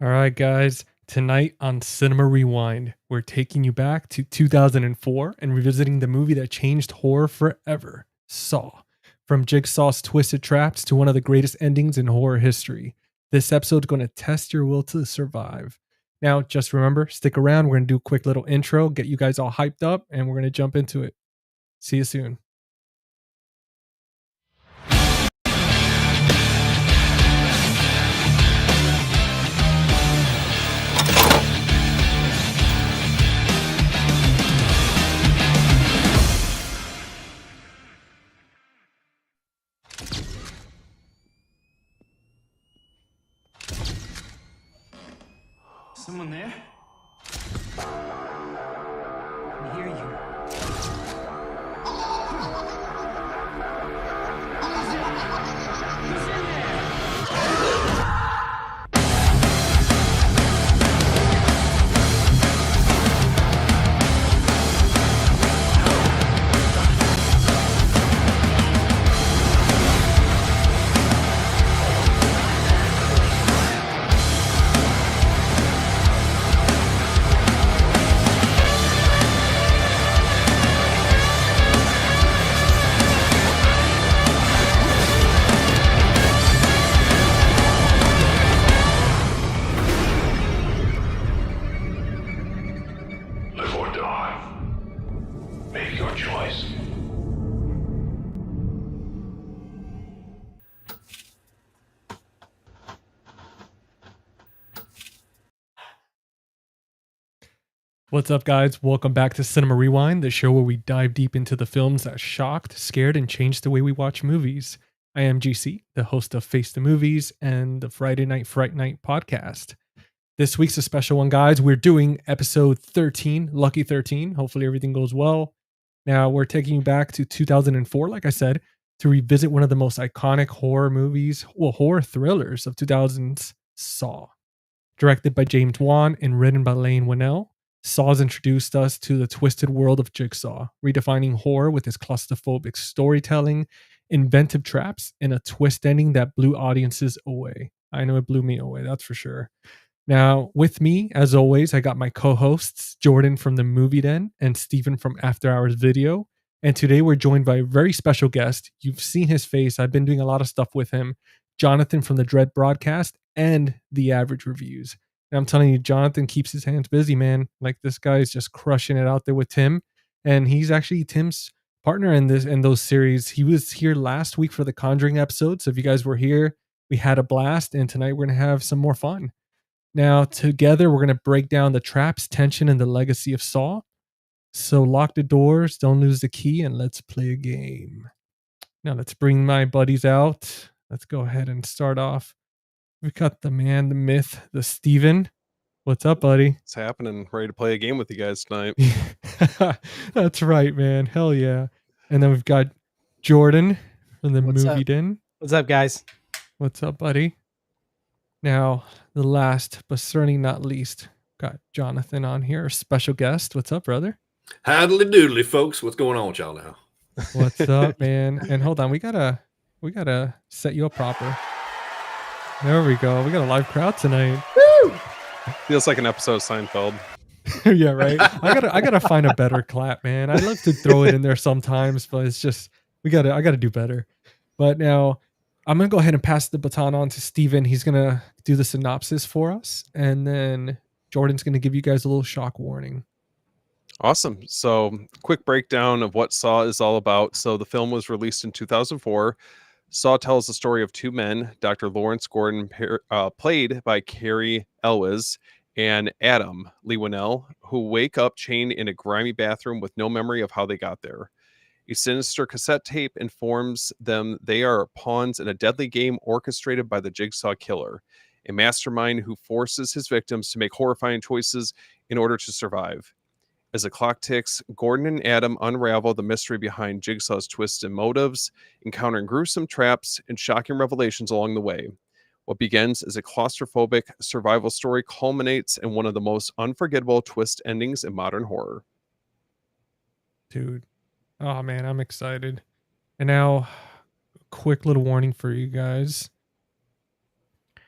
All right, guys. Tonight on Cinema Rewind, we're taking you back to 2004 and revisiting the movie that changed horror forever, Saw. From Jigsaw's twisted traps to one of the greatest endings in horror history, this episode is going to test your will to survive. Now, just remember, stick around. We're going to do a quick little intro, get you guys all hyped up, and we're going to jump into it. See you soon. Someone there? I can hear you. He's in there! Live or die. Make your choice. What's up, guys? Welcome back to Cinema Rewind, the show where we dive deep into the films that shocked, scared, and changed the way we watch movies. I am GC, the host of Face the Movies and the Friday Night Fright Night podcast. This week's a special one, guys. We're doing episode 13, Lucky 13. Hopefully everything goes well. Now, we're taking you back to 2004, like I said, to revisit one of the most iconic horror movies, horror thrillers of 2000s, Saw. Directed by James Wan and written by Leigh Whannell, Saw's introduced us to the twisted world of Jigsaw, redefining horror with his claustrophobic storytelling, inventive traps, and a twist ending that blew audiences away. I know it blew me away, that's for sure. Now, with me, as always, I got my co-hosts, Jordan from the Movie Den and Stephen from After Hours Video. And today we're joined by a very special guest. You've seen his face. I've been doing a lot of stuff with him. Jonathan from the Dread Broadcast and The Average Reviews. And I'm telling you, Jonathan keeps his hands busy, man. Like, this guy is just crushing it out there with Tim. And he's actually Tim's partner in those series. He was here last week for the Conjuring episode. So if you guys were here, we had a blast. And tonight we're going to have some more fun. Now, together, we're going to break down the traps, tension, and the legacy of Saw. So lock the doors, don't lose the key, and let's play a game. Now, let's bring my buddies out. Let's go ahead and start off. We've got the man, the myth, the Steven. What's up, buddy? It's happening. Ready to play a game with you guys tonight. That's right, man. Hell yeah. And then we've got Jordan from the Movie Den. What's up, guys? What's up, buddy? Now, the last, but certainly not least, got Jonathan on here, our special guest. What's up, brother? Howdly doodly, folks. What's going on with y'all now? What's up, man? And hold on, we gotta set you up proper. There we go. We got a live crowd tonight. Woo! Feels like an episode of Seinfeld. Yeah, right. I gotta find a better clap, man. I'd love to throw it in there sometimes, but it's just I gotta do better. But now, I'm going to go ahead and pass the baton on to Steven. He's going to do the synopsis for us. And then Jordan's going to give you guys a little shock warning. Awesome. So, quick breakdown of what Saw is all about. So, the film was released in 2004. Saw tells the story of two men, Dr. Lawrence Gordon, played by Cary Elwes, and Adam, Leigh Whannell, who wake up chained in a grimy bathroom with no memory of how they got there. A sinister cassette tape informs them they are pawns in a deadly game orchestrated by the Jigsaw killer, a mastermind who forces his victims to make horrifying choices in order to survive. As the clock ticks, Gordon and Adam unravel the mystery behind Jigsaw's twists and motives, encountering gruesome traps and shocking revelations along the way. What begins as a claustrophobic survival story culminates in one of the most unforgettable twist endings in modern horror. Dude. Oh, man, I'm excited. And now, quick little warning for you guys.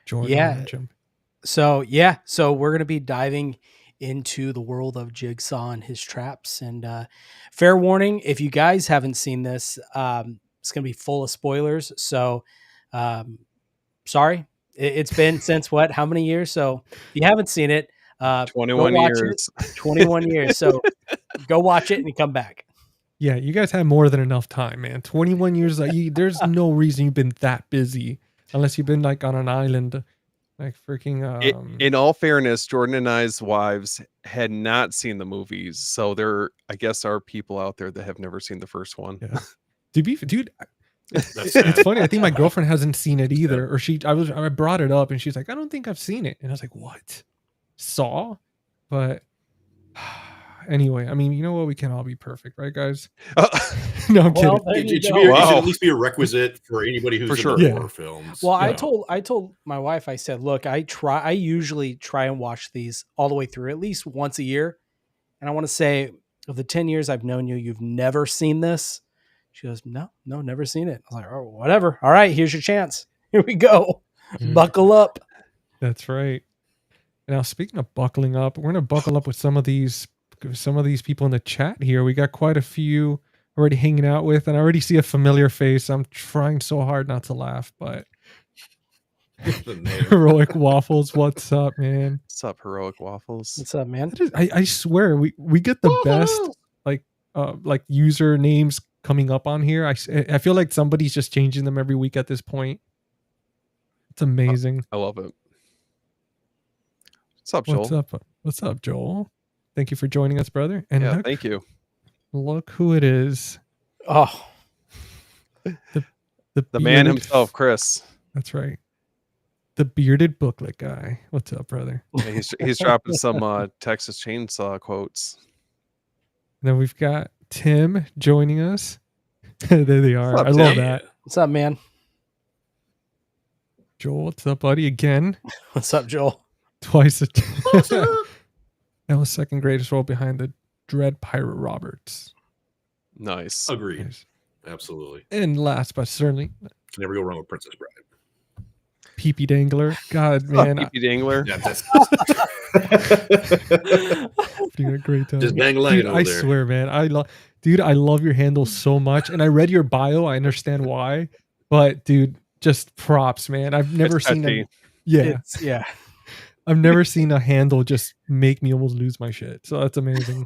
Jordan, Yeah. jump. So we're going to be diving into the world of Jigsaw and his traps. And fair warning, if you guys haven't seen this, it's going to be full of spoilers. So sorry. It's been since what? How many years? So if you haven't seen it, 21 go watch years. it. 21 years. So go watch it and come back. Yeah, you guys had more than enough time, man. 21 years. There's no reason you've been that busy unless you've been like on an island, like freaking. In all fairness, Jordan and I's wives had not seen the movies, so there, I guess, are people out there that have never seen the first one. Yeah. Dude, That's it's funny. I think my girlfriend hasn't seen it either, or I brought it up and she's like, I don't think I've seen it, and I was like, what? Saw? But anyway, I mean, you know what? We can't all be perfect, right, guys? No, I'm kidding. There you It should, go. be, it Wow. should at least be a requisite for anybody who's For into sure. Yeah. horror films. Well, you know. I told my wife, I said, look, I usually try and watch these all the way through at least once a year. And I want to say of the 10 years I've known you, you've never seen this. She goes, no, never seen it. I was like, oh, whatever. All right, here's your chance. Here we go. Mhm. Buckle up. That's right. Now, speaking of buckling up, we're gonna buckle up with some of these people in the chat here. We got quite a few already hanging out with, and I already see a familiar face. I'm trying so hard not to laugh, but The name. Heroic Waffles, what's up, man? What's up, Heroic Waffles? What's up, man? I swear we get the best like user names coming up on here. I feel like somebody's just changing them every week at this point. It's amazing. I love it. What's up, Joel? What's up, Joel? Thank you for joining us, brother. And Yeah, look, thank you. look who it is. Oh, The Man bearded- himself, Chris. That's right. The bearded booklet guy. What's up, brother? Yeah, he's dropping some Texas Chainsaw quotes. Then we've got Tim joining us. There they are. What's up, I love Tim? that. what's up, man? Joel, what's up, buddy? Again, What's up, Joel? twice. That was second greatest role behind the Dread Pirate Roberts. Nice. Agreed. Nice. Absolutely. And last but certainly, Can never go wrong with Princess Bride. Pee-Pee Dangler. God, man, Pee-Pee Dangler. Yeah, that's doing a great time. just dangling Dude, over I there. swear, man, I love your handle so much, and I read your bio. I understand why, but dude, just props, man. I've never It's seen touchy. Yeah. I've never seen a handle just make me almost lose my shit. So that's amazing.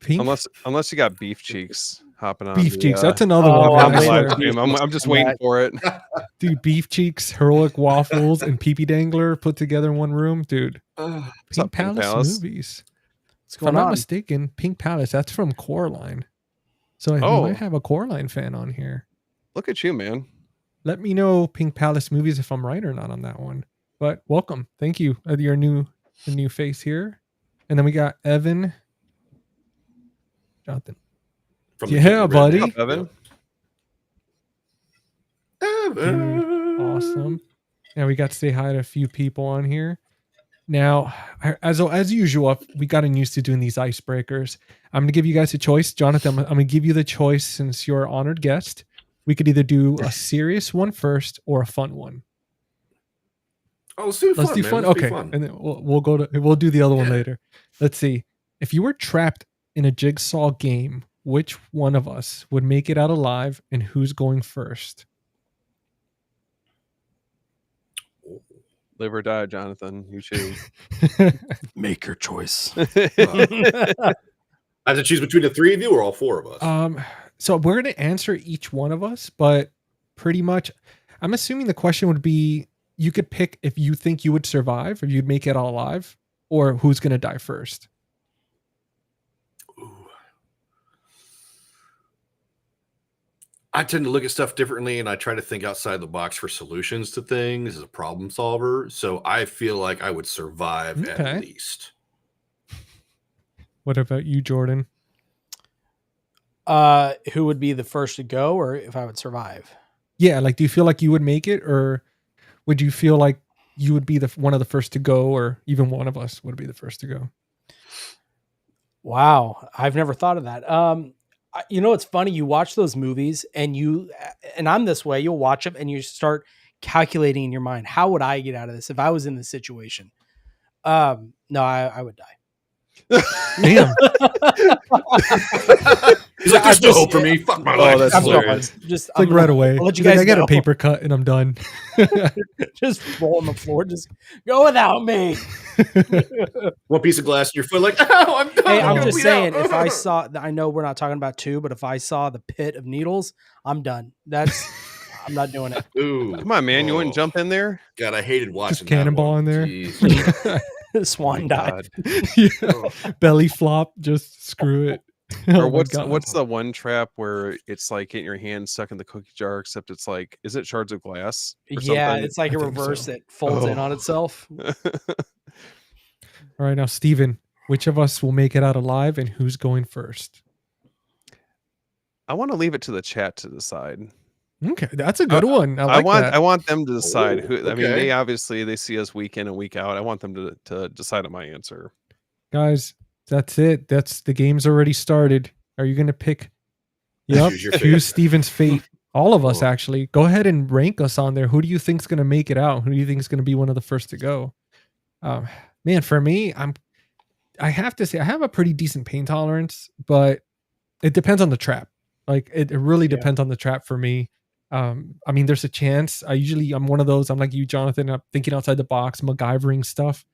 Pink Unless you got beef cheeks hopping on. Beef the, Cheeks. That's another Oh, one. I'm man, I waiting swear. for I'm just waiting for it. Dude, Beef Cheeks, Heroic Waffles, and Pee-Pee Dangler put together in one room. Dude, What's Pink up, Pink Palace Palace? movies. What's If I'm going not on? mistaken, Pink Palace, that's from Coraline. So we Oh. might have a Coraline fan on here. Look at you, man. Let me know, Pink Palace movies, if I'm right or not on that one. But welcome. Thank you. Your new face here. And then we got Evan. Jonathan. From the Yeah, King of buddy. Red. Evan. Dude, awesome. Now we got to say hi to a few people on here. Now, as usual, we gotten used to doing these icebreakers. I'm going to give you guys a choice. Jonathan, I'm going to give you the choice since you're an honored guest. We could either do a serious one first or a fun one. Oh, let's do Let's fun, do man. fun. Let's be Okay, fun. and then we'll do the other one Yeah. later. Let's see. If you were trapped in a Jigsaw game, which one of us would make it out alive, and who's going first? Live or die, Jonathan. You choose. Make your choice. I have to choose between the three of you or all four of us. So we're gonna answer each one of us, but pretty much, I'm assuming the question would be you could pick if you think you would survive, if you'd make it all alive, or who's gonna die first. Ooh. I tend to look at stuff differently, and I try to think outside the box for solutions to things as a problem solver. So I feel like I would survive Okay. at least. What about you, Jordan? Who would be the first to go, or if I would survive? Yeah, like, do you feel like you would make it, or would you feel like you would be the one of the first to go, or even one of us would be the first to go? Wow, I've never thought of that. You know, it's funny. You watch those movies, and I'm this way. You'll watch them, and you start calculating in your mind, how would I get out of this if I was in this situation? No, I would die. Damn. He's like, there's no hope for me. Fuck my life. that's I'm going. hilarious. Just Like right away. I'll let you He's like, guys I got know. a paper cut and I'm done. Just roll on the floor. Just go without me. One piece of glass in your foot, like, oh, I'm done. Hey, I'm I'm just bleed saying, out. if I saw, I know we're not talking about two, but if I saw the pit of needles, I'm done. I'm not doing it. Ooh, Come on, man. You wouldn't oh, jump in there? God, I hated watching Just cannonball that one. in there. Jeez. Swan dive. Yeah. Oh. Belly flop, just screw it. Or Oh my God. what's the one trap where it's like getting your hand stuck in the cookie jar, except it's like, is it shards of glass? Or Yeah, something? it's like I a think reverse so. that folds in Oh. on itself. All right, now Steven, which of us will make it out alive and who's going first? I want to leave it to the chat to decide. Okay, that's a good one. I like that. I want them to decide Oh, who. I mean, okay. they obviously they see us week in and week out. I want them to decide on my answer. Guys, that's it. That's the game's already started. Are you going to pick? Yep, Choose your fate. choose Steven's fate. All of us, Oh. actually. Go ahead and rank us on there. Who do you think's going to make it out? Who do you think is going to be one of the first to go? Man, for me, I have to say I have a pretty decent pain tolerance, but it depends on the trap. Like it really Yeah. depends on the trap for me. I mean, there's a chance. I'm one of those. I'm like you, Jonathan. I'm thinking outside the box, MacGyvering stuff.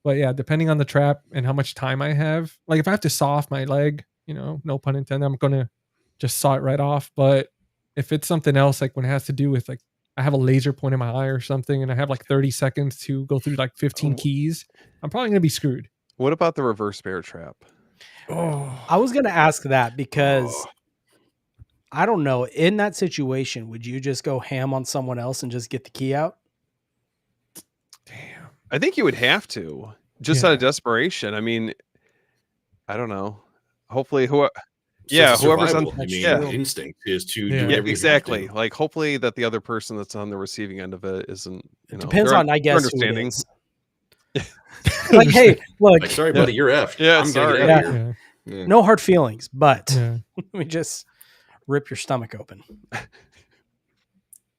But yeah, depending on the trap and how much time I have, like if I have to saw off my leg, no pun intended, I'm gonna just saw it right off. But if it's something else, like when it has to do with like I have a laser point in my eye or something, and I have like 30 seconds to go through like 15 keys, I'm probably gonna be screwed. What about the reverse bear trap? Oh, I was going to ask that because Oh. I don't know. In that situation, would you just go ham on someone else and just get the key out? damn. I think you would have to, just out of desperation. I mean, I don't know. Hopefully, yeah, Sense of whoever's on- survival. I yeah. mean, instinct is to Yeah. do yeah, whatever you have exactly. to. Like hopefully that the other person that's on the receiving end of it isn't. It depends on, I they're guess, who it understanding. is. Like, hey, look, Like, sorry, buddy, you're effed. Yeah, I'm sorry. gonna get out of Yeah, here. Yeah. no hard feelings, but yeah. we just rip your stomach open.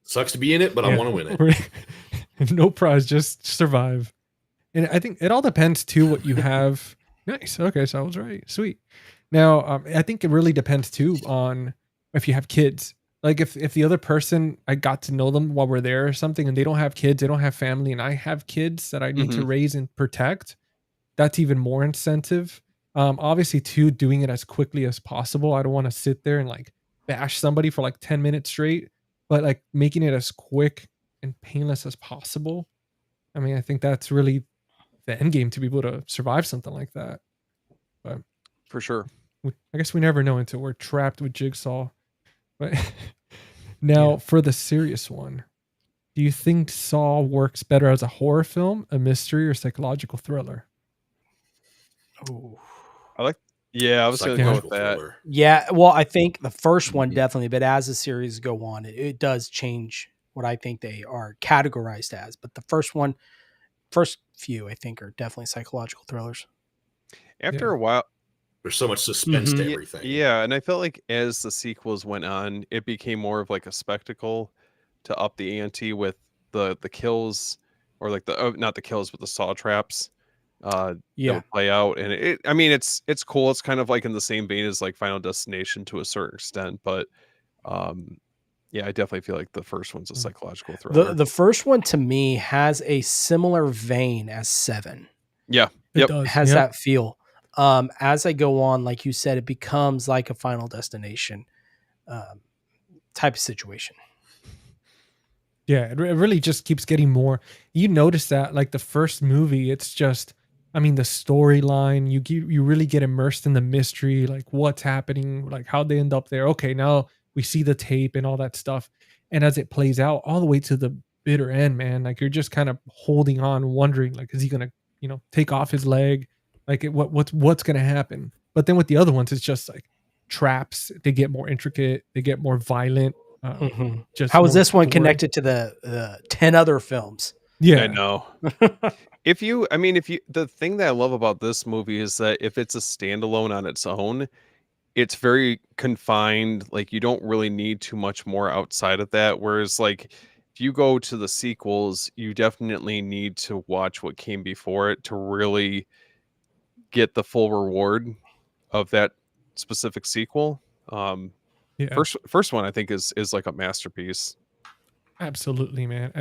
Sucks to be in it, but I Yeah. want to win it. No prize, just survive. And I think it all depends too what you have. Nice. Okay, so I was right. Sweet. Now, I think it really depends too on if you have kids. Like if the other person, I got to know them while we're there or something, and they don't have kids, they don't have family, and I have kids that I need to raise and protect, that's even more incentive. Obviously too, doing it as quickly as possible. I don't want to sit there and like bash somebody for like 10 minutes straight, but like making it as quick and painless as possible. I mean, I think that's really the end game to be able to survive something like that. But For sure. I guess we never know until we're trapped with Jigsaw. But now Yeah. for the serious one, do you think Saw works better as a horror film, a mystery, or psychological thriller? Ooh. Yeah, I was going to go with Psychological that. thriller. Yeah, well, I think the first one Mhm. definitely, but as the series go on, it does change what I think they are categorized as. But the first few, I think, are definitely psychological thrillers. After Yeah. a while, There's so much suspense Mhm. to Ye- everything. yeah, and I felt like as the sequels went on, it became more of like a spectacle to up the ante with the kills, or like the not the kills, but the saw traps. That Yeah, would play out, and I mean, it's cool. It's kind of like in the same vein as like Final Destination to a certain extent, but um, Yeah, I definitely feel like the first one's a Mm. psychological thriller. The first one to me has a similar vein as Seven. Yeah. It Yep. does. Has Yep. that feel. As I go on, like you said, it becomes like a Final Destination type of situation. Yeah, it really just keeps getting more. You notice that like the first movie, it's just, I mean, the storyline. You really get immersed in the mystery, like what's happening, like how they end up there. Okay, now we see the tape and all that stuff, and as it plays out all the way to the bitter end, man, like you're just kind of holding on, wondering, like, is he gonna, take off his leg? Like, what's gonna happen? But then with the other ones, it's just like traps. They get more intricate. They get more violent. Just How is more this one gore. connected to the 10 other films? Yeah, I know. If you the thing that I love about this movie is that if it's a standalone on its own, it's very confined. Like you don't really need too much more outside of that. Whereas like if you go to the sequels, you definitely need to watch what came before it to really get the full reward of that specific sequel. yeah. First one I think is like a masterpiece. Absolutely, man.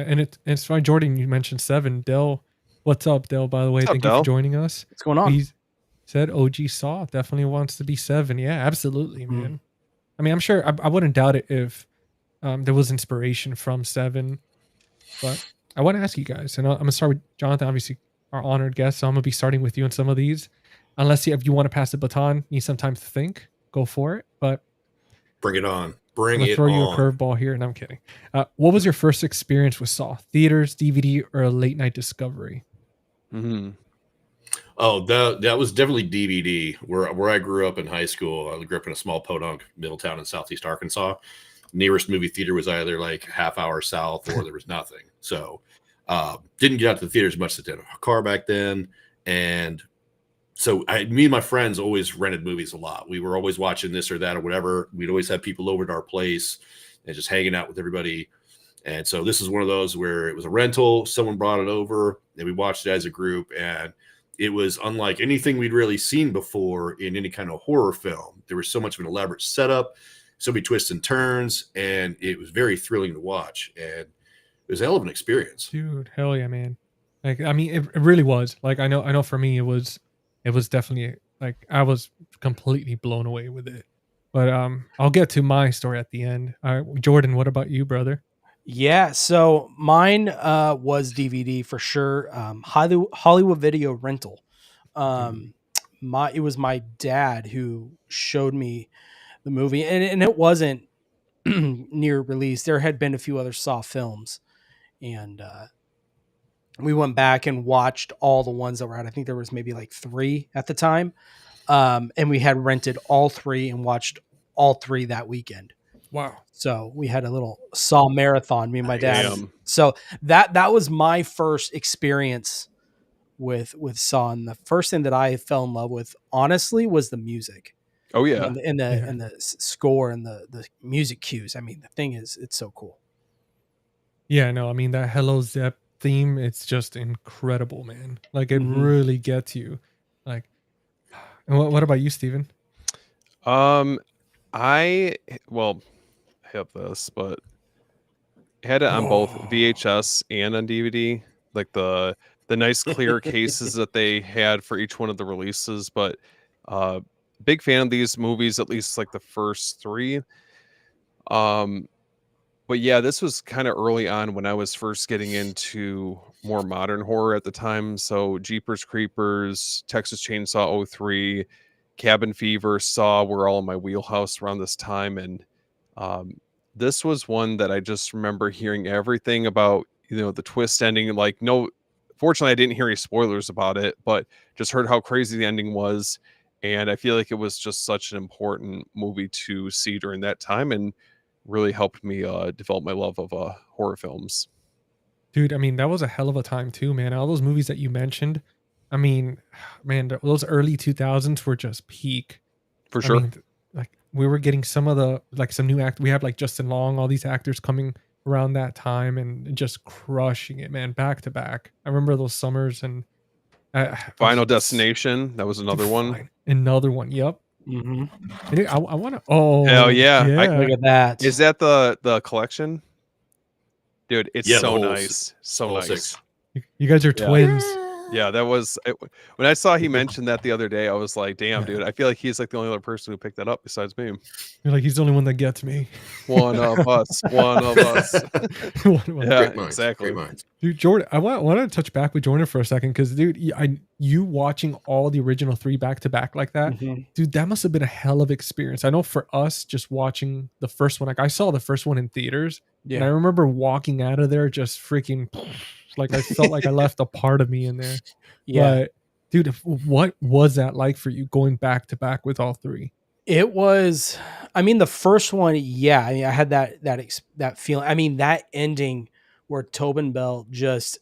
It's fine. Jordan, you mentioned Seven. Dell, what's up, Dell? By the way, What's up, thank you for Dell? joining us. What's going on? He said OG Saw definitely wants to be Seven. Yeah, absolutely, man. I mean, I'm sure I wouldn't doubt it if there was inspiration from Seven. But I want to ask you guys, and I'm gonna start with Jonathan, obviously our honored guest. So I'm gonna be starting with you on some of these. Unless if you want to pass the baton, need some time to think, go for it. But Bring it on. I'm Bring gonna it throw you a on. curveball here, and I'm kidding. What was your first experience with Saw? Theaters, DVD, or a late night discovery? Mm-hmm. Oh, that was definitely DVD. Where I grew up in high school, I grew up in a small podunk middle town in southeast Arkansas. Nearest movie theater was either like half hour south or there was nothing. So didn't get out to the theaters much. Did a car back then, and so me and my friends always rented movies a lot. We were always watching this or that or whatever. We'd always have people over to our place and just hanging out with everybody. And so this is one of those where it was a rental. Someone brought it over and we watched it as a group. And it was unlike anything we'd really seen before in any kind of horror film. There was so much of an elaborate setup, so many twists and turns, and it was very thrilling to watch. And it was a hell of an experience. Dude, hell yeah, man. Like, I mean, it really was. Like, I know for me, it was definitely like I was completely blown away with it. But I'll get to my story at the end. All right, Jordan, what about you, brother? Yeah, so mine was DVD for sure. Hollywood Video Rental. It was my dad who showed me the movie, and it wasn't near release. There had been a few other Saw films, and we went back and watched all the ones that were out. I think there was maybe like 3 at the time, and we had rented all 3 and watched all 3 that weekend. Wow. So we had a little Saw marathon, me and my dad. Damn. So that was my first experience with Saw, and the first thing that I fell in love with, honestly, was the music. Oh yeah. and the score and the music cues. I mean, the thing is, it's so cool. Yeah, no, I mean that Hello Zepp theme, it's just incredible, man. Like it Mhm. really gets you. Like, and what about you, Steven? I have this, but I had it on both VHS and on DVD. Like the nice clear cases that they had for each one of the releases. But big fan of these movies, at least like the first 3. But yeah, this was kind of early on when I was first getting into more modern horror at the time. So Jeepers Creepers, Texas Chainsaw 03, Cabin Fever, Saw were all in my wheelhouse around this time. And this was one that I just remember hearing everything about, the twist ending. Like, no, fortunately, I didn't hear any spoilers about it, but just heard how crazy the ending was. And I feel like it was just such an important movie to see during that time and really helped me develop my love of horror films. Dude, I mean, that was a hell of a time too, man. All those movies that you mentioned, I mean, man, those early 2000s were just peak. For I sure. mean, like we were getting some of the some new act. We have like Justin Long, all these actors coming around that time and just crushing it, man, back to back. I remember those summers and Final Destination, that was another one. Another one. Yep. Mm-hmm. Dude, I want to. Oh, Hell yeah. Look at that. Is that the collection? Dude, it's Yeah, the so whole nice. So whole nice. six. you guys are Yeah. twins. Yeah, that was when I saw he mentioned that the other day, I was like, damn, Yeah. dude, I feel like he's like the only other person who picked that up besides me. You're like, he's the only one that gets me. One of us. One of us. One. Yeah, Great minds. exactly. Great minds. Dude, Jordan, I want to touch back with Jordan for a second because, dude, you watching all the original 3 back to back like that, Mhm. dude, that must have been a hell of experience. I know for us, just watching the first one, like I saw the first one in theaters, and I Yeah. remember walking out of there just freaking, like I felt like I left a part of me in there. Yeah. But, dude, what was that like for you going back to back with all 3? It was, I mean, the first one, yeah. I mean, I had that feeling. I mean, that ending where Tobin Bell just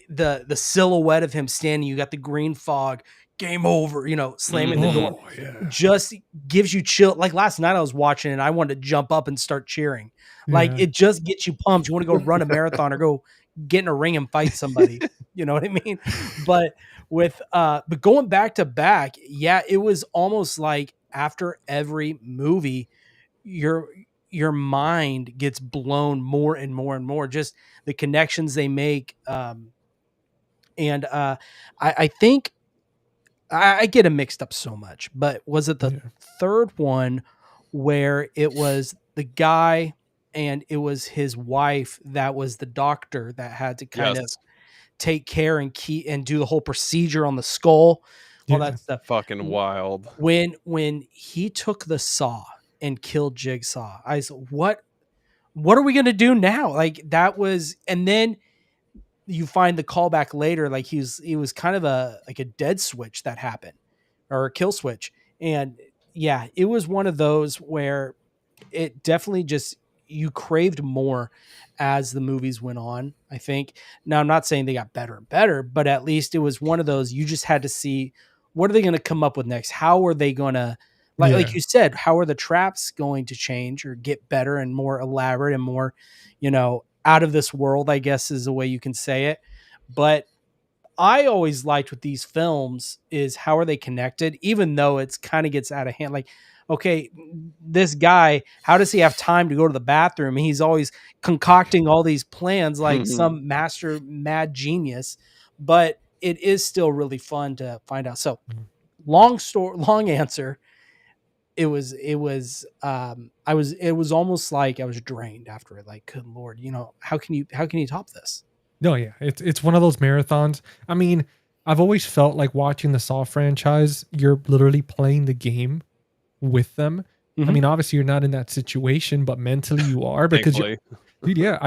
the silhouette of him standing, you got the green fog, game over, slamming the door, yeah. just gives you chill. Like last night I was watching and I wanted to jump up and start cheering. Like Yeah. it just gets you pumped. You want to go run a marathon or go get in a ring and fight somebody. You know what I mean? But but going back to back, yeah, it was almost like after every movie, your mind gets blown more and more and more. Just the connections they make. And I think I get them mixed up so much, but was it the Yeah. third one where it was the guy and it was his wife that was the doctor that had to kind of Yes. take care and keep and do the whole procedure on the skull, all Yeah. that stuff. Fucking wild. When he took the saw and killed Jigsaw, I said, what are we gonna do now? Like that was, and then you find the callback later, like he was kind of a dead switch that happened or a kill switch. And yeah, it was one of those where it definitely just you craved more as the movies went on, I think. Now I'm not saying they got better and better, but at least it was one of those you just had to see what are they going to come up with next? How are they going to like Yeah. you said, how are the traps going to change or get better and more elaborate and more, out of this world, I guess is the way you can say it. But I always liked with these films is how are they connected, even though it's kind of gets out of hand. Like, okay, this guy, how does he have time to go to the bathroom? He's always concocting all these plans like some master mad genius, but it is still really fun to find out. So long answer. It was almost like I was drained after it. Like, good Lord, how can you top this? No, yeah, it's one of those marathons. I mean, I've always felt like watching the Saw franchise, you're literally playing the game with them. I Mhm. mean, obviously you're not in that situation, but mentally you are because Thankfully. dude, yeah,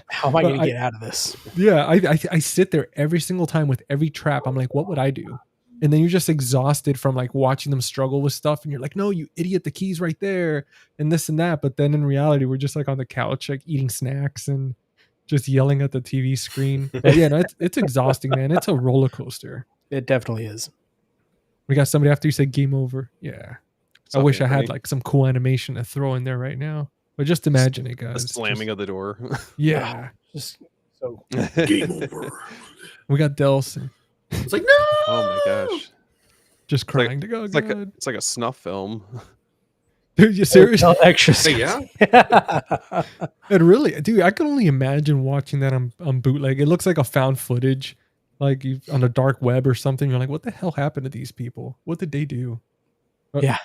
How am I but going to get out of this? yeah, I sit there every single time with every trap. I'm like, what would I do? And then you're just exhausted from like watching them struggle with stuff, and you're like, no, you idiot, the key's right there, and this and that. But then in reality, we're just like on the couch, like eating snacks and just yelling at the TV screen. But yeah, no, it's exhausting, man. It's a roller coaster. It definitely is. We got somebody after you said game over. Yeah. I wish I had Anthony. like some cool animation to throw in there right now. But just imagine it, The guys. slamming of the door. Yeah. Just so Game over. We got Delson It's like, no. Oh my gosh. just like- crying to go. It's like a snuff film. Dude, you serious? no extra. Hey, yeah. It really, dude, I can only imagine watching that on bootleg. It looks like a found footage, like on a dark web or something. You're like, what the hell happened to these people? What did they do? But- Yeah.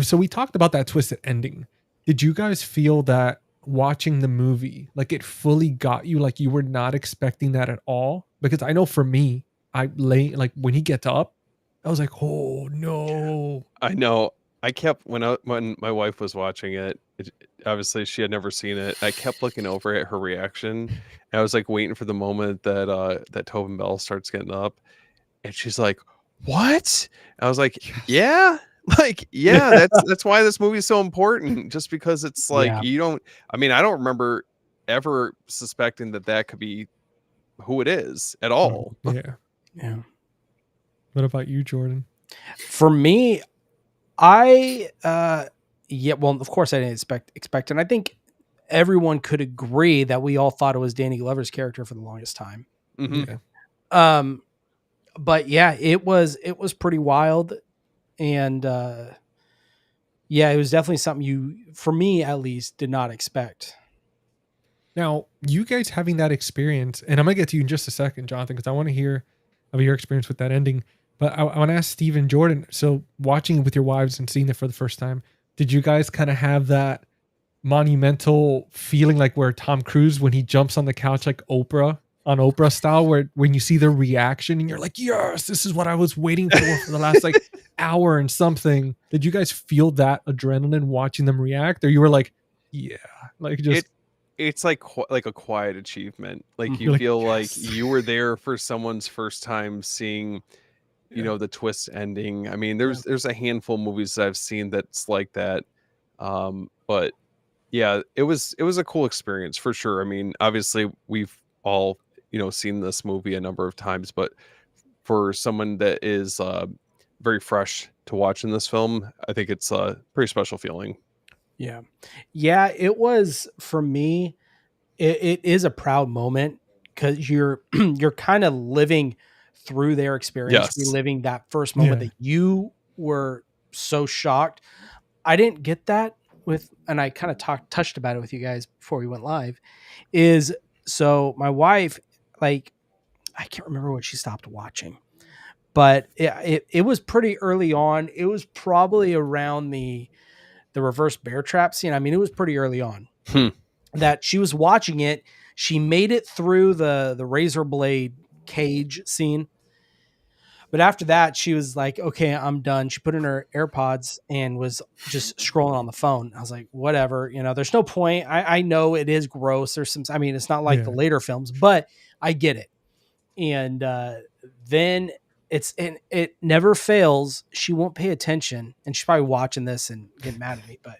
So we talked about that twisted ending. Did you guys feel that watching the movie, like it fully got you, like you were not expecting that at all? Because I know for me, like when he gets up, I was like, oh no. I know. I kept when my wife was watching it, obviously she had never seen it. I kept looking over at her reaction. And I was like waiting for the moment that Tobin Bell starts getting up, and she's like, "What?" I was like, "Yeah." Like, yeah, that's why this movie is so important. Just because it's like Yeah. you don't. I mean, I don't remember ever suspecting that could be who it is at all. Yeah. Yeah. What about you, Jordan? For me, I well, of course I didn't expect, and I think everyone could agree that we all thought it was Danny Glover's character for the longest time. Mhm. Yeah. But yeah, it was pretty wild. And yeah, it was definitely something you, for me at least, did not expect. Now, you guys having that experience, and I'm gonna get to you in just a second, Jonathan, because I want to hear of your experience with that ending. But I want to ask Steve and Jordan. So, watching it with your wives and seeing it for the first time, did you guys kind of have that monumental feeling like where Tom Cruise when he jumps on the couch like Oprah on Oprah style, where when you see their reaction and you're like, yes, this is what I was waiting for the last like hour and something. Did you guys feel that adrenaline watching them react, or you were like, yeah, like just It's like like a quiet achievement. Like Mhm. you You're like, feel "Yes." like you were there for someone's first time seeing, you Yeah. know, the twist ending. I mean, there's a handful of movies that I've seen that's like that. But yeah, it was a cool experience for sure. I mean, obviously we've all, you know, seen this movie a number of times, but for someone that is very fresh to watching this film, I think it's a pretty special feeling. Yeah. Yeah, it was for me. It is a proud moment because you're you're kind of living through their experience, Yes. reliving that first moment Yeah. that you were so shocked. I didn't get that with, and I kind of touched about it with you guys before we went live. Is so my wife, like, I can't remember when she stopped watching, but it was pretty early on. It was probably around the reverse bear trap scene. I mean, it was pretty early on Hmm. that she was watching it. She made it through the razor blade cage scene. But after that, she was like, okay, I'm done. She put in her AirPods and was just scrolling on the phone. I was like, whatever, you know, there's no point. I know it is gross. There's some, I mean, it's not like the Yeah. later films, but I get it. And then and it never fails. She won't pay attention. And she's probably watching this and getting mad at me, but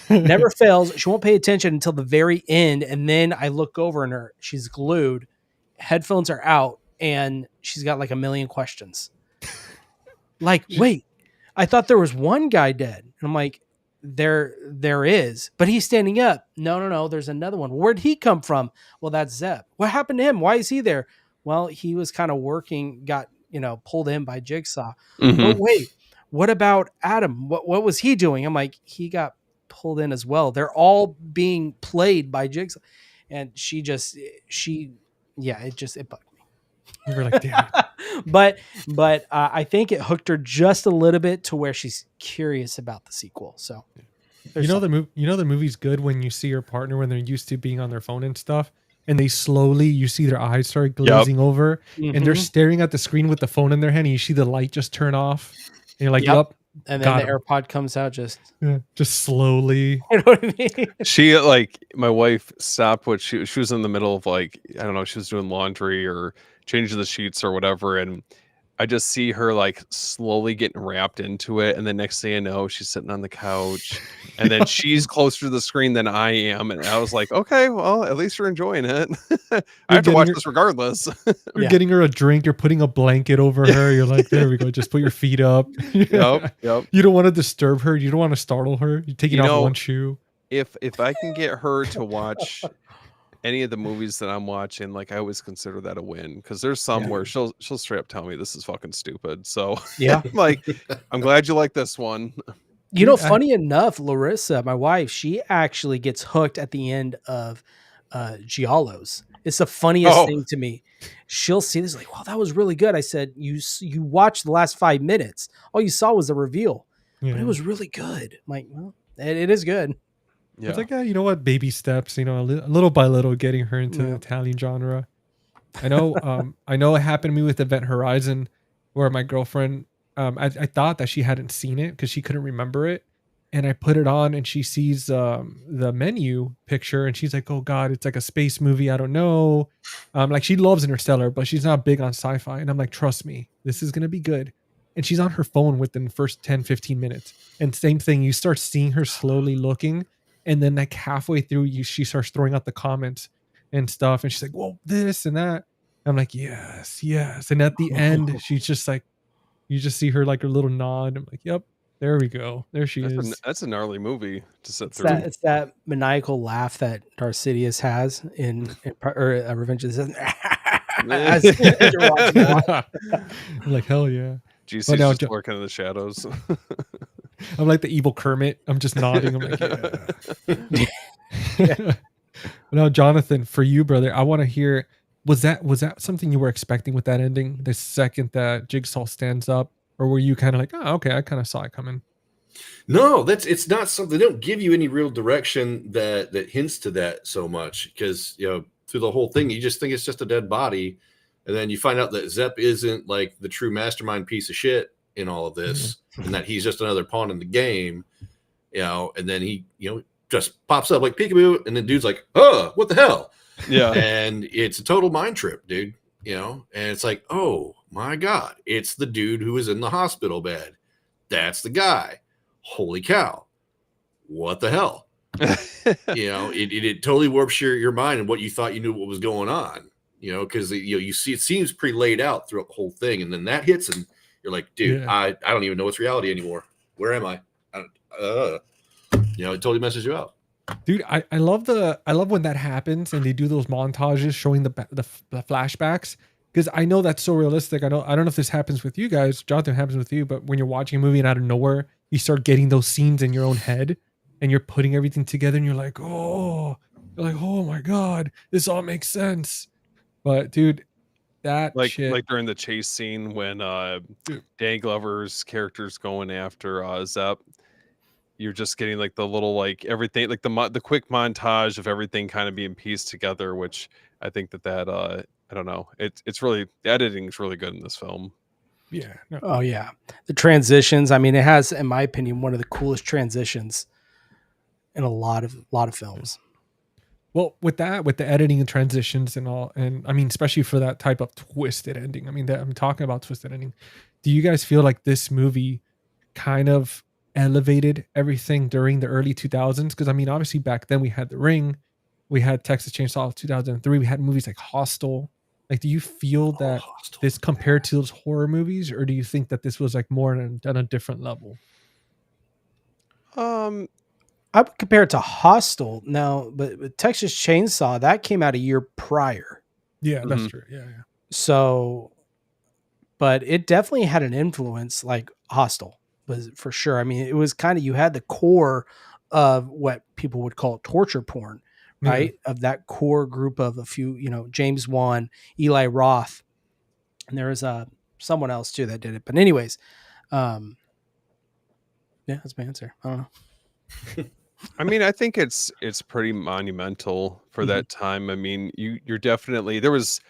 never fails. She won't pay attention until the very end. And then I look over and she's glued, headphones are out, and she's got like a million questions. Like, wait, I thought there was one guy dead. And I'm like, there is, but he's standing up. No. There's another one. Where'd he come from? Well, that's Zepp. What happened to him? Why is he there? Well, he was kind of working, got, you know, pulled in by Jigsaw. But Mhm. wait, what about Adam? What was he doing? I'm like, he got pulled in as well. They're all being played by Jigsaw. And yeah, it bugged me. You were like, damn it. but I think it hooked her just a little bit to where she's curious about the sequel. So You know the movie's good when you see your partner when they're used to being on their phone and stuff, and they slowly you see their eyes start glazing over, and they're Mhm. staring at the screen with the phone in their hand, and you see the light just turn off, and you're like, Yep. "Yup, And then got the him." AirPod comes out just Yeah, just slowly. you know what I mean? She like my wife stopped what she was in the middle of, like, I don't know, she was doing laundry or changing the sheets or whatever, and I just see her like slowly getting wrapped into it, and the next thing I know, she's sitting on the couch, and then she's closer to the screen than I am, and I was like, okay, well, at least you're enjoying it. I You're have to watch getting her this regardless. you're Yeah. getting her a drink, you're putting a blanket over her, you're like, "There we go, just put your feet up." Yep. You don't wanna disturb her, you don't wanna startle her, you're taking You off know, one shoe. if I can get her to watch any of the movies that I'm watching, like, I always consider that a win, because there's some Yeah. where she'll straight up tell me this is fucking stupid. So Yeah. I'm like, I'm glad you like this one. You know, Dude, funny enough, Larissa, my wife, she actually gets hooked at the end of Giallos. It's the funniest Oh. thing to me. She'll see this like, wow, that was really good. I said, you watched the last 5 minutes. All you saw was the reveal, but Yeah. it was really good. I'm like, well, it is good. Yeah. It's like, you know what? Baby steps, you know, little by little, getting her into the Yeah. Italian genre. I know it happened to me with Event Horizon, where my girlfriend, I thought that she hadn't seen it because she couldn't remember it, and I put it on, and she sees the menu picture, and she's like, "Oh God, it's like a space movie. I don't know." Like she loves Interstellar, but she's not big on sci-fi, and I'm like, "Trust me, this is gonna be good." And she's on her phone within the first 10-15 minutes, and same thing, you start seeing her slowly looking, and then like halfway through, she starts throwing out the comments and stuff, and she's like, "Well, this and that." I'm like, yes, yes. And at the end, she's just like, you just see her like her little nod. I'm like, yep, there we go. There she is. That's a gnarly movie to sit It's through. that maniacal laugh that Darth Sidious has in Revenge of the Sith. As you're watching it. I'm like, hell yeah. GC's But now just working in the shadows. I'm like the evil Kermit. I'm just nodding. I'm like, yeah. Now, Jonathan, for you, brother, I want to hear, was that something you were expecting with that ending? The second that Jigsaw stands up, or were you kind of like, oh, okay, I kind of saw it coming? No, it's not something. They don't give you any real direction that hints to that so much, because through the whole thing you just think it's just a dead body, and then you find out that Zepp isn't like the true mastermind piece of shit in all of this, and that he's just another pawn in the game. And then he just pops up like peekaboo, and then dude's like, oh, what the hell? Yeah. And it's a total mind trip, dude. And it's like, oh my god, it's the dude who was in the hospital bed. That's the guy. Holy cow, what the hell? It totally warps your mind and what you thought you knew what was going on, because you see it seems pretty laid out throughout the whole thing, and then that hits and you're like, dude, Yeah. I don't even know what's reality anymore. Where am I? It totally messes you up. Dude, I love when that happens and they do those montages showing the flashbacks, because I know that's so realistic. I don't know if this happens with you guys, Jonathan, happens with you, but when you're watching a movie and out of nowhere you start getting those scenes in your own head and you're putting everything together and you're like, oh my god, this all makes sense. But dude, that like shit, during the chase scene when Dan Glover's character's going after Zepp, you're just getting like the little like everything, like the quick montage of everything kind of being pieced together, which I think that I don't know, it's really, the editing is really good in this film. yeah. No. Oh yeah, the transitions. I mean, it has, in my opinion, one of the coolest transitions in a lot of films. Well, with the editing and transitions and all, and I mean, especially for that type of twisted ending. I mean, I'm talking about twisted ending. Do you guys feel like this movie kind of elevated everything during the early 2000s? Because I mean, obviously back then we had The Ring, we had Texas Chainsaw 2003, we had movies like Hostel. Like, do you feel that Hostile. this compared to those horror movies, or do you think that this was like more on a different level? I would compare it to Hostel now, but with Texas Chainsaw, that came out a year prior. Yeah, that's Mhm. true. Yeah. So, but it definitely had an influence, like Hostel was for sure. I mean, it was kind of, you had the core of what people would call torture porn, Yeah. right? Of that core group of a few, James Wan, Eli Roth, and there was someone else too that did it. But anyways, yeah, that's my answer. I don't know. I mean, I think it's pretty monumental for Mhm. that time. I mean, you're definitely, there was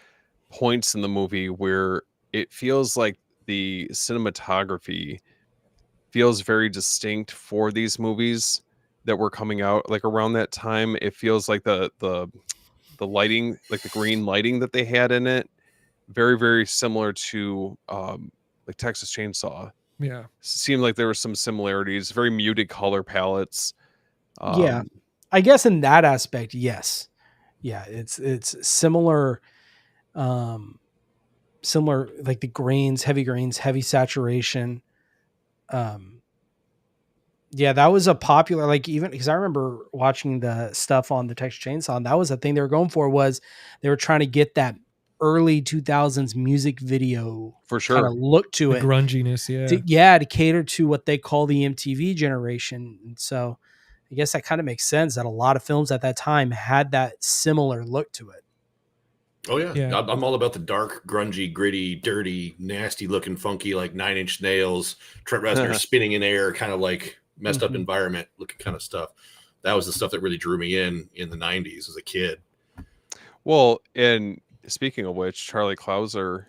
points in the movie where it feels like the cinematography feels very distinct for these movies that were coming out like around that time. It feels like the lighting, like the green lighting that they had in it, very very similar to like Texas Chainsaw. Yeah. Seemed like there were some similarities, very muted color palettes. Yeah. I guess in that aspect, yes. Yeah, it's similar, similar, like the grains, heavy saturation. Yeah, that was a popular, like, even because I remember watching the stuff on the Texas Chainsaw, and that was the thing they were going for, was they were trying to get that early 2000s music video For kind of sure. look to The it. grunginess, To cater to what they call the MTV generation. And so I guess that kind of makes sense that a lot of films at that time had that similar look to it. Oh yeah. Yeah. I'm all about the dark, grungy, gritty, dirty, nasty looking, funky, like Nine Inch Nails, Trent Reznor spinning in air, kind of like messed up Mhm. environment looking kind of stuff. That was the stuff that really drew me in the 90s as a kid. Well, and speaking of which, Charlie Clouser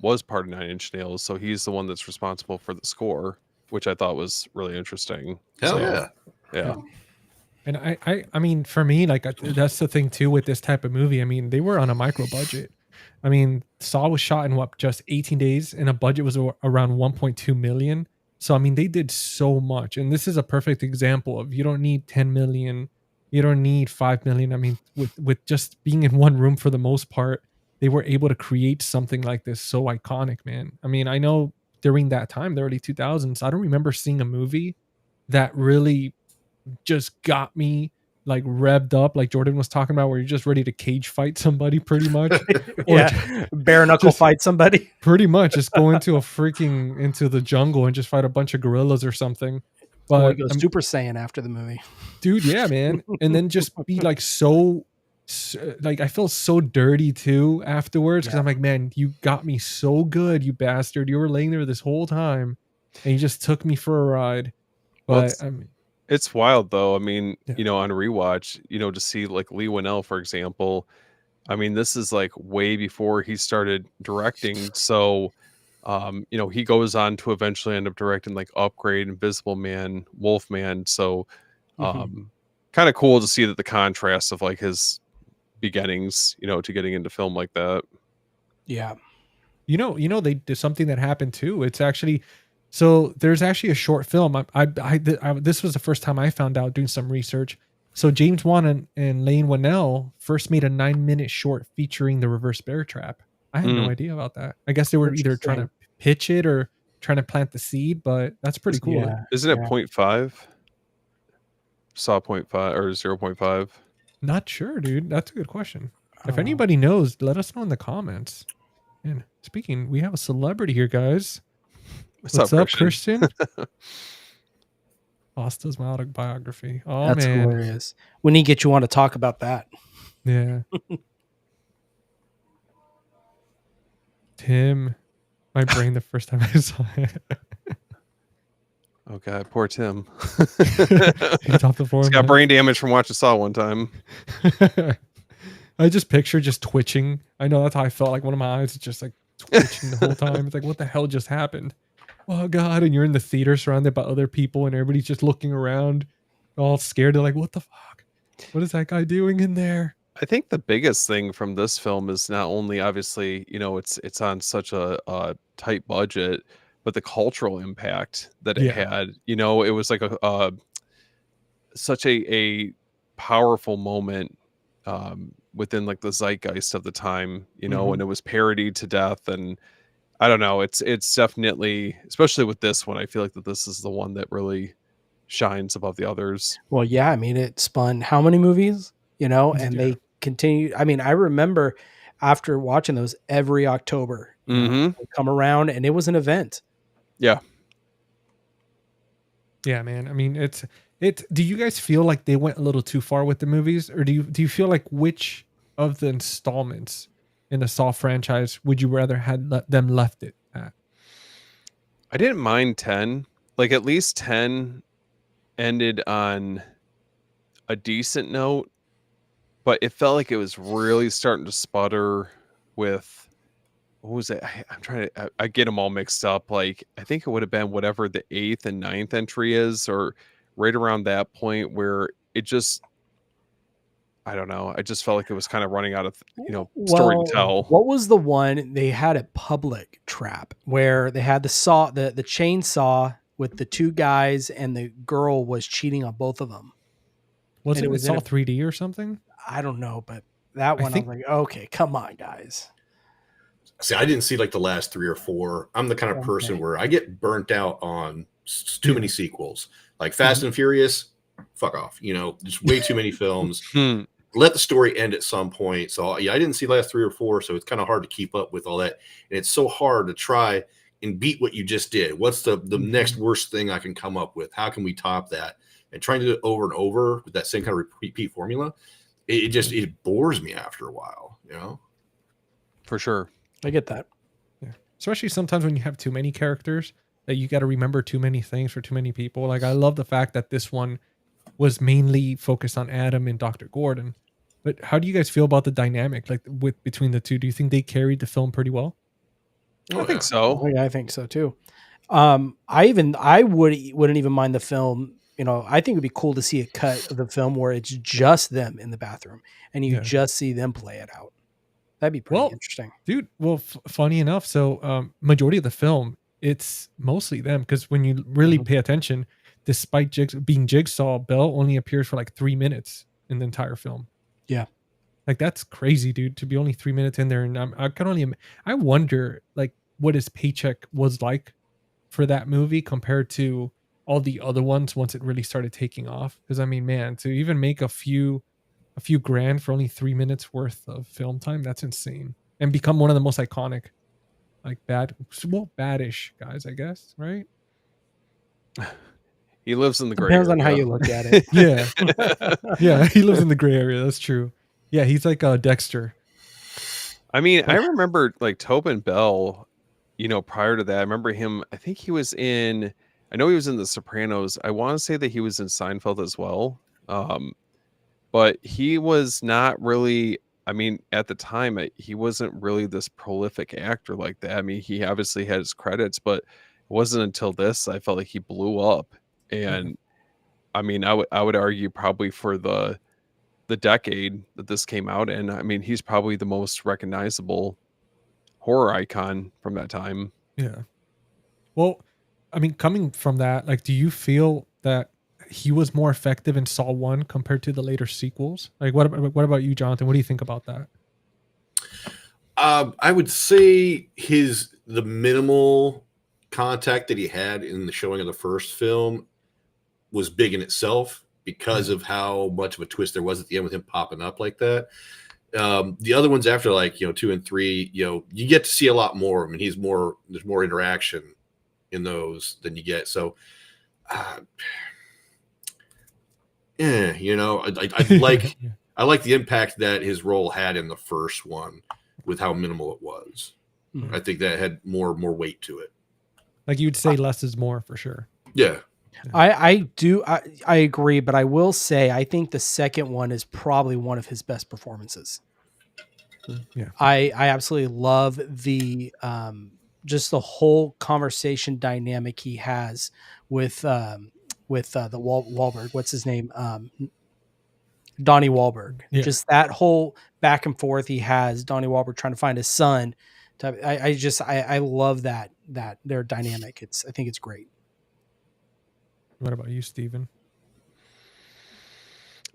was part of Nine Inch Nails, so he's the one that's responsible for the score, which I thought was really interesting. Hell So, yeah. yeah. And I mean, for me, like, that's the thing too with this type of movie. I mean, they were on a micro budget. I mean, Saw was shot in what, just 18 days, and a budget was around 1.2 million. So I mean, they did so much, and this is a perfect example of, you don't need 10 million, you don't need 5 million. I mean, with just being in one room for the most part, they were able to create something like this so iconic, man. I mean, I know during that time, the early 2000s, I don't remember seeing a movie that really just got me like revved up, like Jordan was talking about, where you're just ready to cage fight somebody, pretty much, or Yeah, bare knuckle just fight somebody. pretty much just go into into the jungle and just fight a bunch of gorillas or something. Or But he goes Super Saiyan after the movie. dude, yeah, man, and then just be like like I feel so dirty too afterwards because Yeah. I'm like, man, you got me so good, you bastard. You were laying there this whole time, and you just took me for a ride. Well, But I mean, it's wild though. I mean, yeah. on rewatch, to see like Leigh Whannell, for example. I mean, this is like way before he started directing. So, he goes on to eventually end up directing like Upgrade, Invisible Man, Wolfman. So, kind of cool to see that the contrast of like his beginnings, to getting into film like that. Yeah. They did something that happened too. It's actually so there's actually a short film. This was the first time I found out doing some research. So James Wan and Leigh Whannell first made a 9-minute short featuring the reverse bear trap. I had no idea about that. I guess they were either trying to pitch it or trying to plant the seed, but that's pretty cool. Yeah. Isn't it 0.5? Saw 0.5 or 0.5? Not sure, dude. That's a good question. If Oh. anybody knows, let us know in the comments. And speaking, we have a celebrity here, guys. What's up, Christian? Pasta's my autobiography. Oh, That's man. hilarious. We need to get you on to talk about that. Yeah. Tim. My brain the first time I saw it. Oh god, poor Tim. He's off the floor. He's got brain damage from watching Saw one time. I just picture just twitching. I know that's how I felt. Like one of my eyes is just like twitching the whole time. It's like, what the hell just happened? Oh god! And you're in the theater surrounded by other people, and everybody's just looking around, all scared. They're like, "What the fuck? What is that guy doing in there?" I think the biggest thing from this film is not only obviously, it's on such a tight budget, but the cultural impact that it had. It was like such a powerful moment within like the zeitgeist of the time, and it was parodied to death. And I don't know, it's definitely, especially with this one, I feel like that this is the one that really shines above the others. Well, yeah, I mean, it spun how many movies, and they continue. I mean, I remember after watching those every October, they'd come around and it was an event. Yeah. Yeah, man. I mean, do you guys feel like they went a little too far with the movies, or do you feel like which of the installments in the Saw franchise would you rather had them left it at? I didn't mind 10. Like at least 10 ended on a decent note, but it felt like it was really starting to sputter with, what was it? I'm trying to, I get them all mixed up. Like, I think it would have been whatever the 8th and 9th entry is, or right around that point where it just, I don't know. I just felt like it was kind of running out of, story to tell. What was the one they had at Public Trap where they had the chainsaw with the two guys and the girl was cheating on both of them? Was it Saw 3D or something? I don't know, but that one I was like, okay, come on, guys. See, I didn't see like the last 3 or 4. I'm the kind of person where I get burnt out on too many sequels. Like Fast and Furious, fuck off. Just way too many films. Let the story end at some point. So yeah, I didn't see the last 3 or 4, so it's kind of hard to keep up with all that. And it's so hard to try and beat what you just did. What's the next worst thing I can come up with? How can we top that? And trying to do it over and over with that same kind of repeat formula, it bores me after a while, For sure. I get that. Yeah. Especially sometimes when you have too many characters that you got to remember too many things for too many people. Like I love the fact that this one was mainly focused on Adam and Dr. Gordon. But how do you guys feel about the dynamic like between the two? Do you think they carried the film pretty well? I think so. Oh, yeah, I think so too. I wouldn't even mind the film. I think it'd be cool to see a cut of the film where it's just them in the bathroom and you just see them play it out. That'd be pretty interesting, dude. Well, funny enough, so majority of the film, it's mostly them because when you really pay attention, despite being Jigsaw, Bell only appears for like 3 minutes in the entire film. Yeah, like that's crazy, dude. To be only 3 minutes in there, and I wonder like what his paycheck was like for that movie compared to all the other ones once it really started taking off. Because I mean, man, to even make a few grand for only 3 minutes worth of film time, that's insane. And become one of the most iconic, like baddish guys, I guess, right? He lives in the gray Depends on how area. you look at it. Yeah. Yeah, he lives in the gray area. That's true. Yeah, he's like Dexter. I mean, I remember like Tobin Bell, prior to that, I remember him. I think he was I know he was in The Sopranos. I want to say that he was in Seinfeld as well. But he was not really, I mean, at the time, he wasn't really this prolific actor like that. I mean, he obviously had his credits, but it wasn't until this I felt like he blew up. And I mean, I would argue probably for the decade that this came out in, I mean, he's probably the most recognizable horror icon from that time. Yeah. Well, I mean, coming from that, like, do you feel that he was more effective in Saw 1 compared to the later sequels? Like, what about you, Jonathan? What do you think about that? I would say the minimal contact that he had in the showing of the first film was big in itself because of how much of a twist there was at the end with him popping up like that. The other ones after, like, 2 and 3, you get to see a lot more. I mean, there's more interaction in those than you get. So, I like I like the impact that his role had in the first one with how minimal it was. Mhm. I think that had more weight to it. Like, you'd say less is more for sure. Yeah. I agree, but I will say I think the second one is probably one of his best performances. Yeah. I absolutely love the just the whole conversation dynamic he has with the Wahlberg. What's his name? Donnie Wahlberg. Yeah. Just that whole back and forth he has. Donnie Wahlberg trying to find his son. I love that their dynamic. I think it's great. What about you, Steven?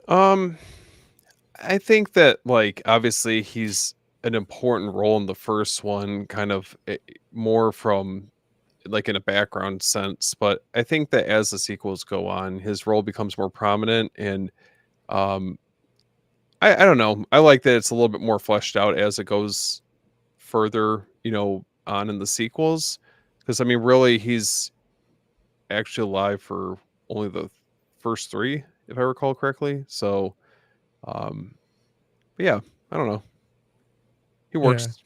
I think that, like, obviously he's an important role in the first one, kind of more from like in a background sense, but I think that as the sequels go on, his role becomes more prominent, and um I don't know. I like that it's a little bit more fleshed out as it goes further, on in the sequels. Because I mean, really, he's actually alive for only the first 3, if I recall correctly. So, but yeah, I don't know. He works.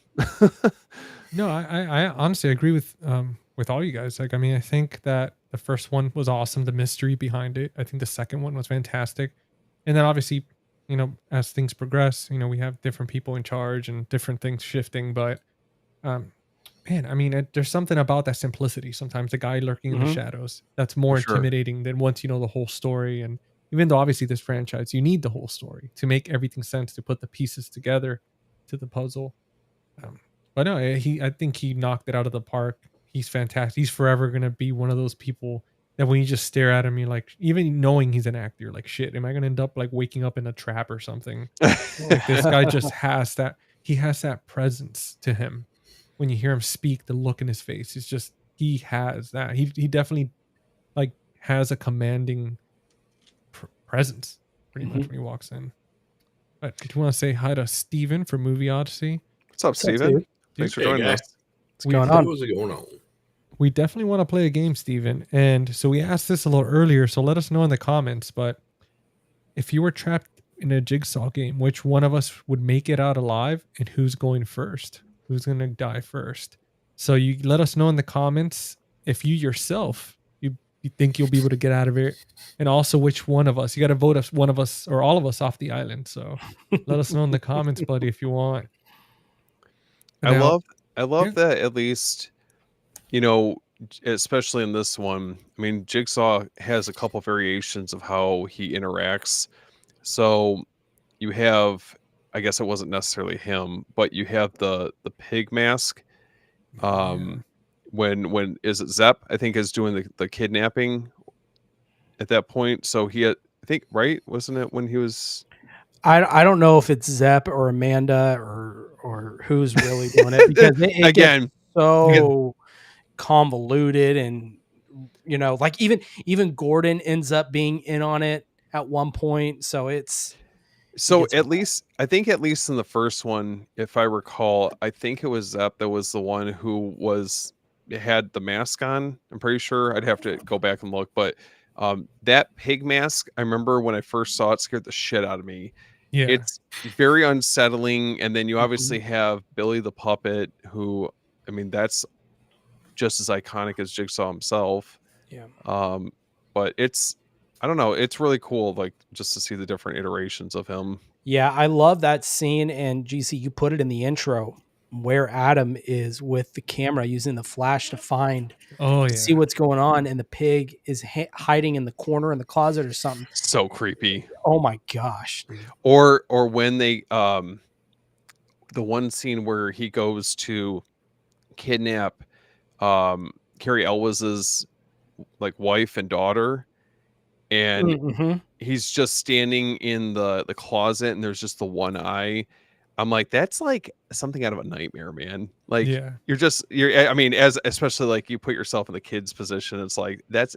No, I honestly agree with all you guys. Like, I mean, I think that the first one was awesome, the mystery behind it. I think the second one was fantastic. And then obviously, as things progress, we have different people in charge and different things shifting. But man, I mean, there's something about that simplicity. Sometimes the guy lurking in the shadows, that's more For sure. intimidating than once you know the whole story. And even though obviously this franchise, you need the whole story to make everything sense, to put the pieces together to the puzzle. But no, I think he knocked it out of the park. He's fantastic. He's forever gonna be one of those people that when you just stare at him, you're like, even knowing he's an actor, you're like, shit, am I gonna end up like waking up in a trap or something? Like, this guy just has that. He has that presence to him. When you hear him speak, the look in his face, it's just, he has that. He definitely like has a commanding presence pretty much when he walks in. But do you want to say hi to Steven for Movie Odyssey? What's up, Steven? Thanks for joining us. What's going on? What's going on? We definitely want to play a game, Steven. And so we asked this a little earlier, so let us know in the comments. But if you were trapped in a Jigsaw game, which one of us would make it out alive, and who's going first? Who's going to die first? So you let us know in the comments if you yourself, you think you'll be able to get out of it. And also which one of us. You got to vote us, one of us or all of us off the island. So let us know in the comments, buddy, if you want. I love that, at least, especially in this one. I mean, Jigsaw has a couple variations of how he interacts. So you have, I guess it wasn't necessarily him, but you have the pig mask. When is it Zepp, I think, is doing the kidnapping at that point. So he had, I think, right? Wasn't it when he was? I don't know if it's Zepp or Amanda or who's really doing it, because it Again, gets so convoluted and like even Gordon ends up being in on it at one point. So it So gets wild. I think at least in the first one, if I recall, I think it was Zepp that was the one who had the mask on. I'm pretty sure. I'd have to go back and look, but that pig mask, I remember when I first saw it, scared the shit out of me. Yeah. It's very unsettling, and then you obviously Mhm. have Billy the puppet, who, I mean, that's just as iconic as Jigsaw himself. Yeah. Um, but I don't know, it's really cool, like, just to see the different iterations of him. Yeah, I love that scene. And GC, you put it in the intro where Adam is with the camera using the flash to Oh see yeah. what's going on, and the pig is hiding in the corner in the closet or something. So creepy. Oh my gosh, dude. Or when they the one scene where he goes to kidnap Cary Elwes's like wife and daughter, and Mm-hmm. he's just standing in the closet and there's just the one eye. I'm like, that's like something out of a nightmare, man. Like Yeah. I mean, especially like you put yourself in the kid's position, it's like that's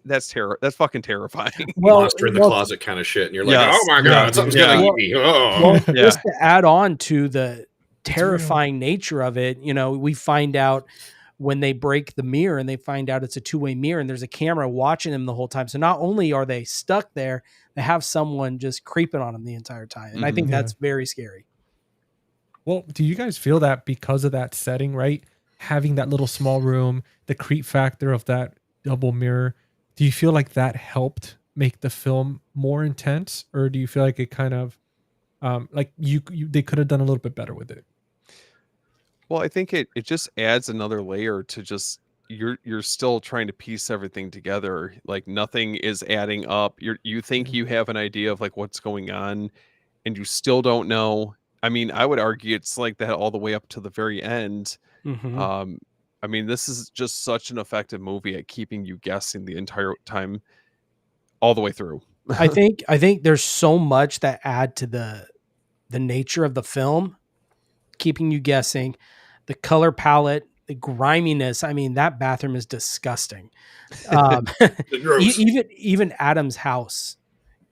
fucking terrifying. Monster in the closet kind of shit, and you're like, Yes. oh my Yeah, god, something's dude. gonna Yeah. eat me. Oh. Well, Yeah. just to add on to the It's real. terrifying nature of it, we find out when they break the mirror and they find out it's a two-way mirror and there's a camera watching them the whole time. So not only are they stuck there, they have someone just creeping on them the entire time. And I think Yeah. that's very scary. Well, do you guys feel that because of that setting, right? Having that little small room, the creep factor of that double mirror, do you feel like that helped make the film more intense, or do you feel like it kind of like they could have done a little bit better with it? Well, I think it just adds another layer to just you're still trying to piece everything together. Like nothing is adding up. You think you have an idea of like what's going on, and you still don't know. I mean, I would argue it's like that all the way up to the very end. Mm-hmm. Um, I mean, this is just such an effective movie at keeping you guessing the entire time, all the way through. I think there's so much that add to the nature of the film, keeping you guessing. The color palette, the griminess. I mean, that bathroom is disgusting. Um, Gross. even Adam's house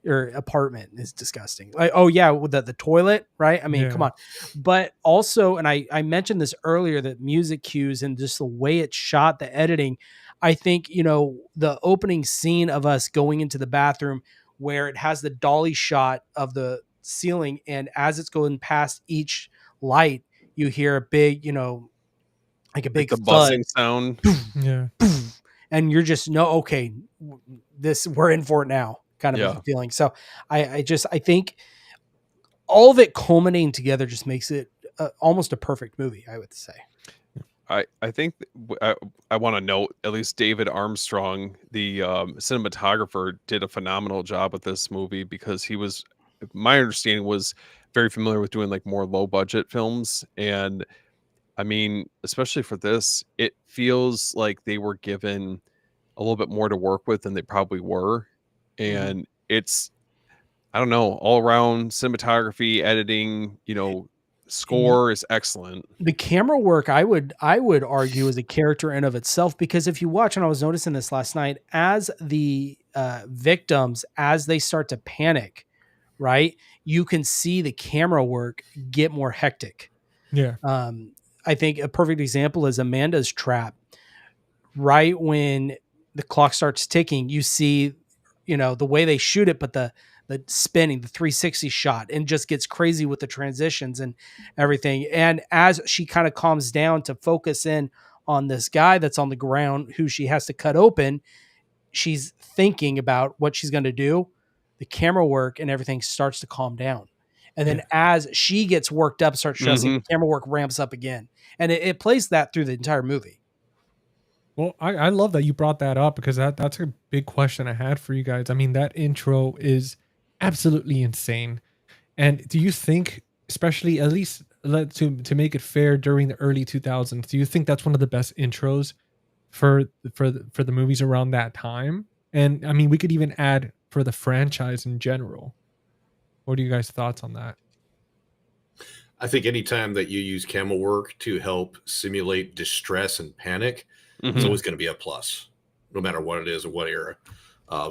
or apartment is disgusting. Like, oh yeah, with the toilet, right? I mean, come Yeah. on. But also, and I mentioned this earlier, that music cues and just the way it's shot, the editing. I think the opening scene of us going into the bathroom where it has the dolly shot of the ceiling, and as it's going past each light, you hear a big, like a Like big the thud, buzzing sound. Yeah. and you're just okay, we're in for it now, kind of Yeah. a feeling. So I think all of it culminating together just makes it almost a perfect movie, I would say. I think I want to note at least David Armstrong, the cinematographer, did a phenomenal job with this movie because my understanding was very familiar with doing like more low budget films. And I mean, especially for this, it feels like they were given a little bit more to work with than they probably were. And it's, I don't know, all around cinematography, editing, score is excellent. The camera work, I would argue, is a character in of itself, because if you watch, and I was noticing this last night, as the victims, as they start to panic, right, you can see the camera work get more hectic. Yeah. I think a perfect example is Amanda's trap. Right when the clock starts ticking, you see, the way they shoot it, but the spinning, the 360 shot, and just gets crazy with the transitions and everything. And as she kind of calms down to focus in on this guy that's on the ground who she has to cut open, she's thinking about what she's going to do. The camera work and everything starts to calm down. And then as she gets worked up, starts stressing, the camera work ramps up again. And it plays that through the entire movie. Well, I love that you brought that up, because that's a big question I had for you guys. I mean, that intro is absolutely insane. And do you think, especially at least to make it fair during the early 2000s, do you think that's one of the best intros for the movies around that time? And I mean, we could even add for the franchise in general. What are you guys' thoughts on that? I think anytime that you use camera work to help simulate distress and panic, it's always going to be a plus. no matter what it is or what era.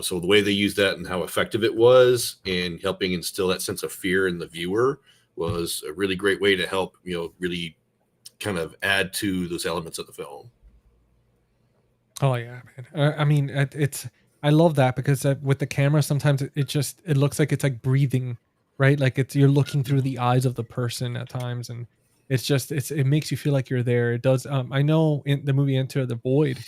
So the way they used that and how effective it was in helping instill that sense of fear in the viewer was a really great way to help, really kind of add to those elements of the film. Oh yeah, man. I mean, I love that because with the camera, sometimes it looks like it's like breathing, right? Like you're looking through the eyes of the person at times, and it makes you feel like you're there. It does. I know in the movie Enter the Void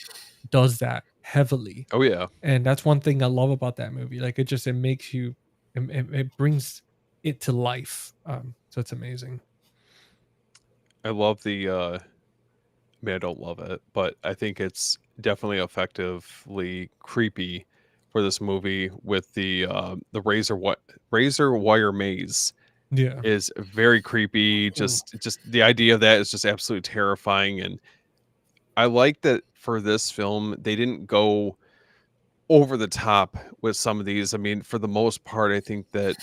does that heavily, Oh yeah. and that's one thing I love about that movie. Like it makes you, it brings it to life. So it's amazing. I love the I mean, I don't love it, but I think it's definitely effectively creepy for this movie with the razor wire maze Yeah, is very creepy. Just the idea of that is just absolutely terrifying, and I like that for this film they didn't go over the top with some of these. I mean, for the most part, I think that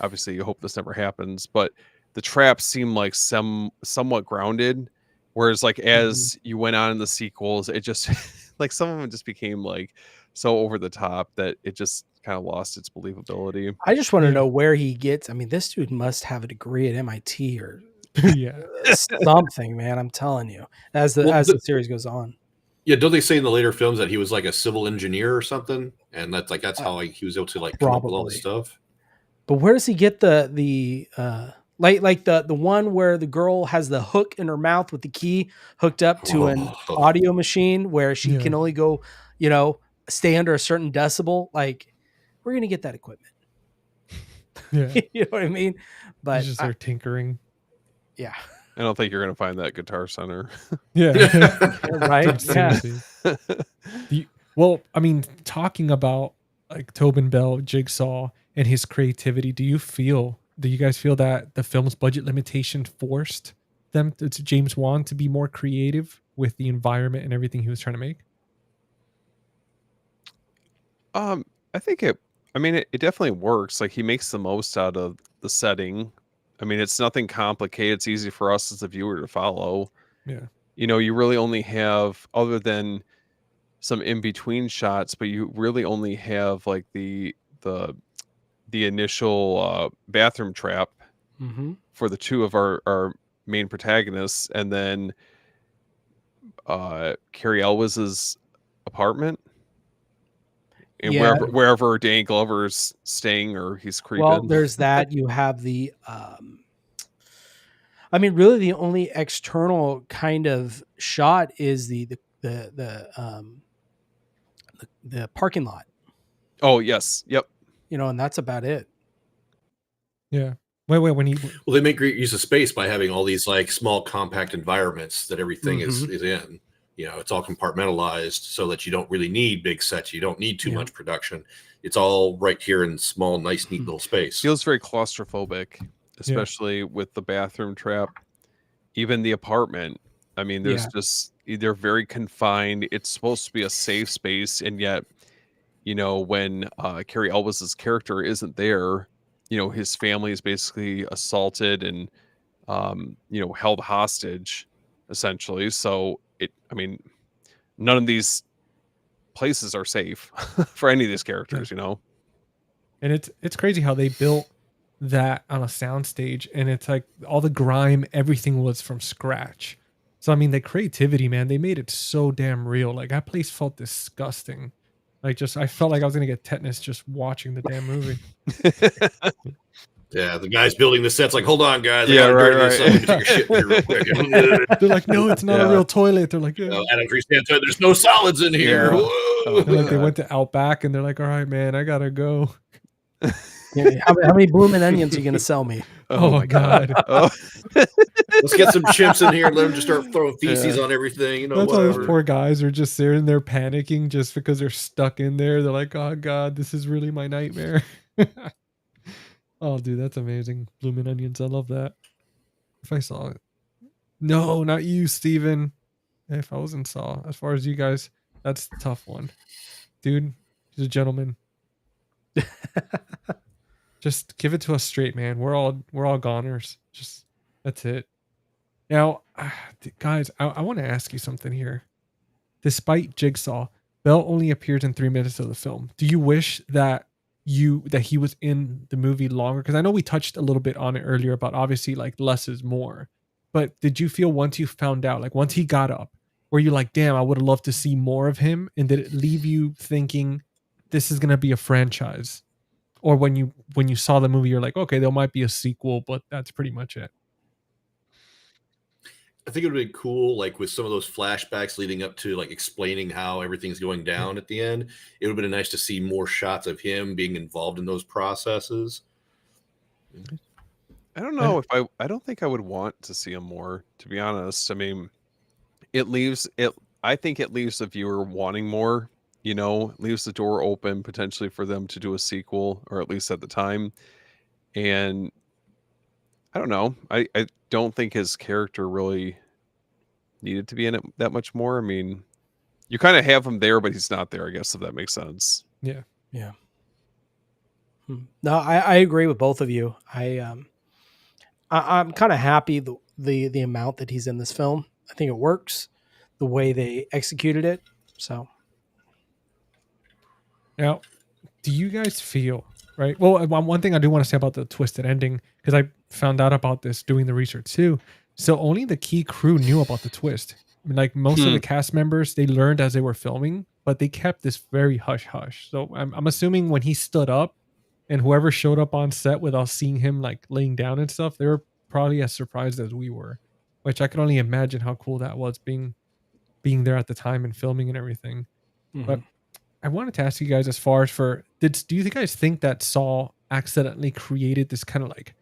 obviously you hope this never happens, but the traps seem like somewhat grounded. Whereas like as you went on in the sequels, it just like some of them just became like so over the top that it just kind of lost its believability. I just want to Yeah. know where he gets. I mean, this dude must have a degree at MIT or yeah. something, man. I'm telling you, as the series goes on. Yeah, don't they say in the later films that he was like a civil engineer or something, and that's how he was able to like come up with all Probably. this stuff. But where does he get the like the one where the girl has the hook in her mouth with the key hooked up to an audio machine where she Yeah. can only go, stay under a certain decibel? Like, we're gonna get that equipment. Yeah. You know what I mean? But He's just there tinkering. yeah, I don't think you're gonna find that Guitar Center. Yeah. right. Dude, Yeah. seriously. Well, I mean, talking about like Tobin Bell, Jigsaw, and his creativity, do you guys feel that the film's budget limitation forced them to James Wan to be more creative with the environment and everything he was trying to make? I think it definitely works. Like he makes the most out of the setting. I mean, it's nothing complicated. It's easy for us as a viewer to follow. Yeah. You really only have, other than some in between shots, but you really only have like the initial bathroom trap Mm-hmm. for the two of our main protagonists, and then Cary Elwes's apartment, and Yeah. wherever Danny Glover's staying or he's creeping. Well, there's that. You have the I mean, really the only external kind of shot is the parking lot, Oh yes, yep. and that's about it. Yeah. Wait, when he Well, they make great use of space by having all these like small compact environments that everything is in. It's all compartmentalized so that you don't really need big sets. You don't need too much production. It's all right here in small, nice, neat little space. Feels very claustrophobic, especially with the bathroom trap. Even the apartment. I mean, there's just they're very confined. It's supposed to be a safe space, and yet, when Cary Elwes's character isn't there, his family is basically assaulted and held hostage, essentially. So none of these places are safe for any of these characters, And it's crazy how they built that on a soundstage, and it's like all the grime, everything was from scratch. So I mean, the creativity, man, they made it so damn real. Like that place felt disgusting. Like I felt like I was gonna get tetanus just watching the damn movie. Yeah, the guys building the sets like, hold on, guys. Yeah, right. This up. Let me take a shit here real quick. They're like, no, it's not a real toilet. They're like, yeah. Adam Christian, there's no solids in here. Yeah. Whoa. They're like, they went to Outback and they're like, all right, man, I gotta go. Yeah, how many blooming onions are you gonna sell me? Oh my god. Oh. Let's get some chimps in here and let them just start throwing feces on everything. That's why whatever. those poor guys are just sitting there panicking just because they're stuck in there. They're like, oh god, this is really my nightmare. Oh, dude, that's amazing. Blooming onions. I love that. If I saw it. No, not you, Steven. If I wasn't Saw. As far as you guys, that's a tough one. Dude, he's a gentleman. Just give it to us straight, man. We're all goners. Just that's it. Now, guys, I want to ask you something here. Despite Jigsaw, Bell only appears in 3 minutes of the film. Do you wish that he was in the movie longer? Because I know we touched a little bit on it earlier about obviously like less is more. But did you feel once you found out, like once he got up, were you like, damn, I would have loved to see more of him? And did it leave you thinking this is gonna be a franchise? Or when you saw the movie, you're like, okay, there might be a sequel, but that's pretty much it. I think it would be cool, like with some of those flashbacks leading up to like explaining how everything's going down at the end. It would have been nice to see more shots of him being involved in those processes. I don't know if I don't think I would want to see him more, to be honest. I mean, it leaves it I think it leaves the viewer wanting more, leaves the door open potentially for them to do a sequel, or at least at the time. And I don't know. I don't think his character really needed to be in it that much more. I mean, you kind of have him there, but he's not there, I guess, if that makes sense. Yeah. Yeah. No, I agree with both of you. I'm kind of happy the amount that he's in this film. I think it works the way they executed it. So Now, do you guys feel right? Well, one thing I do want to say about the twisted ending, because I found out about this doing the research too. So only the key crew knew about the twist. I mean, like most of the cast members, they learned as they were filming, but they kept this very hush hush. So I'm assuming when he stood up, and whoever showed up on set without seeing him like laying down and stuff, they were probably as surprised as we were. Which I can only imagine how cool that was being there at the time and filming and everything. But I wanted to ask you guys, as far as do you guys think that Saw accidentally created this kind of like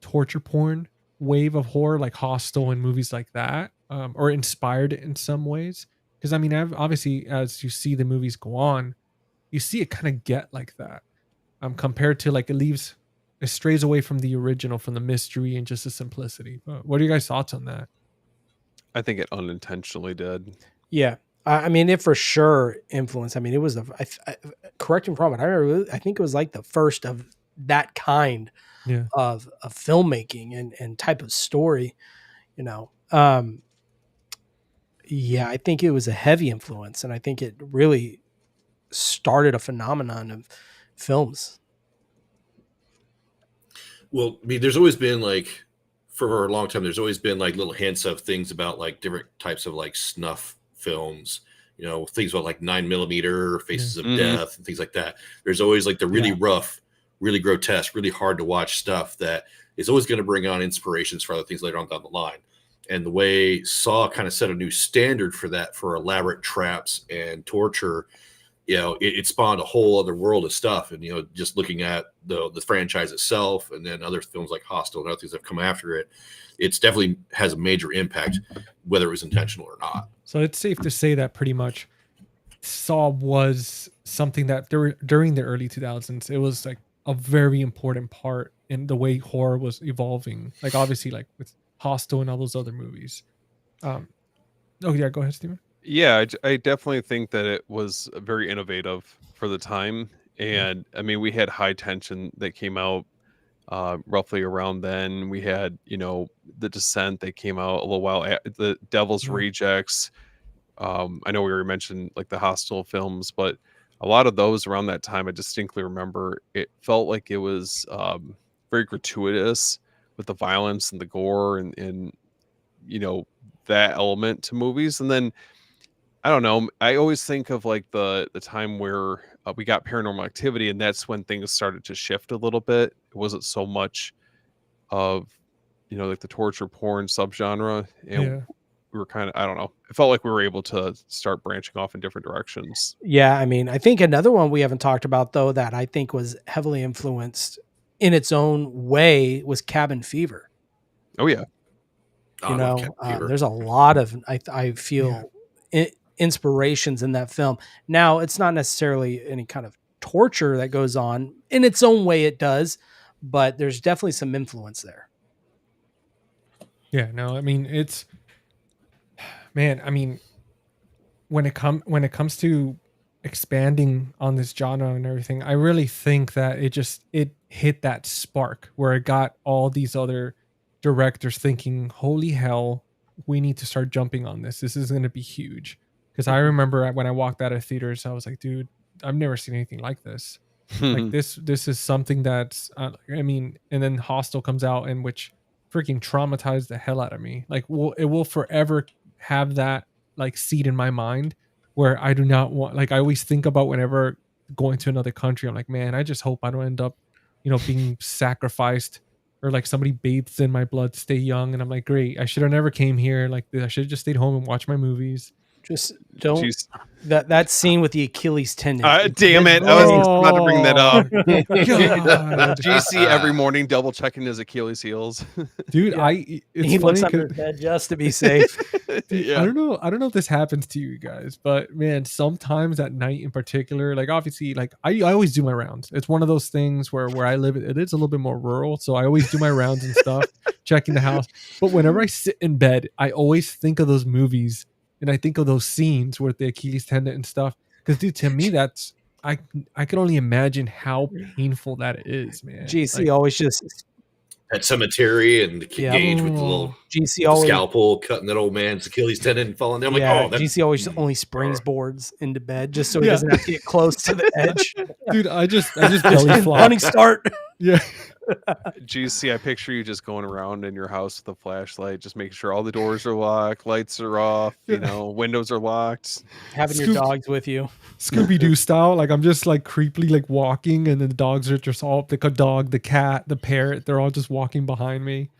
torture porn wave of horror, like Hostel and movies like that, or inspired it in some ways? Because I mean, obviously, as you see the movies go on, you see it kind of get like that. Compared to like it strays away from the original, from the mystery and just the simplicity. But what are you guys' thoughts on that? I think it unintentionally did. yeah, I mean, it for sure influenced. I mean, it was correct me if I'm wrong, I think it was like the first of that kind Yeah. of filmmaking and type of story. Yeah, I think it was a heavy influence, and I think it really started a phenomenon of films. Well, I mean, there's always been like for a long time, there's always been like little hints of things about like different types of like snuff films, things about like 9mm, Faces of Death, and things like that. There's always like the really rough, really grotesque, really hard to watch stuff that is always going to bring on inspirations for other things later on down the line. And the way Saw kind of set a new standard for that, for elaborate traps and torture, it spawned a whole other world of stuff. And, just looking at the franchise itself, and then other films like Hostel and other things that have come after it, it's definitely has a major impact, whether it was intentional or not. So it's safe to say that pretty much Saw was something that during the early 2000s, it was like a very important part in the way horror was evolving. Like obviously like with Hostel and all those other movies. Oh yeah, go ahead, Steven. Yeah, I definitely think that it was very innovative for the time. And I mean, we had High Tension that came out roughly around then. We had, The Descent that came out a little while. The Devil's Rejects. I know we were mentioning like the Hostel films, but a lot of those around that time, I distinctly remember it felt like it was very gratuitous with the violence and the gore and that element to movies. And then I don't know, I always think of like the time where we got Paranormal Activity, and that's when things started to shift a little bit. It wasn't so much of like the torture porn subgenre, and we were kind of, I don't know, it felt like we were able to start branching off in different directions. Yeah, I mean, I think another one we haven't talked about though that I think was heavily influenced in its own way was Cabin Fever. Oh yeah. There's a lot of I feel inspirations in that film. Now, it's not necessarily any kind of torture that goes on. In its own way it does, but there's definitely some influence there. Yeah, no, I mean, when it comes to expanding on this genre and everything, I really think that it hit that spark where it got all these other directors thinking, holy hell, we need to start jumping on this. This is going to be huge. because I remember when I walked out of theaters, I was like, dude, I've never seen anything like this. Like this is something that's I mean, and then Hostel comes out, and which freaking traumatized the hell out of me. Like, it will forever have that like seed in my mind where I do not want, like, I always think about whenever going to another country, I'm like, man, I just hope I don't end up, being sacrificed, or like somebody bathes in my blood to stay young. And I'm like, great, I should have never came here. Like, I should have just stayed home and watched my movies. Just don't. Jeez. That scene with the Achilles tendon. Damn it! I was about to bring that up. God. GC every morning double checking his Achilles heels. Dude, Yeah. it's He funny looks under 'cause- his bed just to be safe. Dude, Yeah. I don't know if this happens to you guys, but man, sometimes at night in particular, like obviously, like I always do my rounds. It's one of those things where I live, it is a little bit more rural, so I always do my rounds and stuff, checking the house. But whenever I sit in bed, I always think of those movies, and I think of those scenes with the Achilles tendon and stuff. Because dude, to me, that's I can only imagine how painful that is, man. GC Like, always just At cemetery and the Yeah. Gage with the little GC always scalpel cutting that old man's Achilles tendon and falling down. I'm yeah, like, oh, that's GC always only springs boards into bed just so he Yeah. doesn't have to get close to the edge. dude, I just belly flop. Running start. Yeah. GC, I picture you just going around in your house with a flashlight, just making sure all the doors are locked, lights are off, windows are locked. Having your Scoop- dogs with you. Scooby-Doo style. Like, I'm just like creepily like walking, and then the dogs are just all, the dog, the cat, the parrot, they're all just walking behind me.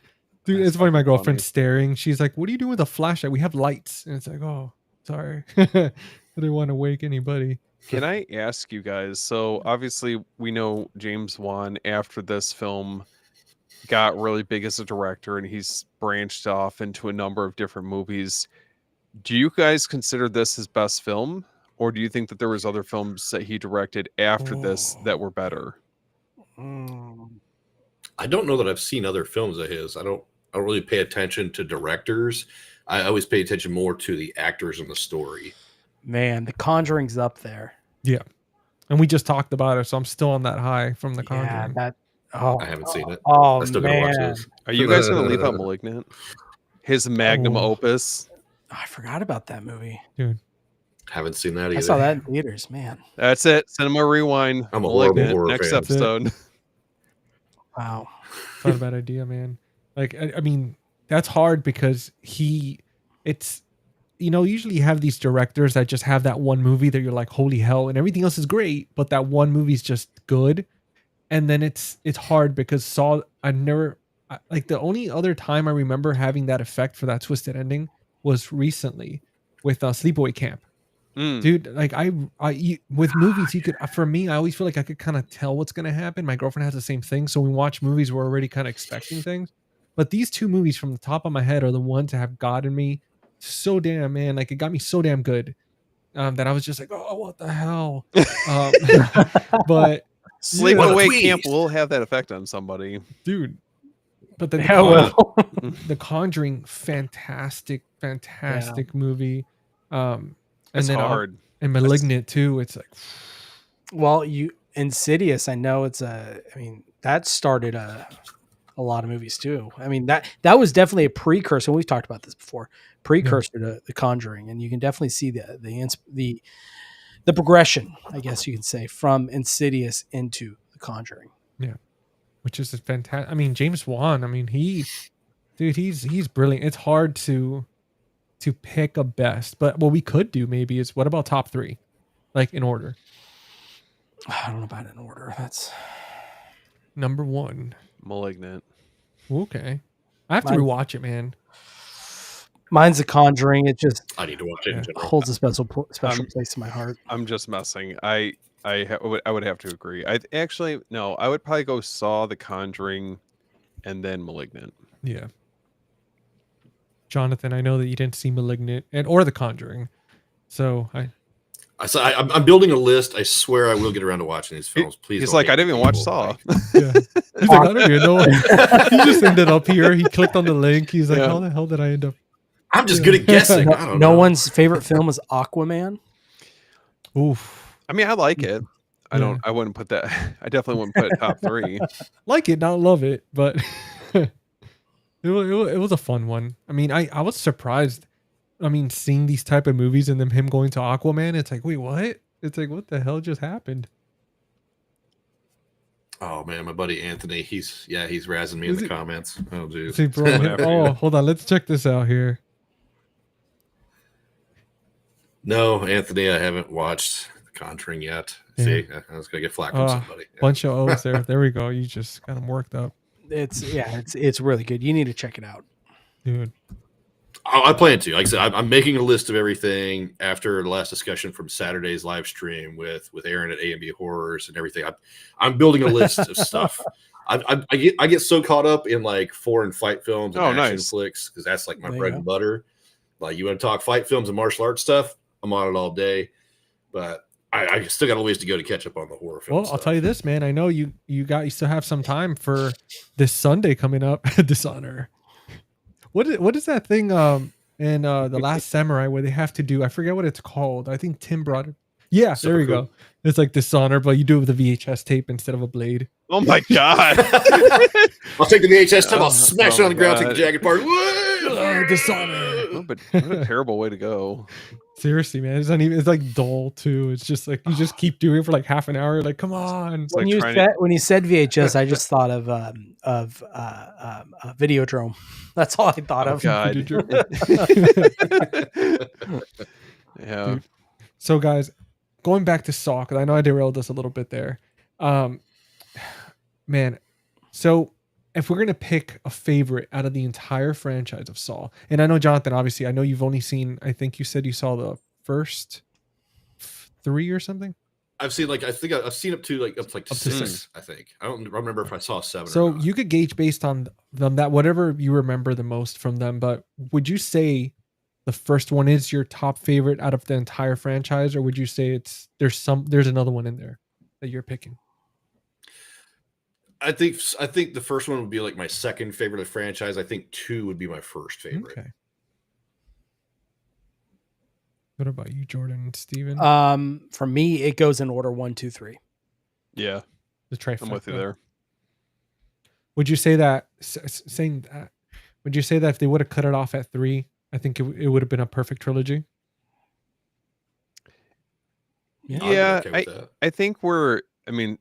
Dude, That's it's funny. My fucking girlfriend's funny. staring. She's like, what are you doing with a flashlight? We have lights. And it's like, oh, sorry. I didn't want to wake anybody. Can I ask you guys? So obviously we know James Wan after this film got really big as a director, and he's branched off into a number of different movies. Do you guys consider this his best film, or do you think that there was other films that he directed after this that were better? I don't know that I've seen other films of his. I don't really pay attention to directors. I always pay attention more to the actors and the story. Man, The Conjuring's up there. Yeah. And we just talked about it, so I'm still on that high from The Yeah, Conjuring. that. Oh, I haven't seen it. Oh I still gotta watch man, this. Are you guys going to leave out Malignant? His magnum Oh. opus. I forgot about that movie. Haven't seen that either. I saw that in theaters. Man, That's it. Cinema Rewind. I'm a horrible Malignant. horror Next fan. episode. wow. It's not a bad idea, man. Like, I mean, that's hard because it's, usually you have these directors that just have that one movie that you're like, holy hell, and everything else is great, but that one movie's just good. And then it's hard because Saw, like the only other time I remember having that effect for that twisted ending was recently with Sleepaway Camp. Mm. Dude, like with movies, you could, for me, I always feel like I could kind of tell what's going to happen. My girlfriend has the same thing. So when we watch movies, we're already kind of expecting things. But these two movies from the top of my head are the ones that have gotten me so damn, man. Like, it got me so damn good that I was just like, oh, what the hell? But Sleepaway Please. Camp will have that effect on somebody. dude, but then Yeah, well. The Conjuring, fantastic movie. And It's then hard. and Malignant too. It's like, Well, Insidious. I know that started a lot of movies too. I mean that was definitely a precursor. And we've talked about this before. Precursor to The Conjuring, and you can definitely see the progression, I guess you can say, from Insidious into The Conjuring. which is a fantastic. I mean, James Wan. I mean, he's brilliant. It's hard to pick a best, but what we could do maybe is, what about top 3, like in order? I don't know about in order. That's Number 1. Malignant. Okay, I have to Mine- rewatch it, man. mine's The Conjuring. It just I need to watch it in general. holds a special place in my heart. I'm just messing. I would have to agree. I would probably go Saw, The Conjuring, and then Malignant. Yeah. Jonathan, I know that you didn't see Malignant or The Conjuring, so I'm building a list. I swear I will get around to watching these films. Please. He's don't like, hate I didn't me, even watch people. Saw. yeah. He's like, I don't even know. He just ended up here. He clicked on the link. He's like, Yeah. how the hell did I end up? I'm just good at guessing. I don't No know. one's favorite film is Aquaman. Oof. I mean, I like it. Yeah. I wouldn't put that. I definitely wouldn't put it top 3. Like it, not love it, but it was a fun one. I mean, I was surprised I mean, seeing these type of movies and then him going to Aquaman, it's like, wait, what? It's like, what the hell just happened? Oh man, my buddy Anthony, he's razzing me Is in the it- comments. Oh dude. See, bro, Whatever, oh, dude. hold on, let's check this out here. No, Anthony, I haven't watched The Conjuring yet. Yeah. See, I was gonna get flack from somebody. Yeah. Bunch of O's there. There we go. You just got them worked up, It's really good. You need to check it out. dude. I plan to. Like I said, I'm making a list of everything after the last discussion from Saturday's live stream with Aaron at A&B Horrors and everything. I'm building a list of stuff. I get so caught up in like foreign fight films and action flicks because that's like my bread and butter. Like you want to talk fight films and martial arts stuff, I'm on it all day. But I still got a ways to go to catch up on the horror film. Well, I'll tell you this, man. I know you still have some time for this Sunday coming up. Dishonor. What is that thing in The Last Samurai where they have to do, I forget what it's called. I think Tim brought it. Yeah, there you go. It's like Dishonor, but you do it with a VHS tape instead of a blade. Oh my god! I'll take the VHS tape, I'll smash it on the ground, take the jacket apart. Dishonor. But what a terrible way to go. Seriously, man. It's not even, it's like dull too. It's just like you just keep doing it for like half an hour. Like, come on. When you said VHS, I just thought of Videodrome. That's all I thought of. God. Yeah. Dude. So guys, going back to Saw, because I know I derailed us a little bit there. Man, so if we're gonna pick a favorite out of the entire franchise of Saw, and I know Jonathan, obviously, I know you've only seen, I think you said you saw the first 3 or something. I've seen I think I've seen up to Up to 6. six. I think I don't remember if I saw 7. So or not. you could gauge based on them that whatever you remember the most from them. But would you say the first one is your top favorite out of the entire franchise, or would you say there's another one in there that you're picking? I think the first one would be like my second favorite of the franchise. I think 2 would be my first favorite. Okay. What about you, Jordan and Steven? For me, it goes in order 1, 2, 3. Yeah, The trifecta. I'm with you there. Would you say that saying that? Would you say that if they would have cut it off at 3, I think it would have been a perfect trilogy? Yeah, okay with that. I think I mean,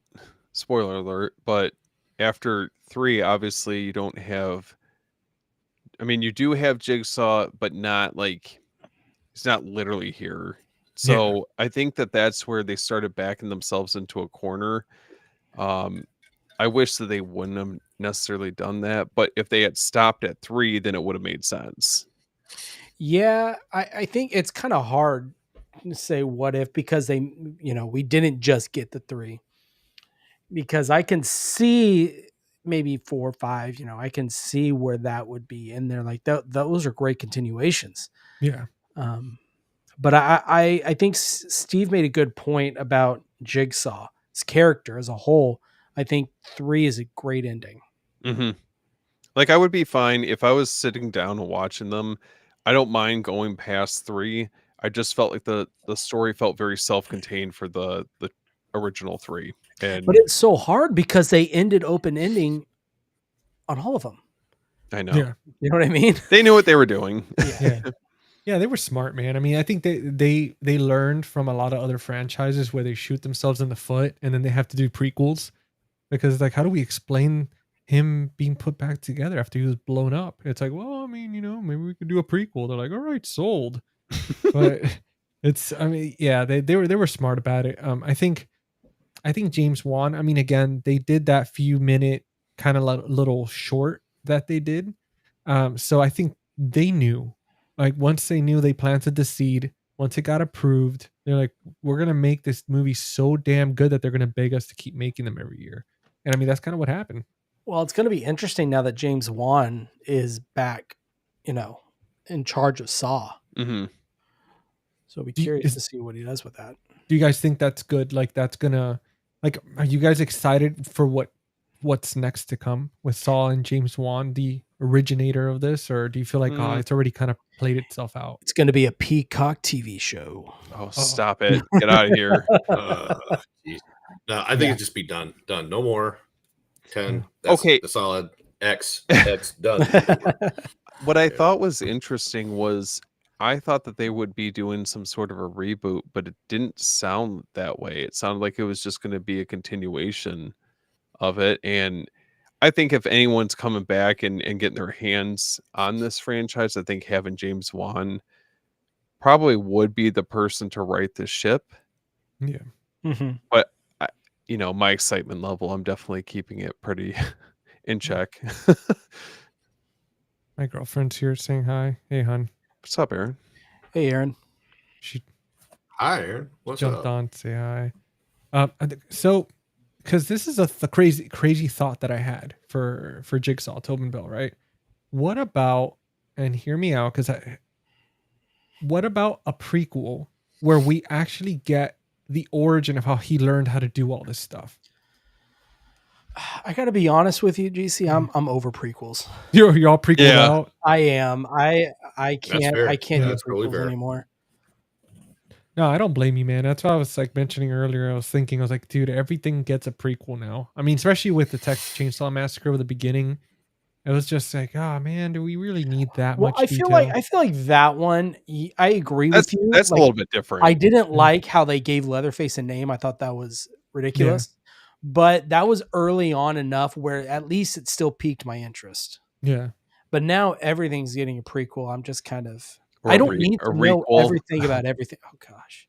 spoiler alert, but after 3, obviously you don't have, I mean, you do have Jigsaw, but not like, he's not literally here. So I think that's where they started backing themselves into a corner. I wish that they wouldn't have necessarily done that, but if they had stopped at 3, then it would have made sense. Yeah, I think it's kind of hard to say what if, because we didn't just get the 3. Because I can see maybe 4 or 5, I can see where that would be in there. Like those are great continuations. Yeah. But I think Steve made a good point about Jigsaw, his character as a whole. I think 3 is a great ending. Mm-hmm. Like I would be fine if I was sitting down and watching them. I don't mind going past 3. I just felt like the story felt very self-contained for the original 3. But it's so hard because they ended open ending on all of them. I know. Yeah. You know what I mean? They knew what they were doing. Yeah. Yeah, they were smart, man. I mean, I think they learned from a lot of other franchises where they shoot themselves in the foot and then they have to do prequels, because like, how do we explain him being put back together after he was blown up? It's like, well, I mean, maybe we could do a prequel. They're like, all right, sold. But I mean, yeah, they were smart about it. I think James Wan, I mean, again, they did that few minute kind of little short that they did. So I think they knew, like, once they knew, they planted the seed. Once it got approved, they're like, we're going to make this movie so damn good that they're going to beg us to keep making them every year. And I mean, that's kind of what happened. Well, it's going to be interesting now that James Wan is back, in charge of Saw. Mm-hmm. So I'll be curious to see what he does with that. Do you guys think that's good? Like, that's gonna, like, are you guys excited for what's next to come with Saw and James Wan, the originator of this? Or do you feel like, it's already kind of played itself out? It's going to be a Peacock TV show. Oh, stop it. Get out of here. Geez. No, I think it'd just be done. No more. 10. That's Okay. The solid X done. What I thought was interesting was I thought that they would be doing some sort of a reboot, but it didn't sound that way. It sounded like it was just going to be a continuation of it. And I think if anyone's coming back and getting their hands on this franchise, I think having James Wan probably would be the person to right the ship. Yeah. Mhm. But I, my excitement level, I'm definitely keeping it pretty in check. My girlfriend's here saying hi. Hey, hon. What's up, Aaron? Hey, Aaron. She Hi, Aaron. What's jumped up? on to say hi. So, because this is a crazy thought that I had for Jigsaw, Tobin Bell, right? What about, and hear me out, what about a prequel where we actually get the origin of how he learned how to do all this stuff? I got to be honest with you, GC. I'm over prequels. You're all prequeled Yeah. out. I am. I That's fair. can't Yeah, do that's totally prequels fair. anymore. No, I don't blame you, man. That's what I was like mentioning earlier. I was thinking, I was like, dude, everything gets a prequel now. I mean, especially with the Texas Chainsaw Massacre with the beginning. It was just like, oh man, do we really need that Well, much I detail? feel like that one. I agree with you. That's a Like, little bit different. I didn't like how they gave Leatherface a name. I thought that was ridiculous. But that was early on enough where at least it still piqued my interest. Yeah. But now everything's getting a prequel. I'm just kind of. Or I a don't need a to know requel. everything about everything. Oh gosh.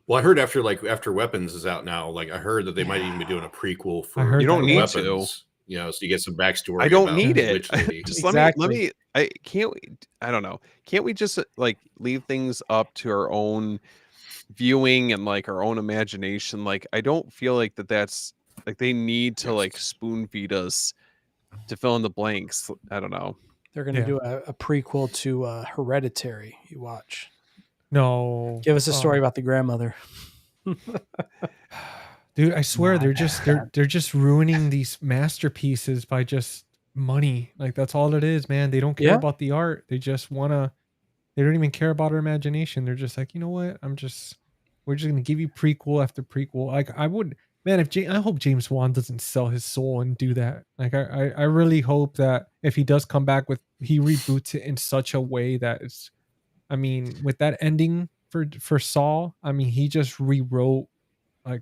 Well, I heard after Weapons is out now, like I heard that they might even be doing a prequel for I heard You don't that, need Weapons. So you get some backstory. I don't about need the it. witch lady. Just Exactly. let me. I can't. I don't know. Can't we just like leave things up to our own viewing and like our own imagination? Like I don't feel like that's like they need to like spoon feed us to fill in the blanks. I don't know. They're going to Yeah. do a prequel to Hereditary. You watch. No. Give us a story about the grandmother. Dude, I swear No, they're just ruining these masterpieces by just money. Like that's all it is, man. They don't care Yeah. about the art. They just wanna they don't even care about our imagination. They're just like, you know what? We're just gonna give you prequel after prequel. Like I would, man. I hope James Wan doesn't sell his soul and do that. Like I really hope that if he does come back he reboots it in such a way that it's, I mean, with that ending for Saw, I mean, he just rewrote like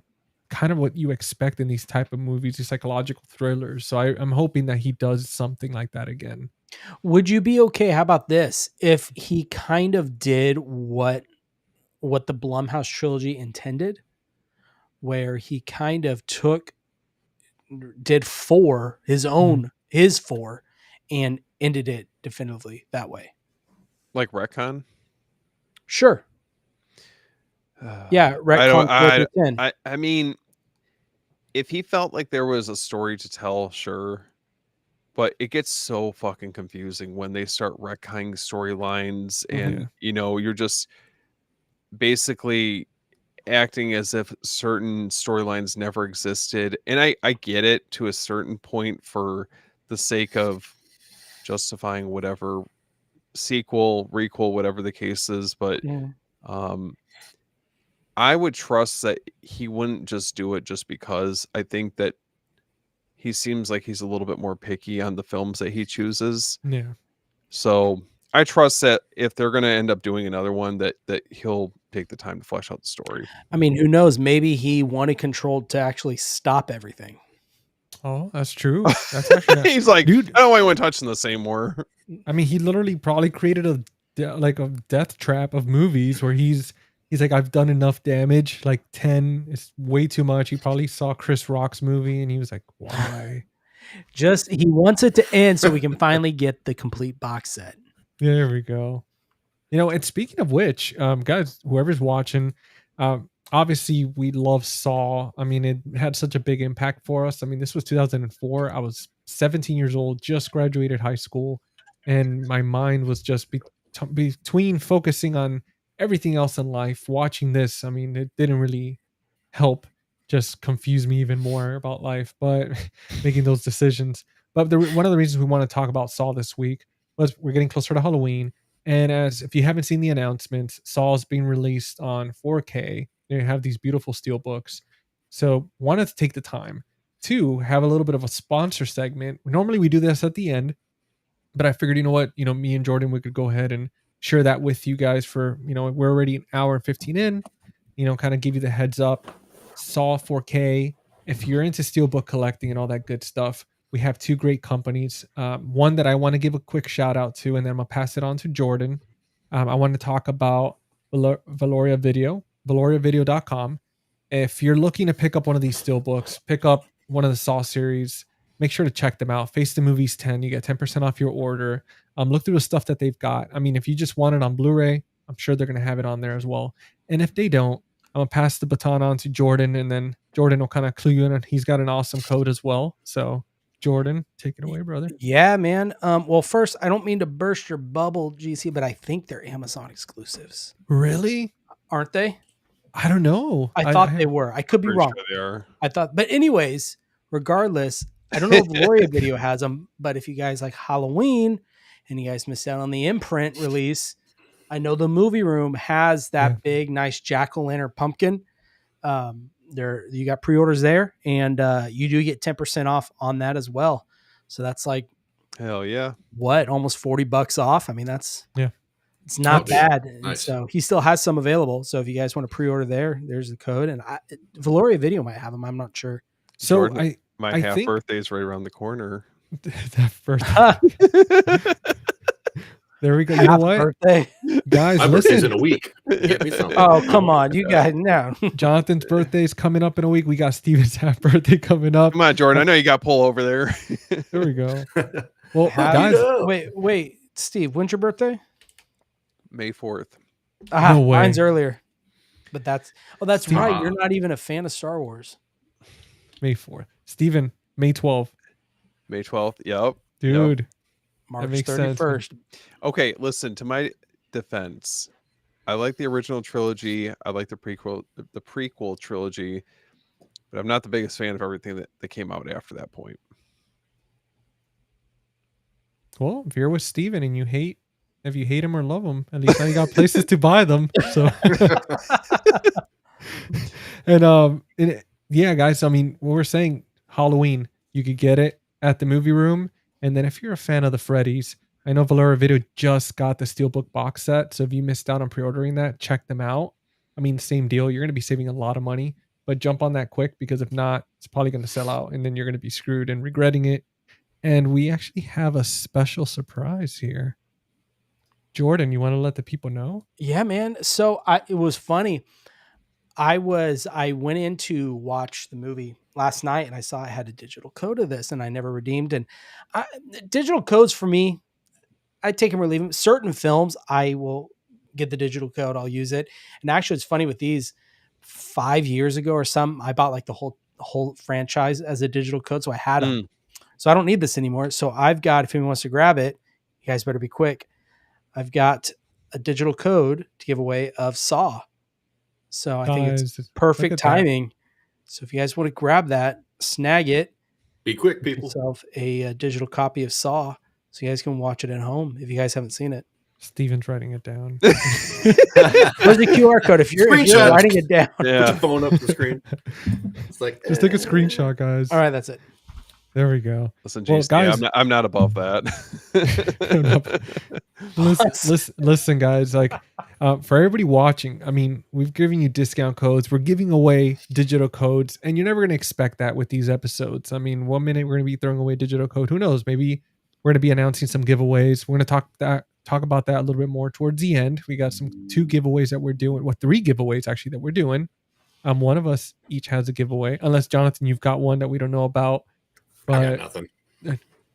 kind of what you expect in these type of movies, these psychological thrillers. So I'm hoping that he does something like that again. Would you be okay? How about this? If he kind of did what the Blumhouse trilogy intended, where he kind of did his four and ended it definitively that way. Like retcon. Sure. Yeah. I don't. Retcon 4 I mean, if he felt like there was a story to tell, sure. But it gets so fucking confusing when they start retconning storylines and you're just basically acting as if certain storylines never existed. And I get it to a certain point for the sake of justifying whatever sequel, requel, whatever the case is. But I would trust that he wouldn't just do it just because. I think that he seems like he's a little bit more picky on the films that he chooses. Yeah. So I trust that if they're going to end up doing another one, that he'll take the time to flesh out the story. I mean, who knows? Maybe he wanted Control to actually stop everything. Oh, that's true. That's actually he's like, dude, I don't want anyone touching this anymore. I mean, he literally probably created a death trap of movies where he's like, I've done enough damage. Like 10 is way too much. He probably saw Chris Rock's movie and he was like, why? Just he wants it to end so we can finally get the complete box set. There we go. And speaking of which, guys, whoever's watching, obviously we love Saw. I mean, it had such a big impact for us. I mean, this was 2004. I was 17 years old, just graduated high school, and my mind was just between focusing on everything else in life. Watching this, I mean, it didn't really help, just confuse me even more about life, but making those decisions. But one of the reasons we want to talk about Saw this week was we're getting closer to Halloween. And as if you haven't seen the announcements, Saw is being released on 4K. They have these beautiful steel books. So wanted to take the time to have a little bit of a sponsor segment. Normally we do this at the end, but I figured, you know what, me and Jordan, we could go ahead and share that with you guys for, we're already an hour and 15 in, kind of give you the heads up. Saw 4K. If you're into steelbook collecting and all that good stuff, we have two great companies. One that I want to give a quick shout out to, and then I'm going to pass it on to Jordan. I want to talk about Valoria Video, valoriavideo.com. If you're looking to pick up one of these steelbooks, pick up one of the Saw series, make sure to check them out. Face the Movies 10, you get 10% off your order. Look through the stuff that they've got. I mean, if you just want it on Blu-ray, I'm sure they're going to have it on there as well. And if they don't, I'm going to pass the baton on to Jordan, and then Jordan will kind of clue you in. And he's got an awesome code as well. So, Jordan, take it away, brother. Yeah, man. Well, first, I don't mean to burst your bubble, GC, but I think they're Amazon exclusives. Really? Aren't they? I don't know. I thought they were. I could be wrong. Sure they are. I thought, but anyways, regardless, I don't know if Valoria Video has them, but if you guys like Halloween and you guys missed out on the imprint release, I know the movie room has that big, nice jack-o'-lantern pumpkin. You got pre-orders there, and you do get 10% off on that as well. So that's like, hell yeah, what, almost $40 off? I mean, it's not Oh, bad. nice. And so he still has some available. So if you guys want to pre-order there's the code, and Valoria Video might have them. I'm not sure. So Jordan, my I half think birthday is right around the corner. that birthday. There we go. You know what, birthday. guys? My birthday's Listen. in a week. Get me something. Oh, come on, you guys now. Jonathan's birthday is coming up in a week. We got Steven's half birthday coming up. Come on, Jordan. I know you got pull over there. There we go. Well, Happy guys, Wait, Steve, when's your birthday? May 4th. No way. Mine's earlier. But that's Steve- right. You're not even a fan of Star Wars. May 4th. Steven, May 12th. May 12th. Yep. Dude, March makes sense. 31st. Okay, listen, to my defense, I like the original trilogy. I like the prequel trilogy, but I'm not the biggest fan of everything that came out after that point. well, if you're with Steven and if you hate him or love him, at least now you got places to buy them. So, yeah, guys. I mean, what we're saying, Halloween, you could get it at the movie room, and then if you're a fan of the Freddy's, I know Valoria Video just got the Steelbook box set, so if you missed out on pre-ordering that, check them out. I mean, same deal. You're going to be saving a lot of money, but jump on that quick, because if not, it's probably going to sell out, and then you're going to be screwed and regretting it. And we actually have a special surprise here. Jordan, you want to let the people know? Yeah, man. So it was funny. I went in to watch the movie last night, and I saw I had a digital code of this, and I never redeemed. And digital codes for me, I take them or leave them. Certain films, I will get the digital code. I'll use it. And actually, it's funny with these. 5 years ago or something, I bought like the whole franchise as a digital code, so I had them. So I don't need this anymore. So I've got, if anyone wants to grab it, you guys better be quick. I've got a digital code to give away of Saw. So I think it's perfect timing. So if you guys want to grab that, snag it. Be quick, Get people. yourself a digital copy of Saw, so you guys can watch it at home if you guys haven't seen it. Steven's writing it down. Where's the QR code? If you're writing it down, Put your phone up to the screen. It's like, Just take a screenshot, guys. all right, that's it. There we go. Listen, Well, GC, guys- I'm not above that. Listen, guys, like for everybody watching, I mean, we've given you discount codes. We're giving away digital codes, and you're never going to expect that with these episodes. I mean, one minute we're going to be throwing away digital code. Who knows? Maybe we're going to be announcing some giveaways. We're going to talk about that a little bit more towards the end. We got 2 giveaways that we're doing. 3 giveaways actually that we're doing. One of us each has a giveaway, unless Jonathan, you've got one that we don't know about. But I got nothing.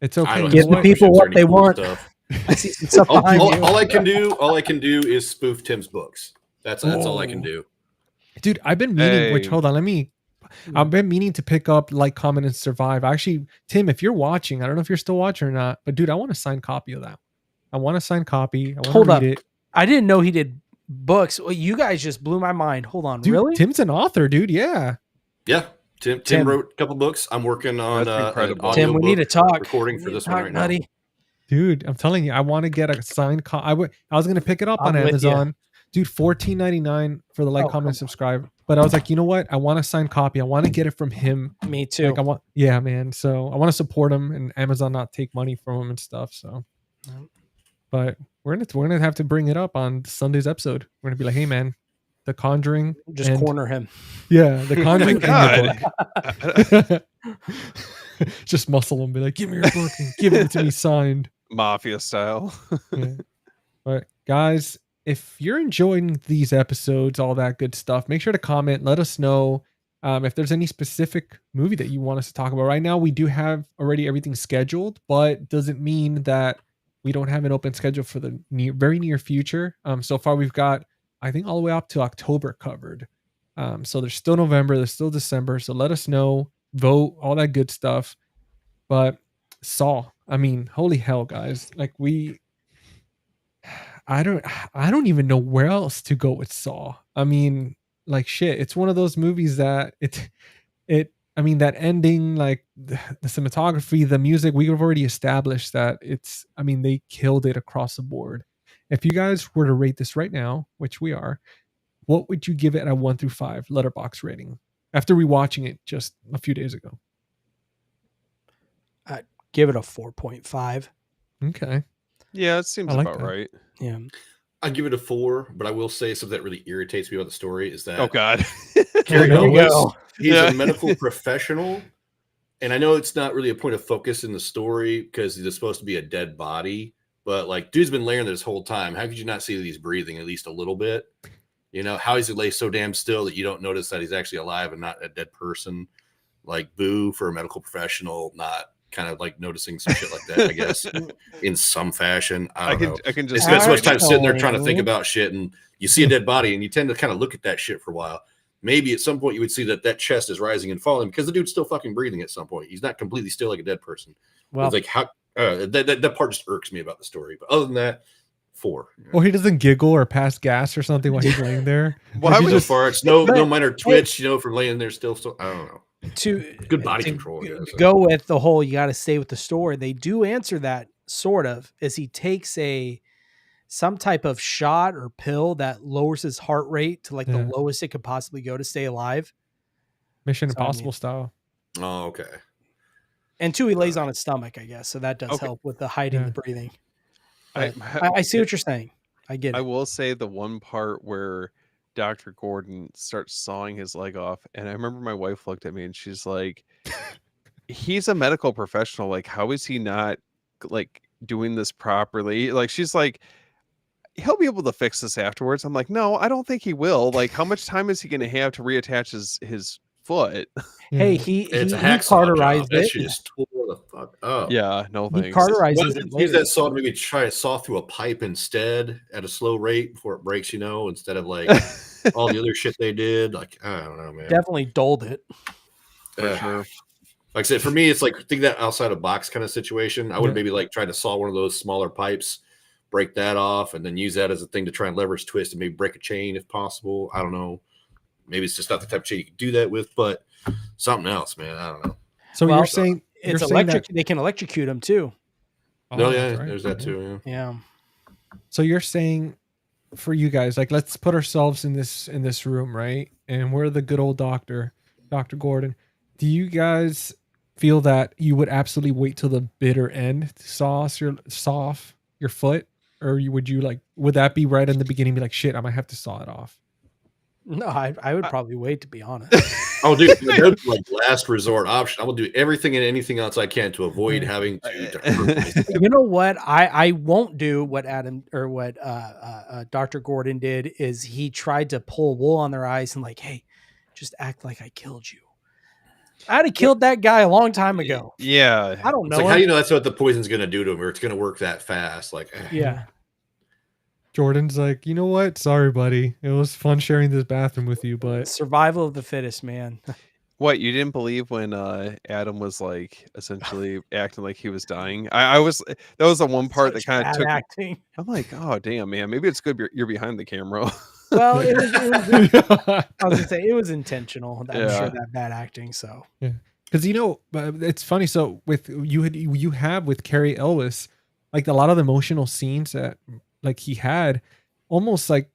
it's okay. Give the people what they want. Stuff. I see some stuff behind you. All I can do is spoof Tim's books. That's all I can do. Dude, I've been meaning. Hey. Which hold on, I've been meaning to pick up Like, Comment, and Survive. Actually, Tim, if you're watching, I don't know if you're still watching or not, but dude, I want a signed copy of that. I want a signed copy. I want Hold to up. read it. I didn't know he did books. Well, you guys just blew my mind. Hold on, Dude, really? Tim's an author, dude. Yeah. Yeah. Tim wrote a couple books. I'm working on That's incredible. an Tim, we need to audiobook talk. recording for this one right now. buddy. Dude, I'm telling you, I want to get a signed copy. I was gonna pick it up on I'm with Amazon. Dude, $14.99 for the Like, Oh, Comment, and come on. Subscribe. But I was like, you know what? I want a signed copy. I want to get it from him. Me too. Like, yeah, man. So I want to support him and Amazon not take money from him and stuff. So But we're gonna have to bring it up on Sunday's episode. We're gonna be like, hey man, The Conjuring, Just and corner him. yeah, The Conjuring and your God. book. Just muscle him, be like, give me your book and give it to me signed. Mafia style. Yeah. But guys, if you're enjoying these episodes, all that good stuff, make sure to comment. Let us know if there's any specific movie that you want us to talk about. Right now, we do have already everything scheduled, but doesn't mean that we don't have an open schedule for the very near future. So far, we've got, I think, all the way up to October covered. So there's still November, there's still December. So let us know, vote, all that good stuff. But Saw, I mean, holy hell, guys! Like I don't even know where else to go with Saw. I mean, like shit, it's one of those movies that I mean, that ending, like the cinematography, the music, we've already established that I mean, they killed it across the board. If you guys were to rate this right now, which we are, what would you give it at 1 through 5 letterbox rating after rewatching it just a few days ago? I'd give it a 4.5. Okay. Yeah, it seems I like about that. right. Yeah. I'd give it a 4, but I will say something that really irritates me about the story is that Oh God. Cary There you Elwes, go. he's Yeah. a medical professional, and I know it's not really a point of focus in the story because he's supposed to be a dead body, but like, dude's been laying there this whole time. How could you not see that he's breathing at least a little bit? You know, how is he lay so damn still that you don't notice that he's actually alive and not a dead person? Like, boo for a medical professional not kind of like noticing some shit like that, I guess, in some fashion. I don't know. I can They just spend so much time sitting there trying to Asshole. think about shit, and you see a dead body, and you tend to kind of look at that shit for a while. Maybe at some point you would see that chest is rising and falling because the dude's still fucking breathing at some point. He's not completely still like a dead person. Well, It's like how that part just irks me about the story. But other than that, 4. Or he doesn't giggle or pass gas or something while he's laying there. Why Like, he would No just farts, no But- minor twitch, you know, from laying there still. So I don't know. to Good body to control. I guess. go with the whole you got to stay with the story. They do answer that sort of as he takes some type of shot or pill that lowers his heart rate to like the Yeah. lowest it could possibly go to stay alive. Mission So, I mean- Impossible style. Oh, okay. And two, he lays on his stomach, I guess. So that does Okay. help with the hiding Yeah. the breathing. I, I see what you're saying. I get I it. will say the one part where Dr. Gordon starts sawing his leg off, and I remember my wife looked at me and she's like, he's a medical professional. Like, how is he not like doing this properly? Like, she's like, he'll be able to fix this afterwards. I'm like, no, I don't think he will. Like, how much time is he going to have to reattach his foot? Hey, Yeah. he It's a he hacksaw job. cauterized That it. shit just tore the fuck up. Yeah, no He thanks. Why cauterizes don't it you use later. that saw to maybe try to saw through a pipe instead at a slow rate before it breaks, you know, instead of like all the other shit they did. Like, I don't know, man. Definitely dulled it. For sure. Like I said, for me, it's like think that outside of box kind of situation. I would Yeah. maybe like try to saw one of those smaller pipes, break that off, and then use that as a thing to try and leverage twist and maybe break a chain if possible. I don't know. Maybe it's just not the type of chain you can do that with, but something else, man. I don't know. So Well, you're saying It's you're saying electric. that- They can electrocute him too. Oh, No, that's yeah, right. there's that Okay. too. Yeah. Yeah. So you're saying for you guys, like, let's put ourselves in this room, right? And we're the good old Dr. Gordon. Do you guys feel that you would absolutely wait till the bitter end to saw off your foot? Or would that be right in the beginning, be like, shit, I might have to saw it off? No, I would probably wait, to be honest. Oh, dude, that's like last resort option. I will do everything and anything else I can to avoid having to hurt myself. You know what? I won't do what Dr. Gordon did is he tried to pull wool on their eyes and like, hey, just act like I killed you. I'd have killed that guy a long time ago. Yeah. I don't It's know. like, how him. do you know that's what the poison's going to do to him, or it's going to work that fast? Like, Yeah. Jordan's like, you know what? Sorry, buddy. It was fun sharing this bathroom with you, but Survival of the fittest, man. What, you didn't believe when Adam was like essentially acting like he was dying? I was that was the one part that Such kind of bad took. acting. I'm like, oh damn, man, maybe it's good you're behind the camera. Well, it was I was gonna say it was intentional. I'm Yeah. sure that bad acting. So because it's funny. So with you have with Cary Elwes, like a lot of the emotional scenes that like he had, almost like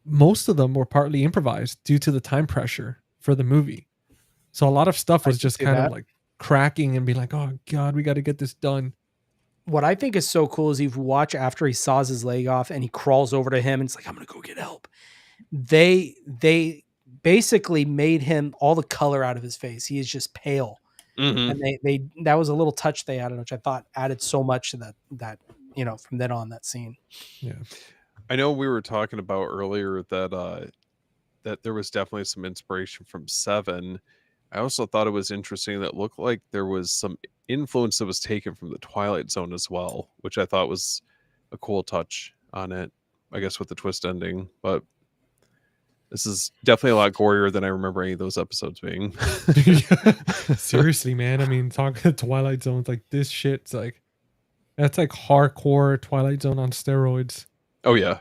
most of them were partly improvised due to the time pressure for the movie. So a lot of stuff I was can just see kind that. of like cracking and be like, oh god, we got to get this done. what I think is so cool is if you watch after he saws his leg off and he crawls over to him and it's like, I'm gonna go get help. They basically made him all the color out of his face. He is just pale. Mhm. And they that was a little touch they added, which I thought added so much to that from then on, that scene. Yeah. I know we were talking about earlier that that there was definitely some inspiration from Seven. I also thought it was interesting that it looked like there was some influence that was taken from the Twilight Zone as well, which I thought was a cool touch on it. I guess with the twist ending, but this is definitely a lot gorier than I remember any of those episodes being. Seriously, man. I mean, talking Twilight Zone's like this shit's like that's like hardcore Twilight Zone on steroids. Oh yeah.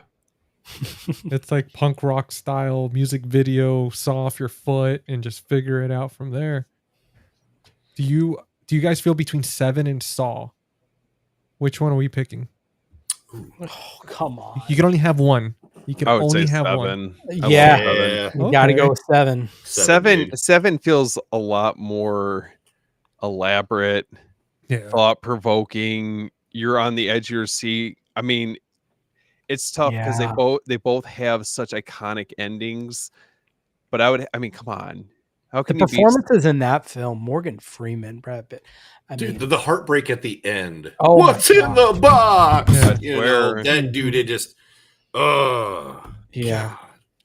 It's like punk rock style music video, saw off your foot and just figure it out from there. Do you guys feel between Seven and Saw? Which one are we picking? Oh, come on. You can only have one. You can I would only say have Seven. one. I love Yeah. Seven. Yeah. You gotta Okay. go with 7. Dude. Seven feels a lot more elaborate, Yeah. thought-provoking. You're on the edge of your seat. I mean, it's tough because Yeah. they both have such iconic endings. But I mean, come on. How The can you beat performances in that film, Morgan Freeman, Brad Pitt. I Dude, mean, the heartbreak at the end. Oh my What's in the box? Yeah. You know, Swear. that dude, it just, yeah.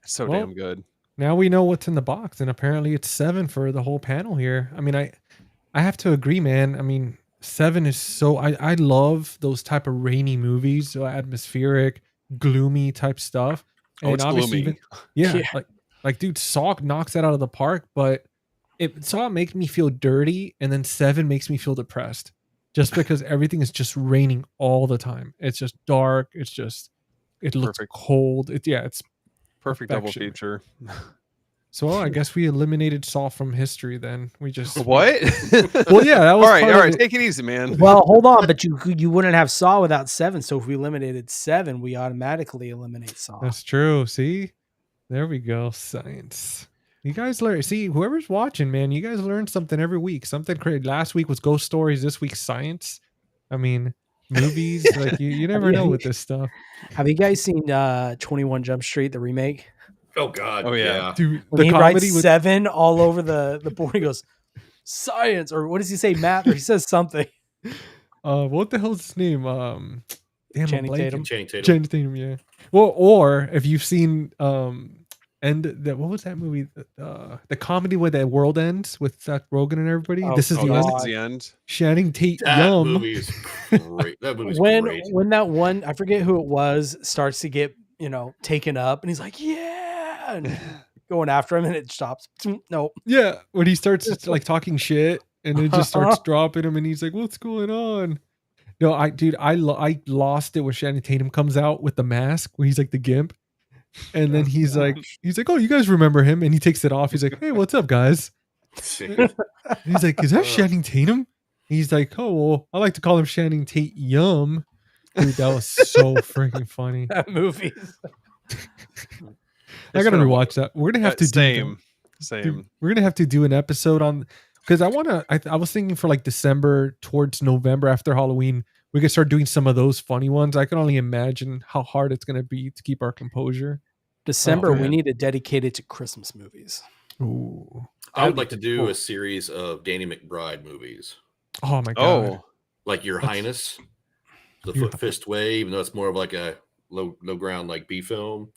so Well, damn good? Now we know what's in the box, and apparently it's 7 for the whole panel here. I mean, I have to agree, man. I mean, 7 is so I love those type of rainy movies, so atmospheric, gloomy type stuff. Oh, it's obviously gloomy. yeah, Yeah. like dude, Saw knocks that out of the park, but Saw makes me feel dirty, and then 7 makes me feel depressed. Just because everything is just raining all the time. It's just dark. It looks Perfect. cold. It's Perfect double perfection. feature. So I guess we eliminated Saw from history then. We just What? Well, yeah, that was all right. part All of right. it. Take it easy, man. Well, hold on, but you wouldn't have Saw without 7. So if we eliminated 7, we automatically eliminate Saw. That's true. See, there we go. Science. You guys learn. See, whoever's watching, man, you guys learn something every week. Something crazy. Last week was ghost stories. This week, science. I mean, movies. Like you never know with this stuff. Have you guys seen 21 Jump Street, the remake? oh God. Oh, yeah. Dude, When the he comedy writes with 7 all over the board, he goes, science, or what does he say, math, or he says something. what the hell's his name? Damn, I'm Channing blanking. Tatum. Channing Tatum. Channing Tatum, yeah. Well, or if you've seen what was that movie? The comedy where the world ends with Seth Rogen and everybody. Oh, This is Oh, the this end. is the end. Channing Tate That Yum. movie is great. That movie's when great. when that one, I forget who it was, starts to get taken up, and he's like, yeah, and going after him, and it stops. Nope. Yeah, when he starts like talking shit and it just starts dropping him, and he's like, "What's going on?" No, I lost it when Channing Tatum comes out with the mask where he's like the gimp, and then he's like, "Oh, you guys remember him?" And he takes it off. He's like, "Hey, what's up, guys?" And he's like, "Is that Channing Tatum?" He's like, "Oh, well, I like to call him Channing Tate Yum." Dude, that was so freaking funny. That movie. I gotta rewatch that. We're gonna have to Same. Dude, we're gonna have to do an episode on because I was thinking for like December towards November after Halloween, we could start doing some of those funny ones. I can only imagine how hard it's gonna be to keep our composure. December, we man. need to dedicate it to Christmas movies. Ooh. I would like to do a series of Danny McBride movies, Oh my god. Oh, like Your That's- Highness, The Your- Foot Fist Way, even though it's more of like a low ground like B film.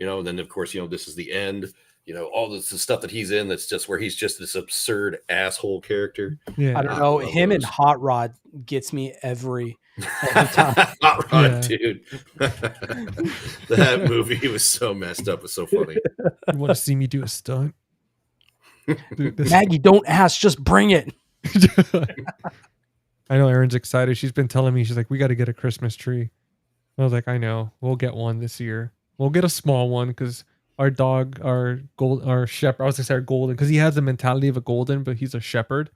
And then of course This Is the End. All this stuff that he's in that's just where he's just this absurd asshole character. Yeah. I don't I know. love Him and those. Hot Rod gets me every time. Hot Rod, Yeah. dude. That movie was so messed up. It's so funny. You want to see me do a stunt? Dude, this- Maggie, don't ask, just bring it. I know Erin's excited. She's been telling me, she's like, we got to get a Christmas tree. I was like, I know. We'll get one this year. We'll get a small one because our dog, our shepherd, I was going to say our golden, because he has the mentality of a golden, but he's a shepherd.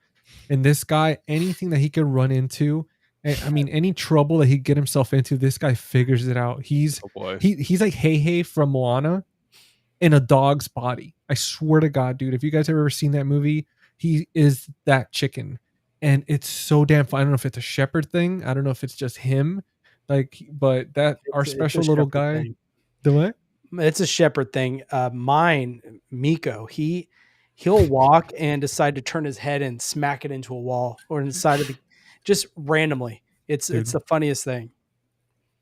And this guy, anything that he could run into, I mean, any trouble that he'd get himself into, this guy figures it out. He's oh boy. he's like Hey from Moana in a dog's body. I swear to God, dude, if you guys have ever seen that movie, he is that chicken. and it's so damn fun. I don't know if it's a shepherd thing. I don't know if it's just him, like, but that our It's a special little shepherd guy. thing. The what? It's a shepherd thing. Mine, Miko, he'll walk and decide to turn his head and smack it into a wall or in the side of the, just randomly. It's Dude. the funniest thing.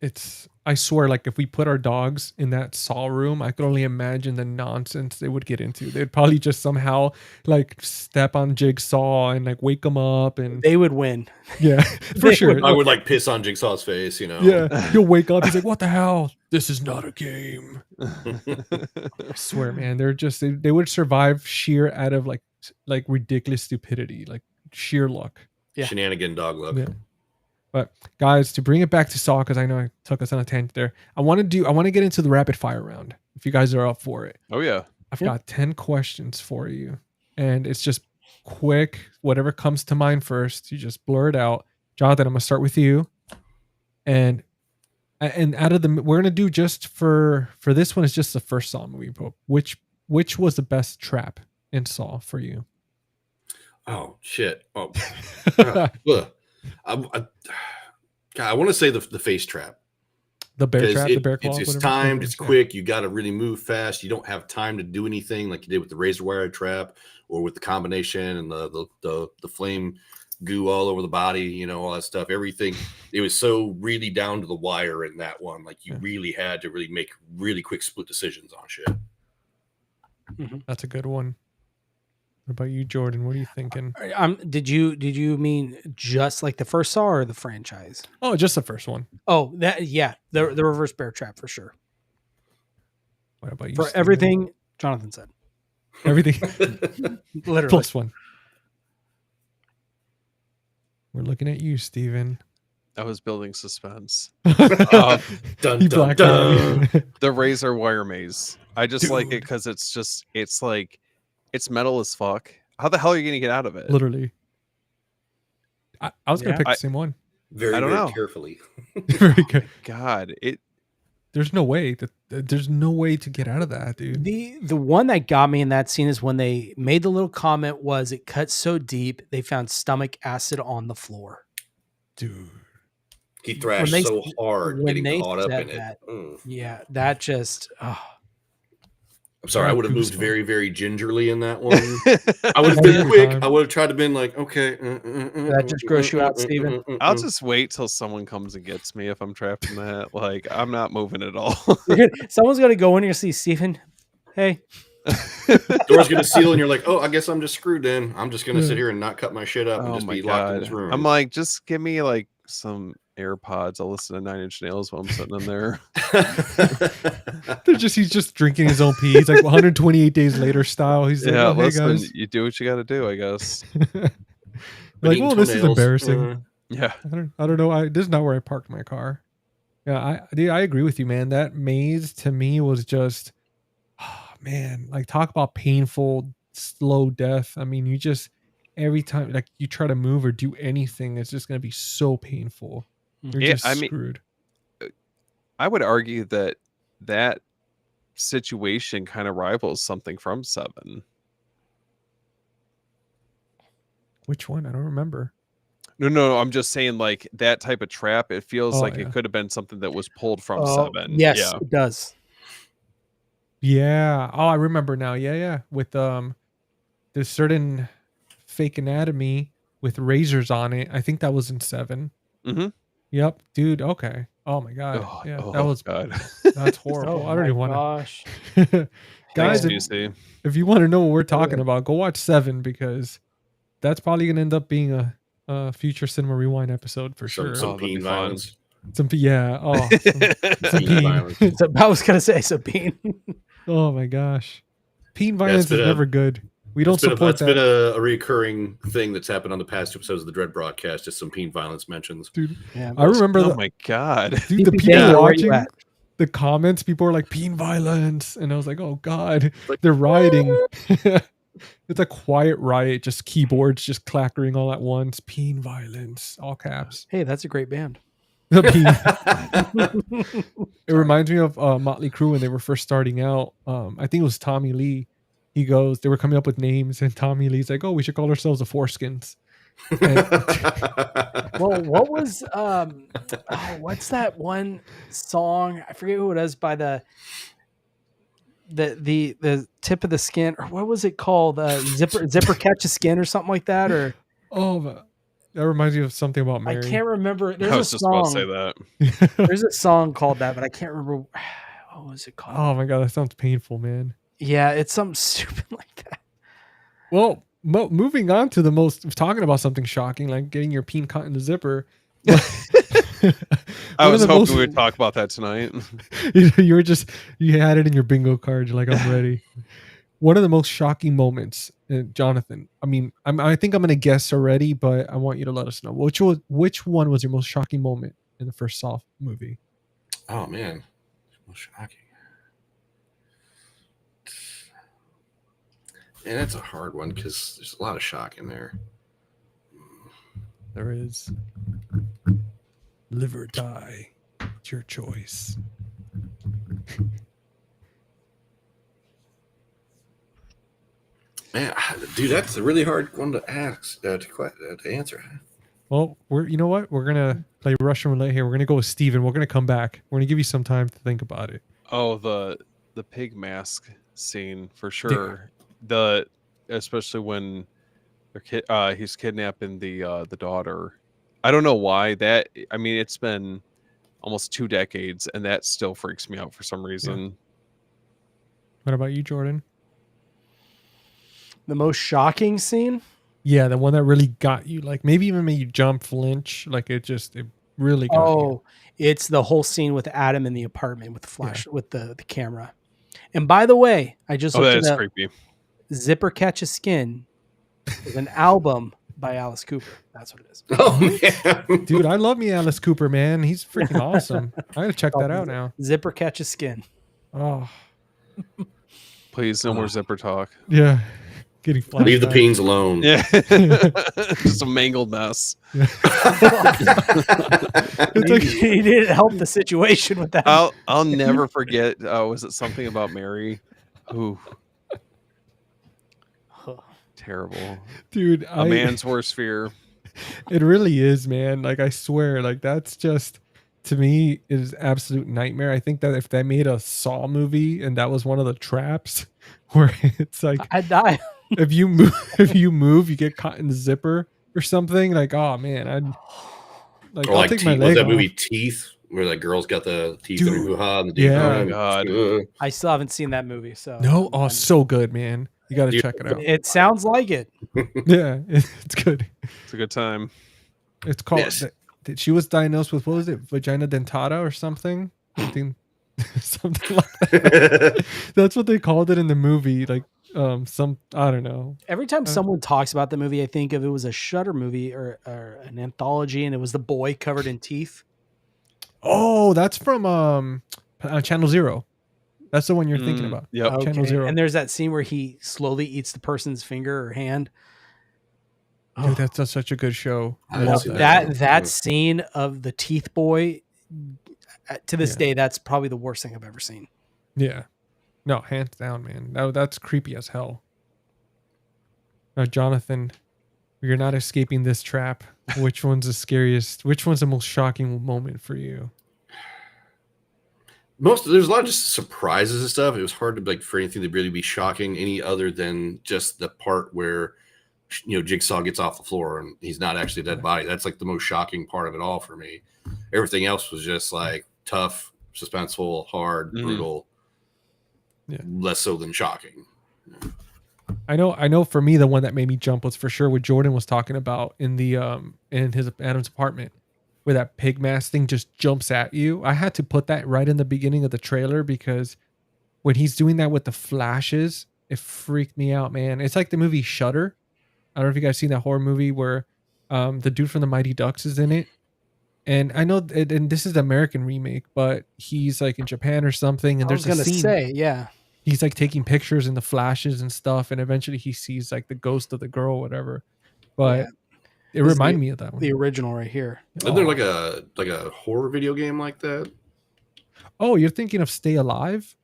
It's, I swear, like if we put our dogs in that Saw room, I could only imagine the nonsense they would get into. They'd probably just somehow like step on Jigsaw and like wake him up, and They would win. yeah, for They sure. I would like piss on Jigsaw's face, you know. Yeah, he'll wake up. He's like, "What the hell? This is not a game." I swear, man, they're just they would survive sheer out of like ridiculous stupidity, like sheer luck. Yeah. Shenanigan dog luck. Yeah. But guys, to bring it back to Saw, because I know I took us on a tangent there. I want to get into the rapid fire round. If you guys are up for it, Oh yeah. I've Yep. got 10 questions for you, and it's just quick. Whatever comes to mind first, you just blur it out. Jonathan, I'm gonna start with you, and out of the, we're gonna do just for this one is just the first Saw movie. But which was the best trap in Saw for you? Oh shit. Oh. Ugh. I want to say the face trap. The bear 'Cause trap, the bear claw. it's whatever timed, was. it's quick. You got to really move fast. You don't have time to do anything like you did with the razor wire trap or with the combination and the flame goo all over the body. You know, all that stuff. Everything. It was so really down to the wire in that one. Like you really had to really make really quick split decisions on shit. That's a good one. What about you, Jordan? What are you thinking? Did you mean just like the first Saw or the franchise? Oh, just the first one. Oh, that yeah, the reverse bear trap for sure. What about you? For Steven? everything Jonathan said. Everything Literally. plus one. We're looking at you, Steven. I was building suspense. Dun, He dun, blacked dun. out. The razor wire maze. I just like it Dude. because it's like it's metal as fuck. How the hell are you gonna get out of it? Literally. I was gonna Yeah. pick the same one. Very, I don't very know. carefully. Very good. God, There's no way to get out of that, dude. The one that got me in that scene is when they made the little comment was it cut so deep they found stomach acid on the floor. Dude. He thrashed they- so hard when getting they caught up said in it. that- Mm. Yeah, that just I'm sorry, I would have moved Goosebumps. very, very gingerly in that one. I would have Every been quick. time. I would have tried to been like, okay. That just grossed you out, Steven? I'll just wait till someone comes and gets me if I'm trapped in that. Like I'm not moving at all. someone's gonna go in here and see Stephen. Hey, Door's gonna seal, and you're like, oh, I guess I'm just screwed. Then I'm just gonna Yeah. sit here and not cut my shit up and Oh just my be locked in god! this room. I'm like, just give me like some AirPods. I'll listen to Nine Inch Nails while I'm sitting in there. He's just drinking his own pee. He's like 128 days later style. He's like, Yeah, oh, hey listen, guys. you do what you got to do, I guess. Like, eating well, this is toenails. embarrassing. Yeah, I don't know. This is not where I parked my car. Yeah, I agree with you, man. That maze to me was just, oh, man, like talk about painful, slow death. I mean, you just every time like you try to move or do anything, it's just gonna be so painful. You're Yeah, just I mean- screwed. I would argue that situation kind of rivals something from Seven. Which one? I don't remember. No, I'm just saying like that type of trap. It feels Oh, like yeah. it could have been something that was pulled from oh, Seven. yes, Yeah. it does. Yeah. Oh, I remember now. Yeah. With this certain fake anatomy with razors on it. I think that was in 7. Mm-hmm. Yep, dude. Okay. Oh my god. That was God. that's horrible. I don't even want Gosh. to. Guys, Thanks, Juicy. if you want to know what we're talking about, go watch 7 because that's probably gonna end up being a future Cinema Rewind episode for sure. Some Oh, that'd be peen fun. violence. Some yeah. Oh, some Peen peen. violence. So I was gonna say Sabine. Oh my gosh, peen violence is been a- never good. We don't support It's been that, a recurring thing that's happened on the past 2 episodes of the Dread broadcast. Just some peen violence mentions. dude. Yeah, I remember Oh the, my God. dude, the DP people Dang, where you watching at? the comments. People are like peen violence, and I was like, oh god, Like, they're rioting. It's a quiet riot, just keyboards just clattering all at once. Peen violence, all caps. Hey, that's a great band. The peen. It reminds me of Motley Crue when they were first starting out. I think it was Tommy Lee. They were coming up with names, and Tommy Lee's like, "Oh, we should call ourselves the Foreskins." Well, what was what's that one song? I forget who it is by the tip of the skin, or what was it called? Zipper catch a skin or something like that, or Oh, that reminds me of something about I Mary. can't remember. I There's a was just about to say song. that. There's a song called that, but I can't remember what was it called. Oh my god, that sounds painful, man. Yeah, it's something stupid like that. Well, moving on to the most talking about something shocking, like getting your peen caught in the zipper. I was hoping we would talk about that tonight. You were just you had it in your bingo card. You're like, I'm ready. One of the most shocking moments, Jonathan. I mean, I think I'm gonna guess already, but I want you to let us know which one was your most shocking moment in the first Saw movie. Oh man, most shocking. Man, that's a hard one because there's a lot of shock in there. There is. Live or die. It's your choice. Man, dude, that's a really hard one to ask to answer. Well, you know what? We're gonna play Russian roulette here. We're gonna go with Steven. We're gonna come back. We're gonna give you some time to think about it. Oh, the pig mask scene for sure. Especially when he's kidnapping the daughter. I don't know why that. I mean, it's been almost 2 decades, and that still freaks me out for some reason. What about you, Jordan? The most shocking scene? Yeah, the one that really got you, like maybe even made you jump, flinch, like it really got you. Oh, it's the whole scene with Adam in the apartment with the flash with the camera. And by the way, I just Oh, looked that it is up. creepy. Zipper Catch a Skin is an album by Alice Cooper. That's what it is. Oh man, Dude, I love me Alice Cooper, man. He's freaking awesome. I gotta check that out now. Zipper Catch a Skin. Oh, Please, no more zipper talk. yeah. Getting flashbacks. leave the peens alone. Yeah, just a mangled mess. It's like, He didn't help the situation with that. I'll never forget. Was it something about Mary? Ooh, terrible. dude, A man's worst fear. it really is, man. Like I swear, like that's just to me is absolute nightmare. I think that if they made a Saw movie and that was one of the traps where it's like I'd die. if you move, you get caught in the zipper or something. Like, oh man, Or I'll like take my was leg that off. movie Teeth, where the girl's got the teeth Dude, in her hoo-ha and the yeah. Oh, God. I still haven't seen that movie. So No, oh, so good, man. You got to Dude. check it out. it sounds like it. Yeah, it's good. It's a good time. It's called. Yes. She was diagnosed with what was it, vagina dentata or something? Something like that. That's what they called it in the movie. Like, I don't know. Every time someone talks about the movie, I think of it was a Shudder movie or an anthology, and it was the boy covered in teeth. Oh, that's from Channel Zero. That's the one you're thinking about. Yep. Channel Zero. And there's that scene where he slowly eats the person's finger or hand. Dude, that's such a good show. I I love love that. that. That scene of the teeth boy, to this Yeah. day, that's probably the worst thing I've ever seen. Yeah. No, hands down, man. That's creepy as hell. Now, Jonathan, you're not escaping this trap. Which one's the scariest? Which one's the most shocking moment for you? There's a lot of just surprises and stuff. It was hard to for anything to really be shocking, any other than just the part where Jigsaw gets off the floor and he's not actually a dead body. That's like the most shocking part of it all for me. Everything else was just like tough, suspenseful, hard, brutal. Yeah. Less so than shocking. I know for me the one that made me jump was for sure what Jordan was talking about in the in his Adam's apartment, where that pig mask thing just jumps at you. I had to put that right in the beginning of the trailer because when he's doing that with the flashes, it freaked me out, man. It's like the movie Shudder. I don't know if you guys seen that horror movie where the dude from the Mighty Ducks is in it. And I know, and this is the American remake, but he's like in Japan or something. And there's a scene. Yeah. He's like taking pictures in the flashes and stuff, and eventually he sees like the ghost of the girl, or whatever. But it This is reminded me of that one. The original right here. Isn't there like a horror video game like that? Oh, you're thinking of Stay Alive?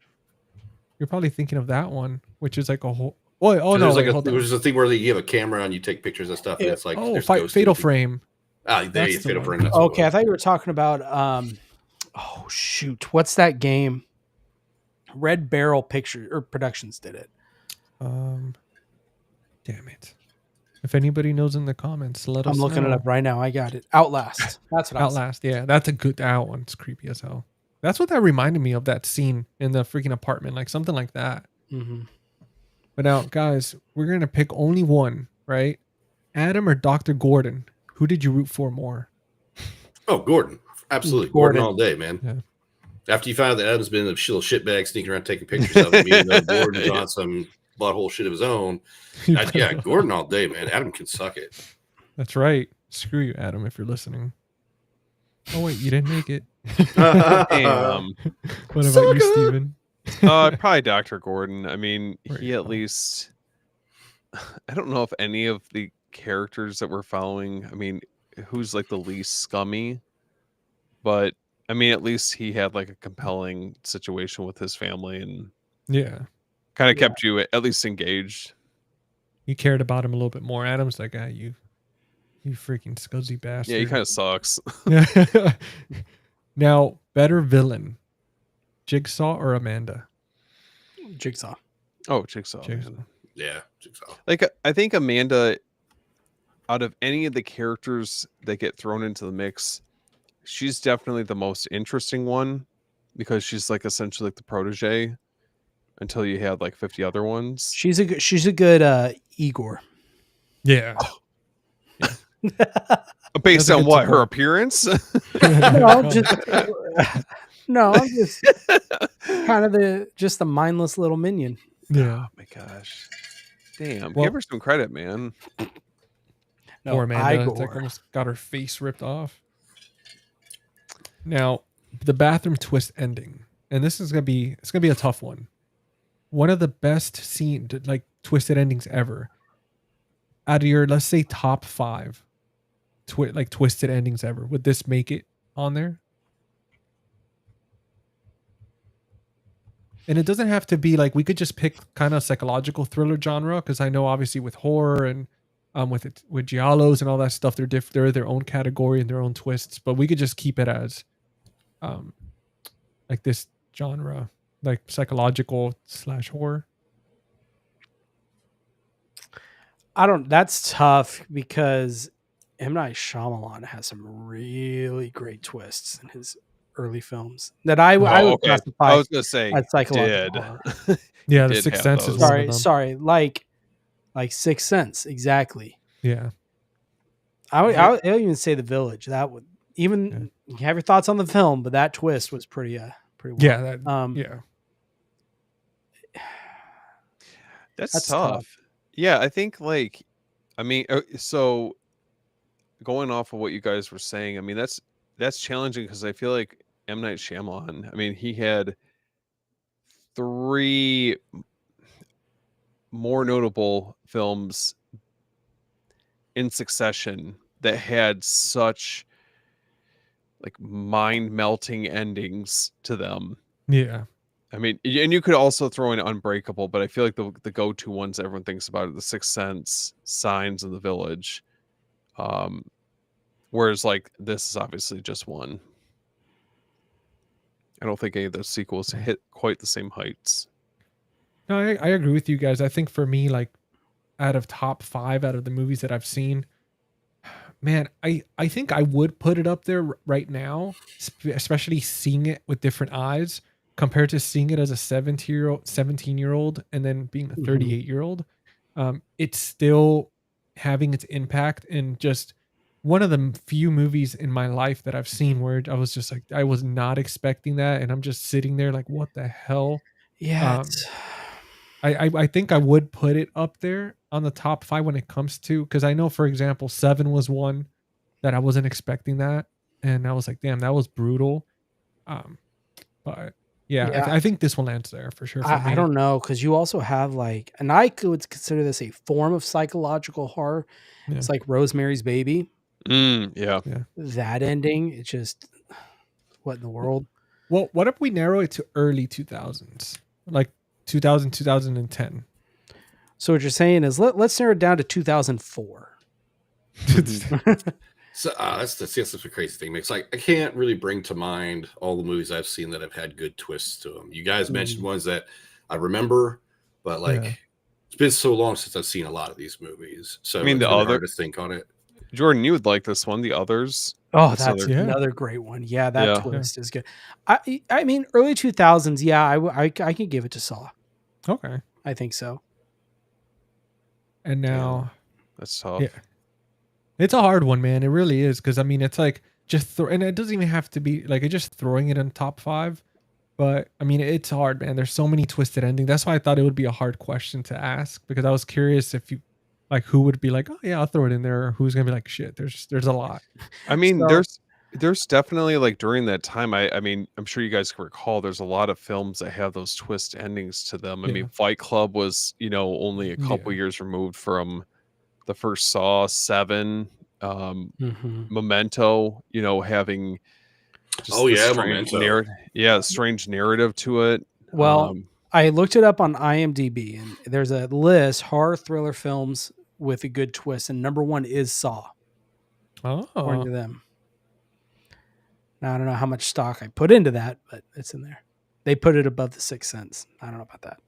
You're probably thinking of that one, which is like a whole. Oh no, wait, hold on. There's a thing where you have a camera and you take pictures of stuff, and it's like there's ghosts Fatal in it. Frame. Ah, there That's you the Fatal one. Frame. That's what it Okay, I was. thought you were talking about oh shoot, what's that game? Red Barrel Picture or Productions did it. Damn it. If anybody knows in the comments, let us I'm looking know. it up right now. I got it. Outlast. That's what I was. Outlast, yeah, that's a good. That one's creepy as hell. That's what that reminded me of, that scene in the freaking apartment, like something like that. Mm-hmm. But now, guys, we're gonna pick only one, right? Adam or Dr. Gordon? Who did you root for more? Oh, Gordon. Absolutely. Gordon. Gordon all day, man. Yeah. After you find out that Adam's been a little shitbag sneaking around taking pictures of him, even though Gordon's on some butthole shit of his own. Yeah, Gordon all day, man. Adam can suck it. That's right. Screw you, Adam, if you're listening. Oh wait, you didn't make it. Damn. What about you, Steven? Probably Dr. Gordon. I mean, There he you at go. least, I don't know if any of the characters that we're following, I mean, who's like the least scummy, but I mean, at least he had like a compelling situation with his family and Yeah. kind of kept you at least engaged. You cared about him a little bit more. Adam's like, you freaking scuzzy bastard. Yeah, he kind of sucks. Now, better villain, Jigsaw or Amanda? Jigsaw. Oh, Jigsaw. Jigsaw. Man. Yeah, Jigsaw. Like, I think Amanda, out of any of the characters that get thrown into the mix, she's definitely the most interesting one because she's like essentially like the protege until you had like 50 other ones. She's a good Igor. Yeah. Based That's a on good what? Her support. appearance? No, I'm just kind of the mindless little minion. Yeah. Oh my gosh. Damn. Well- give her some credit, man. No, Poor Amanda. It's Igor. like almost got her face ripped off. Now, the bathroom twist ending, and this is gonna be a tough one. One of the best twisted endings ever. Out of your, let's say, top 5 twisted endings ever, would this make it on there? And it doesn't have to be like, we could just pick kind of psychological thriller genre, because I know obviously with horror and with giallos and all that stuff, they're their own category and their own twists. But we could just keep it as like this genre, like psychological / horror. That's tough because M. Night Shyamalan has some really great twists in his early films that I would Okay. classify I was gonna say as psychological did. horror. Yeah, the Did Sixth have Sense is those. one of them. Sorry, like Sixth Sense, exactly. Yeah. I would even say The Village. That would even you have your thoughts on the film, but that twist was pretty well. Yeah. That, Yeah. That's tough. Yeah, I think like, I mean, so going off of what you guys were saying, I mean, that's challenging because I feel like M. Night Shyamalan, I mean, he had 3 more notable films in succession that had such like mind-melting endings to them. Yeah. I mean, and you could also throw in Unbreakable, but I feel like the go-to ones everyone thinks about are The Sixth Sense, Signs, and The Village. Whereas like this is obviously just one. I don't think any of those sequels hit quite the same heights. No, I agree with you guys. I think for me, like out of top 5 out of the movies that I've seen, man, I think I would put it up there right now, especially seeing it with different eyes compared to seeing it as a 17-year-old and then being a 38-year-old. It's still having its impact, and just one of the few movies in my life that I've seen where I was just like, I was not expecting that, and I'm just sitting there like, what the hell? Yeah. I think I would put it up there on the top 5 when it comes to, because I know, for example, 7 was one that I wasn't expecting that, and I was like, damn, that was brutal. But yeah. I think this one lands there for sure. I don't know, because you also have like, and I could consider this a form of psychological horror. Yeah. It's like Rosemary's Baby. Yeah. That ending, it's just, what in the world? Well, what if we narrow it to early 2000s, like 2000, 2010? So what you're saying is let's narrow it down to 2004. So that's the crazy thing. It's like I can't really bring to mind all the movies I've seen that have had good twists to them. You guys mentioned ones that I remember, but like Yeah. it's been so long since I've seen a lot of these movies. So I mean, it's the really other- hard to think on it. Jordan, you would like this one. The Others. Oh, That's that's another- another great one. Yeah, that Yeah. twist is good. I mean, early 2000s. Yeah, I could give it to Saw. Okay. I think so. And now, That's tough. yeah, it's a hard one, man. It really is, because I mean, it's like and it doesn't even have to be like it's just throwing it in top 5. But I mean, it's hard, man. There's so many twisted endings. That's why I thought it would be a hard question to ask, because I was curious if you like who would be like, oh yeah, I'll throw it in there, or who's gonna be like, shit. There's a lot. I mean, So- there's definitely like during that time. I mean, I'm sure you guys can recall. There's a lot of films that have those twist endings to them. I Yeah. mean, Fight Club was only a couple Yeah. years removed from the first Saw. 7, Mhm. Memento. Having just Oh, the yeah, strange Memento. strange narrative to it. Well, Um, I looked it up on IMDb, and there's a list horror thriller films with a good twist, and number 1 is Saw, according Oh, to them. Now I don't know how much stock I put into that, but it's in there. They put it above The Sixth Sense. I don't know about that.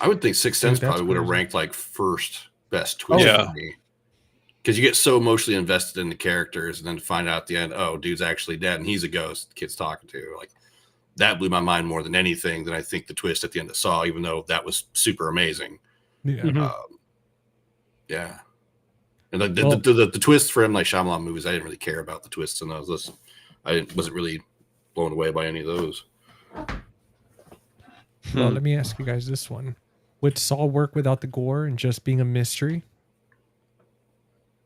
I would think Sixth Dude, Sense that's probably would have crazy. ranked like first best twist yeah. for me. Because you get so emotionally invested in the characters, and then to find out at the end, oh, dude's actually dead and he's a ghost the kid's talking to. Like that blew my mind more than anything. Than I think the twist at the end of Saw, even though that was super amazing. yeah. Mhm. Yeah. And Well- the twists for M. Night Shyamalan movies, I didn't really care about the twists in those. Wasn't really blown away by any of those. Well, let me ask you guys this one: would Saw work without the gore and just being a mystery?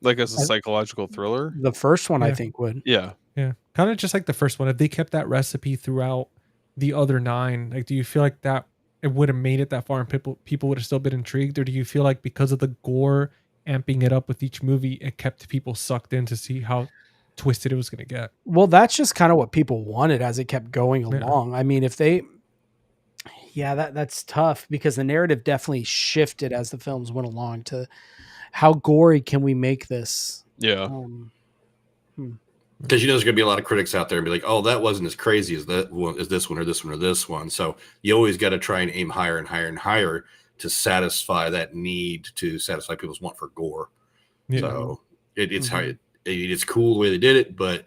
like as a psychological thriller. The first one, I Yeah. think, would. Yeah. Yeah, kind of just like the first one. If they kept that recipe throughout the other 9, like, do you feel like that it would have made it that far and people would have still been intrigued, or do you feel like because of the gore amping it up with each movie, it kept people sucked in to see how twisted it was going to get? Well, that's just kind of what people wanted as it kept going Yeah. along. I mean, if they, that's tough because the narrative definitely shifted as the films went along to how gory can we make this? Yeah. Um, Because there's going to be a lot of critics out there and be like, "Oh, that wasn't as crazy as that one, as this one, or this one, or this one." So you always got to try and aim higher and higher and higher to satisfy that need to satisfy people's want for gore. Yeah. So it's cool the way they did it, but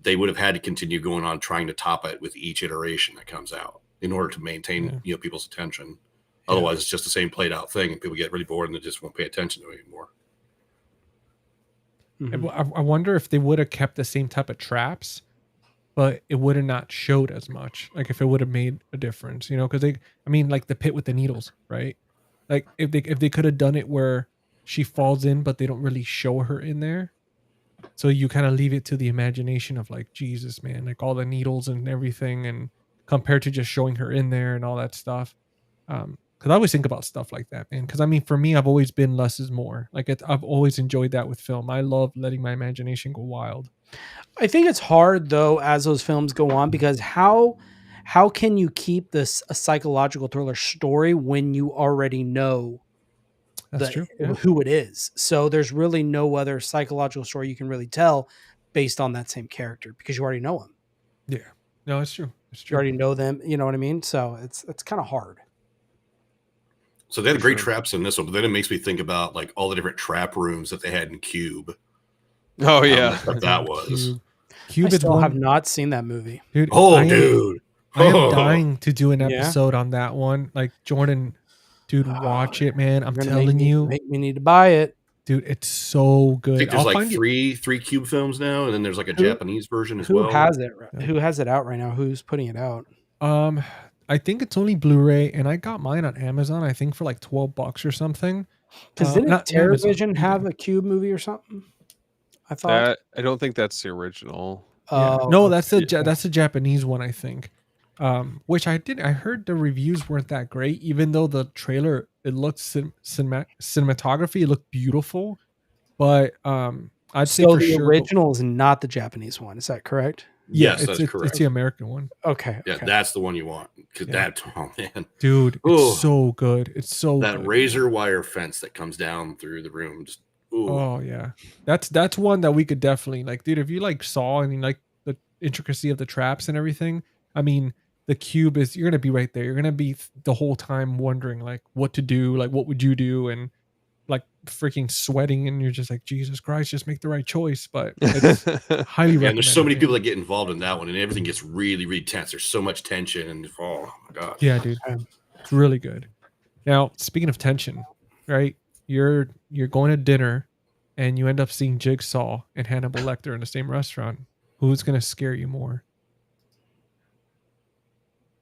they would have had to continue going on trying to top it with each iteration that comes out in order to maintain people's attention. Otherwise, it's just the same played out thing, and people get really bored and they just won't pay attention to it anymore. mhm. I wonder if they would have kept the same type of traps, but it would have not showed as much. Like if it would have made a difference, because like the pit with the needles, right? Like if they could have done it where she falls in, but they don't really show her in there, so you kind of leave it to the imagination of like, Jesus, man, like all the needles and everything, and compared to just showing her in there and all that stuff. Because I always think about stuff like that, man. Because I mean, for me, I've always been less is more. Like I've always enjoyed that with film. I love letting my imagination go wild. I think it's hard though as those films go on because how can you keep this a psychological thriller story when you already know That's true. Yeah. who it is? So there's really no other psychological story you can really tell based on that same character because you already know them. Yeah. No, it's true. It's You true. already know them. You know what I mean? So it's kind of hard. So they had For great sure. traps in this one, but then it makes me think about like all the different trap rooms that they had in Cube. Oh How yeah. messed up that was. Cube I is still one, have not seen that movie. dude. Oh, I am, dude. I am Oh. dying to do an Yeah? episode on that one. Like Jordan, dude, watch it, man. I'm You're gonna telling you, make me need to buy it. dude, it's so I good. think there's I'll like find you. three Cube films now, and then there's like a Who- Japanese version as Who well. has it? Yeah. Who has it out right now? Who's putting it out? I think it's only Blu-ray, and I got mine on Amazon. I think for like $12 or something. Because didn't not Amazon, TerraVision have a Cube movie or something? I thought. That I don't think that's the original. Yeah. Oh, No, that's okay. that's a Japanese one, I think. Which I heard the reviews weren't that great, even though the trailer it looked cinematography it looked beautiful, but I'd say So for the sure. original is not the Japanese one. Is that correct? Yes, it's that's it's correct. the American one. Okay. Yeah, Okay. that's the one you want. Because Yeah. oh man, Dude, Ooh. it's so good. It's so that good, razor man. wire fence that comes down through the room. Just ooh. Oh yeah. That's one that we could definitely like, dude, if you like Saw and you like the intricacy of the traps and everything, I mean, the cube is you're gonna be right there. You're gonna be the whole time wondering like what to do, like what would you do, and like freaking sweating, and you're just like, Jesus Christ, just make the right choice. But it's highly And recommended. there's so many man. people that get involved in that one, and everything gets really, really tense. There's so much tension, and oh my gosh. Yeah, dude. It's really good. Now, speaking of tension, right? You're going to dinner and you end up seeing Jigsaw and Hannibal Lecter in the same restaurant. Who's gonna scare you more?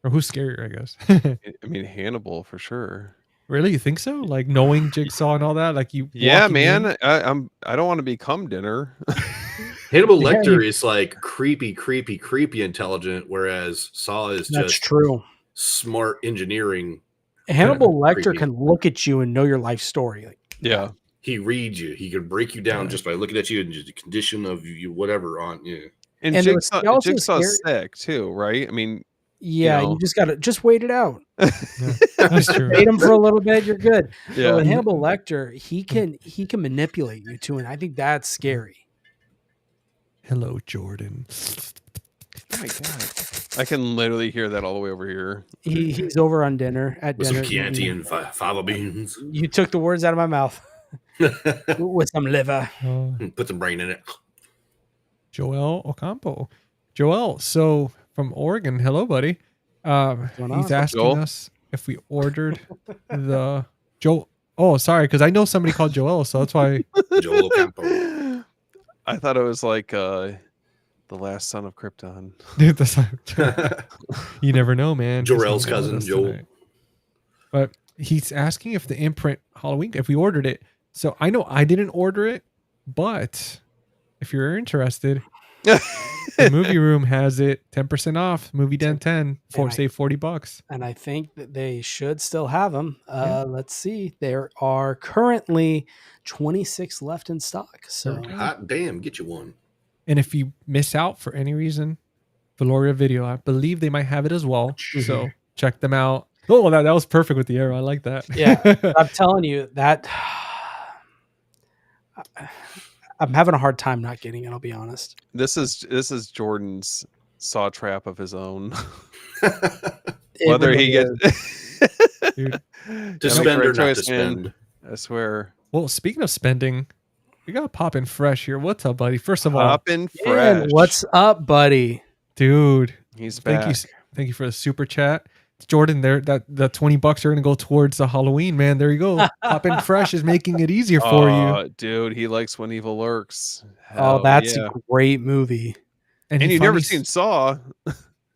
Or who's scarier, I guess. I mean, Hannibal for sure. Really? You think so? Like knowing Jigsaw and all that? Like you Yeah, walking in? man. I don't want to become dinner. Hannibal Yeah, Lecter is like creepy intelligent, whereas Saw is That's just true. smart engineering. Hannibal Lecter creepy. can look at you and know your life story. Like, Yeah. He reads you. He can break you down Yeah. just by looking at you and just the condition of you, whatever on you. And And what's also Jigsaw's scary- sick too, right? I mean, yeah, know. you just gotta just wait it out. That's true. Bait him for a little bit, you're good. But yeah. with Hannibal Lecter, he can manipulate you too, and I think that's scary. Hello, Jordan. Oh my god. I can literally hear that all the way over here. He's over on dinner at With dinner. some Chianti and fava beans. You took the words out of my mouth. With some liver. Put some brain in it. Joel Ocampo. Joel, so from Oregon, hello, buddy. going He's on? asking Joel? us if we ordered the Joel. Oh, sorry, because I know somebody called Joel, so that's why. Joel Ocampo. I thought it was like the last son of Krypton. Dude, that's you never know, man. Just Jor-El's hang out with cousin, us Joel. tonight. But he's asking if the imprint Halloween, if we ordered it. So I know I didn't order it, but if you're interested, the movie room has it 10% off. Movie Den 10 for save $40. And I think that they should still have them. Yeah. Let's see. There are currently 26 left in stock. So Hot damn, get you one. And if you miss out for any reason, Valoria Video, I believe they might have it as well. So check them out. Oh, that was perfect with the arrow. I like that. yeah, I'm telling you that I'm having a hard time not getting it. I'll be honest. This is Jordan's saw trap of his own. It Whether really he gets Dude. To Make the spend or right not to choice, man. spend. I swear. Well, speaking of spending, we got Poppin' Fresh here. What's up, buddy? First of all, Poppin' is. fresh. And what's up, buddy? dude, He's back. thank you for the super chat. Jordan, there that the $20 are gonna go towards the Halloween, man. There you go. Poppin' Fresh is making it easier for you. Dude, he likes When Evil Lurks. Oh, Hell that's yeah. a great movie. And he you've never finally seen Saw.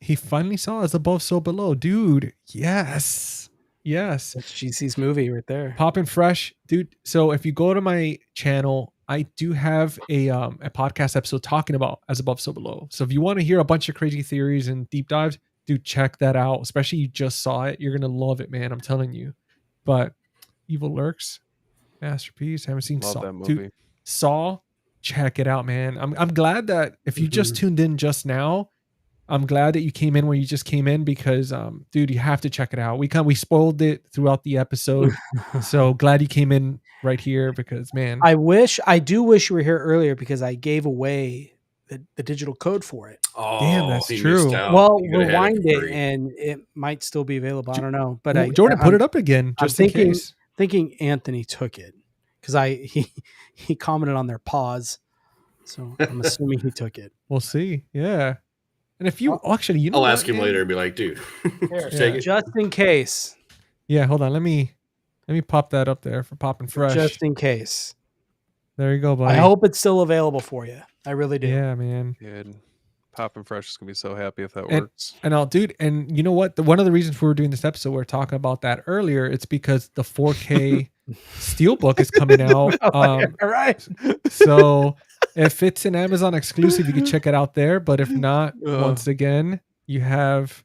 He finally saw As Above, So Below, dude. Yes. That's GC's movie right there. Poppin' Fresh, dude. So if you go to my channel, I do have a podcast episode talking about As Above, So Below. So if you want to hear a bunch of crazy theories and deep dives, dude, check that out. Especially you just saw it, you're gonna love it, man. I'm telling you. But Evil Lurks, masterpiece. Haven't seen Love Saw. that Dude, movie. Saw, check it out, man. I'm glad that if you just tuned in just now, I'm glad that you came in where you just came in because dude, you have to check it out. We spoiled it throughout the episode. So glad you came in right here because man. I do wish you were here earlier because I gave away the digital code for it. Oh, Damn, that's he true. missed out. Well, You could've had rewind for it free. and it might still be available. I don't know. But Well, Jordan, put it up again I'm just in case. thinking Anthony took it because he commented on their pause. So I'm assuming he took it. We'll see. Yeah. And if you actually, you know I'll what, ask him man? later and be like, dude, Here, take it. just in case. Yeah, hold on. Let me pop that up there for Poppin' Fresh. Just in case. There you go, buddy. I hope it's still available for you. I really do. Yeah, man. Good. Poppin' Fresh is gonna be so happy if that And- works. And I'll dude, and you know what? One of the reasons we were doing this episode, we were talking about that earlier. It's because the 4K Steelbook is coming out. All right. So if it's an Amazon exclusive, you can check it out there. But if not, Ugh. once again, you have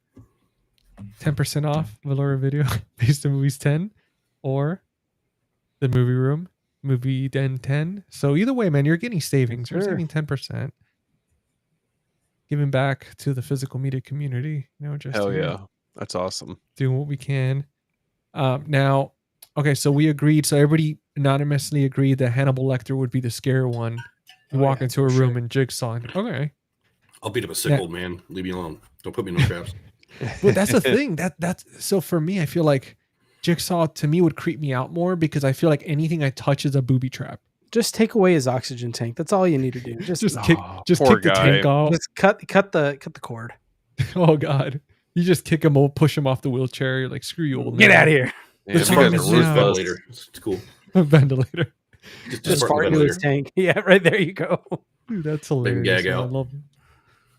10% off Valora Video based on movies 10 or the movie room, movie den 10. So either way, man, you're getting savings. You're Sure. saving 10%. giving back to the physical media community. You know, just Hell here, yeah. That's awesome. doing what we can. Now, okay, so we agreed. So everybody anonymously agreed that Hannibal Lecter would be the scare one. You Oh, walk yeah, into a for room sure. and Jigsaw. Okay. I'll beat up a sick Yeah. old man. Leave me alone. Don't put me in no traps. But that's the thing. That's so for me, I feel like Jigsaw to me would creep me out more because I feel like anything I touch is a booby trap. Just take away his oxygen tank. That's all you need to do. Just Just poor kick the guy. tank off. just cut the cord. Oh god. You just kick him, push him off the wheelchair. You're like, screw you, old Get man. out of here. Yeah, Let's you talk guys about are this ruthless. Ventilator. It's cool. Ventilator. Just Fart fart in into the his ventilator. tank. Yeah, right there you go. Dude, that's Make him hilarious. gag man. I out. love it.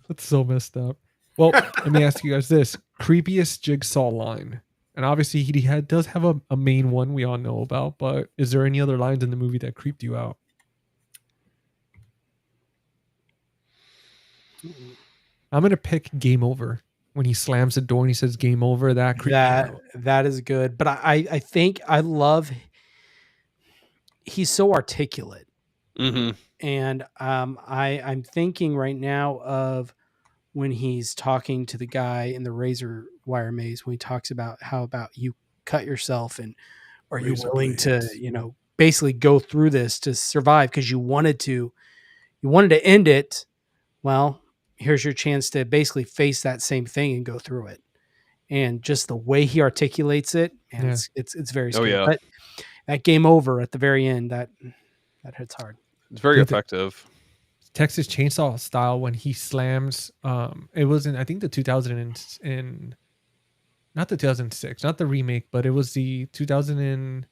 That's so messed up. Well, let me ask you guys this: creepiest Jigsaw line, and obviously he does have a main one we all know about. But is there any other lines in the movie that creeped you out? I'm gonna pick "Game Over" when he slams the door and he says "Game Over." That creeped me out. That is good. But I think I love he's so articulate. Mm-hmm. And I'm thinking right now of when he's talking to the guy in the razor wire maze when he talks about how about you cut yourself and are you Razor willing blades. to basically go through this to survive because you wanted to end it. Well, here's your chance to basically face that same thing and go through it. And just the way he articulates it, and Yeah. it's very Oh, scary. yeah. But that game over at the very end, that hits hard. It's very Dude, effective. Texas Chainsaw style when he slams. It was in I think the 2000 not the 2006, not the remake, but it was the 2000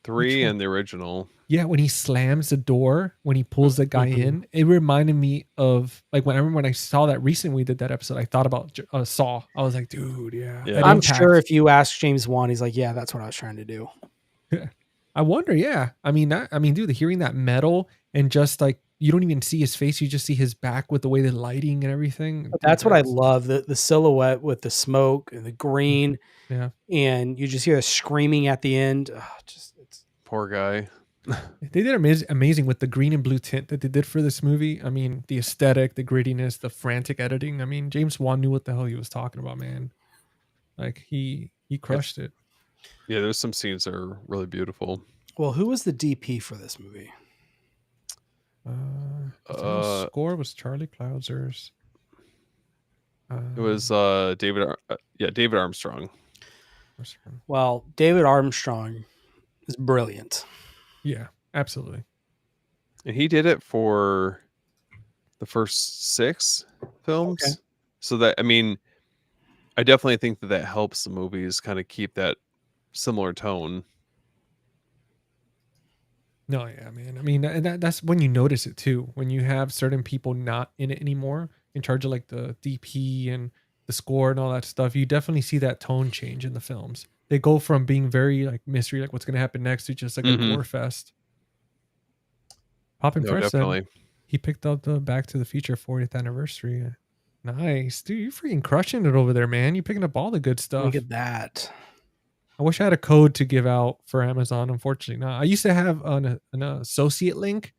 Three one? and the original. Yeah, when he slams the door, when he pulls the guy in, it reminded me of like when I saw that recently we did that episode, I thought about Saw. I was like, dude, yeah. Yeah. that I'm impact. sure if you ask James Wan, he's like, yeah, that's what I was trying to do. I wonder, yeah. I mean, dude, hearing that metal and just like you don't even see his face, you just see his back with the way the lighting and everything. But Dude, that's what I love, the silhouette with the smoke and the green, Yeah. and you just hear the screaming at the end. It's Poor guy. They did amazing with the green and blue tint that they did for this movie. I mean, the aesthetic, the grittiness, the frantic editing. I mean, James Wan knew what the hell he was talking about, man. Like he crushed it. Yeah, there's some scenes that are really beautiful. well, who was the DP for this movie? The score was Charlie Clouser's. It was David Armstrong. Well, David Armstrong is brilliant. Yeah, absolutely. And he did it for the first 6 films. Okay. So that, I mean, I definitely think that helps the movies kind of keep that similar tone. No, yeah, man. I mean, and that's when you notice it too. When you have certain people not in it anymore, in charge of like the DP and the score and all that stuff, you definitely see that tone change in the films. They go from being very like mystery, like what's going to happen next, to just like a gore fest. Poppin' No, Fresh said definitely. he picked up the Back to the Future 40th anniversary. Nice, dude. You freaking crushing it over there, man. You picking up all the good stuff. Look at that. I wish I had a code to give out for Amazon. Unfortunately, not. I used to have an associate link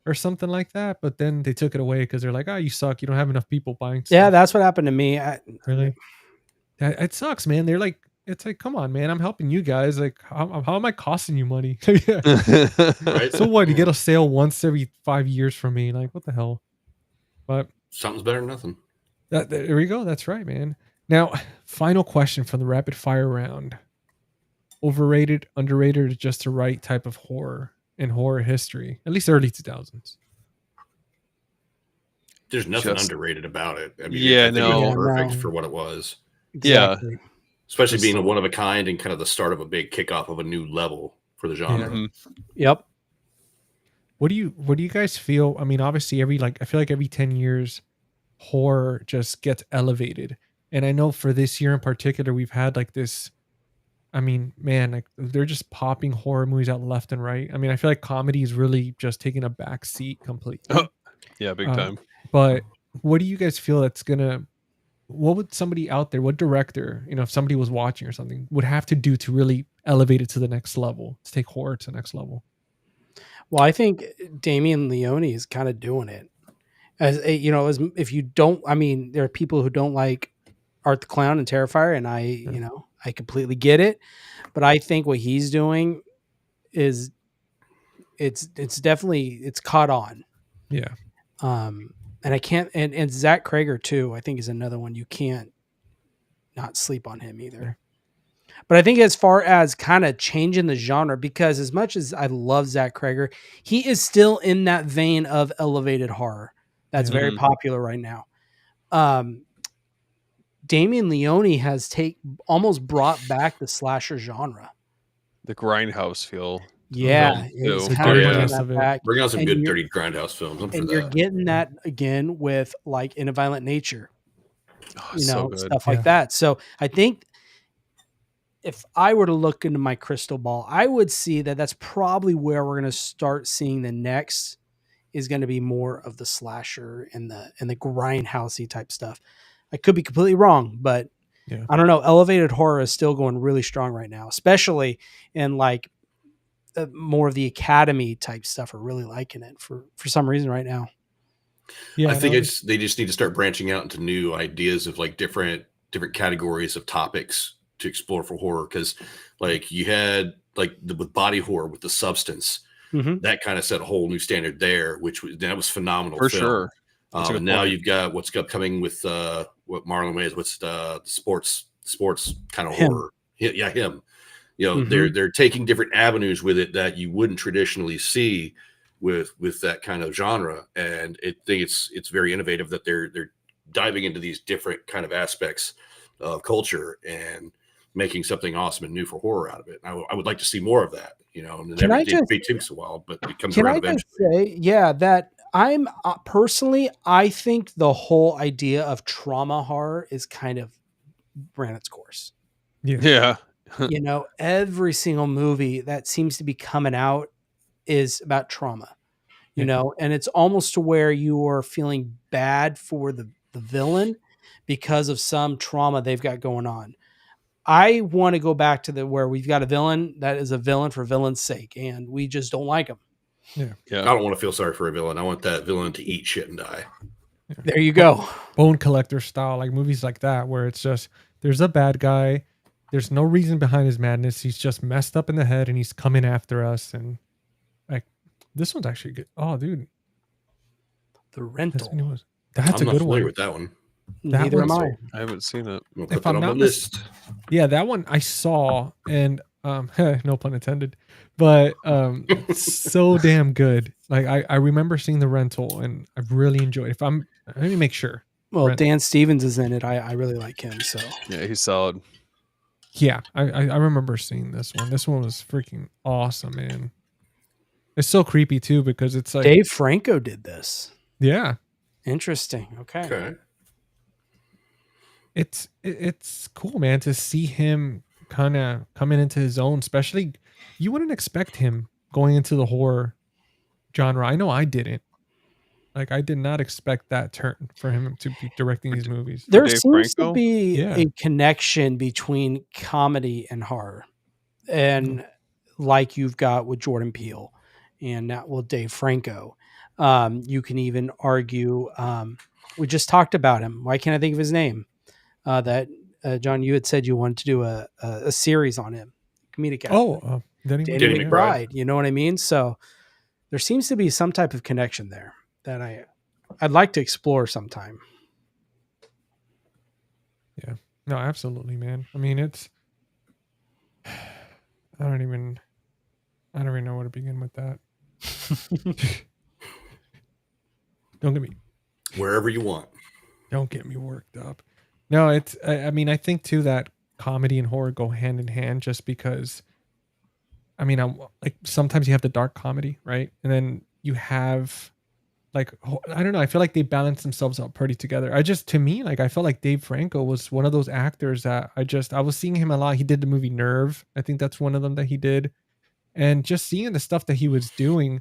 or something like that, but then they took it away because they're like, "Oh, you suck. You don't have enough people buying stuff." Yeah, that's what happened to me. really. It sucks, man. They're like, it's like, come on, man. I'm helping you guys. Like, how am I costing you money? Yeah. Right? So what? You get a sale once every 5 years from me? Like, what the hell? But Something's better than nothing. there we go. That's right, man. Now, final question from the rapid fire round. Overrated, underrated, or just the right type of horror in horror history, at least early 2000s. There's nothing Just- underrated about it. I mean, Yeah, I think it was no. perfect No. for what it was. Exactly. Especially Just- being a one of a kind and kind of the start of a big kickoff of a new level for the genre. Mhm. Yep. What do you guys feel? I mean, obviously I feel like every 10 years horror just gets elevated. And I know for this year in particular, we've had like this, I mean, man, like they're just popping horror movies out left and right. I mean, I feel like comedy is really just taking a back seat completely. Yeah, big Uh, time. But what do you guys feel what would somebody out there, what director, if somebody was watching or something, would have to do to really elevate it to the next level, to take horror to the next level? Well, I think Damien Leone is kind of doing it. as if you don't, I mean, there are people who don't like Art the Clown and Terrifier, and I completely get it, but I think what he's doing is it's definitely it's caught on. Yeah. And I can't, and Zach Krager too, I think is another one you can't not sleep on him either. Yeah. But I think as far as kind of changing the genre, because as much as I love Zach Krager, he is still in that vein of elevated horror that's Yeah. very popular right now. Damien Leone has almost brought back the slasher genre. The grindhouse feel. Yeah, Film, it's too. kind of dirtiness bringing of that it. back. Bring out some And good you're- dirty grindhouse films. I'm for And you're that. getting that again with like In a Violent Nature, Oh, so good. stuff Yeah. like that. So I think if I were to look into my crystal ball, I would see that that's probably where we're going to start seeing the next is going to be more of the slasher and the grindhousey type stuff. I could be completely wrong, but Yeah. I don't know. Elevated horror is still going really strong right now, especially in like more of the Academy type stuff are really liking it for some reason right now. Yeah. I think no, they just need to start branching out into new ideas of like different categories of topics to explore for horror. Because like you had like with body horror with The Substance, Mhm. that kind of set a whole new standard there, that was phenomenal For film. sure. That's a good And now point. you've got what's upcoming with what Marlon Wayans, what's the sports kind of Him. horror. Yeah, him. Mhm. They're taking different avenues with it that you wouldn't traditionally see with that kind of genre, and I think it's very innovative that they're diving into these different kind of aspects of culture and making something awesome and new for horror out of it. I would like to see more of that. And Can I it takes a while, but it comes Can around I eventually. just say, yeah, that I'm personally, I think the whole idea of trauma horror is kind of ran its course. Yeah. Every single movie that seems to be coming out is about trauma, Yeah. and it's almost to where you are feeling bad for the villain because of some trauma they've got going on. I want to go back to where we've got a villain that is a villain for villain's sake, and we just don't like him. I don't want to feel sorry for a villain. I want that villain to eat shit and die. There you go. Bone Collector style, like movies like that, where it's just there's a bad guy, there's no reason behind his madness. He's just messed up in the head, and he's coming after us. And like this one's actually good. Oh, dude, The that's, Rental. that's I'm a not good familiar one. with that one. Neither am I. I haven't seen it. We'll If put that I'm on the not list. Yeah, that one I saw, and no pun intended, but so damn good. Like I remember seeing The Rental, and I've really enjoyed it. Let me make sure. Well, Rent- Dan Stevens is in it. I really like him. So Yeah, he's solid. Yeah, I remember seeing this one. This one was freaking awesome, man. It's so creepy too because it's like Dave Franco did this. yeah, Interesting. Okay. Okay. it's cool, man, to see him kind of coming into his own. Especially, you wouldn't expect him going into the horror genre. I know I didn't. Like, I did not expect that turn for him to be directing these movies. There Dave seems Franco? to be Yeah. a connection between comedy and horror, and like you've got with Jordan Peele, and now with Dave Franco. You can even argue. We just talked about him. Why can't I think of his name? That John, you had said you wanted to do a series on him, comedic. actor. Oh, Danny Danny McBride. McBride. You know what I mean? So there seems to be some type of connection there that I'd like to explore sometime. No, absolutely, man. I mean, it's. I don't even know where to begin with that. Don't get me Wherever you want. worked up. No, it's. I mean, I think too that comedy and horror go hand in hand, just because. I mean, I'm like sometimes you have the dark comedy, right, and then you have. Like, I don't know. I feel like they balance themselves out pretty together. To me, like, I felt like Dave Franco was one of those actors that I was seeing him a lot. He did the movie Nerve. I think that's one of them that he did. And just seeing the stuff that he was doing,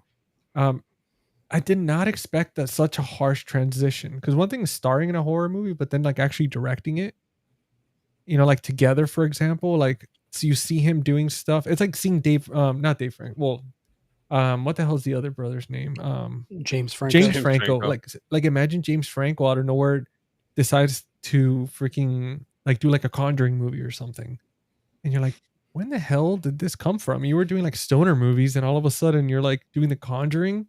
I did not expect that such a harsh transition. Because one thing is starring in a horror movie, but then like actually directing it, like Together, for example, like, so you see him doing stuff. It's like seeing not Dave Franco. Well, what the hell's the other brother's name? James Franco. James James Franco. Franco. Like imagine James Franco out of nowhere decides to freaking like do like a Conjuring movie or something, and you're like, when the hell did this come from? You were doing like stoner movies, and all of a sudden you're like doing the Conjuring.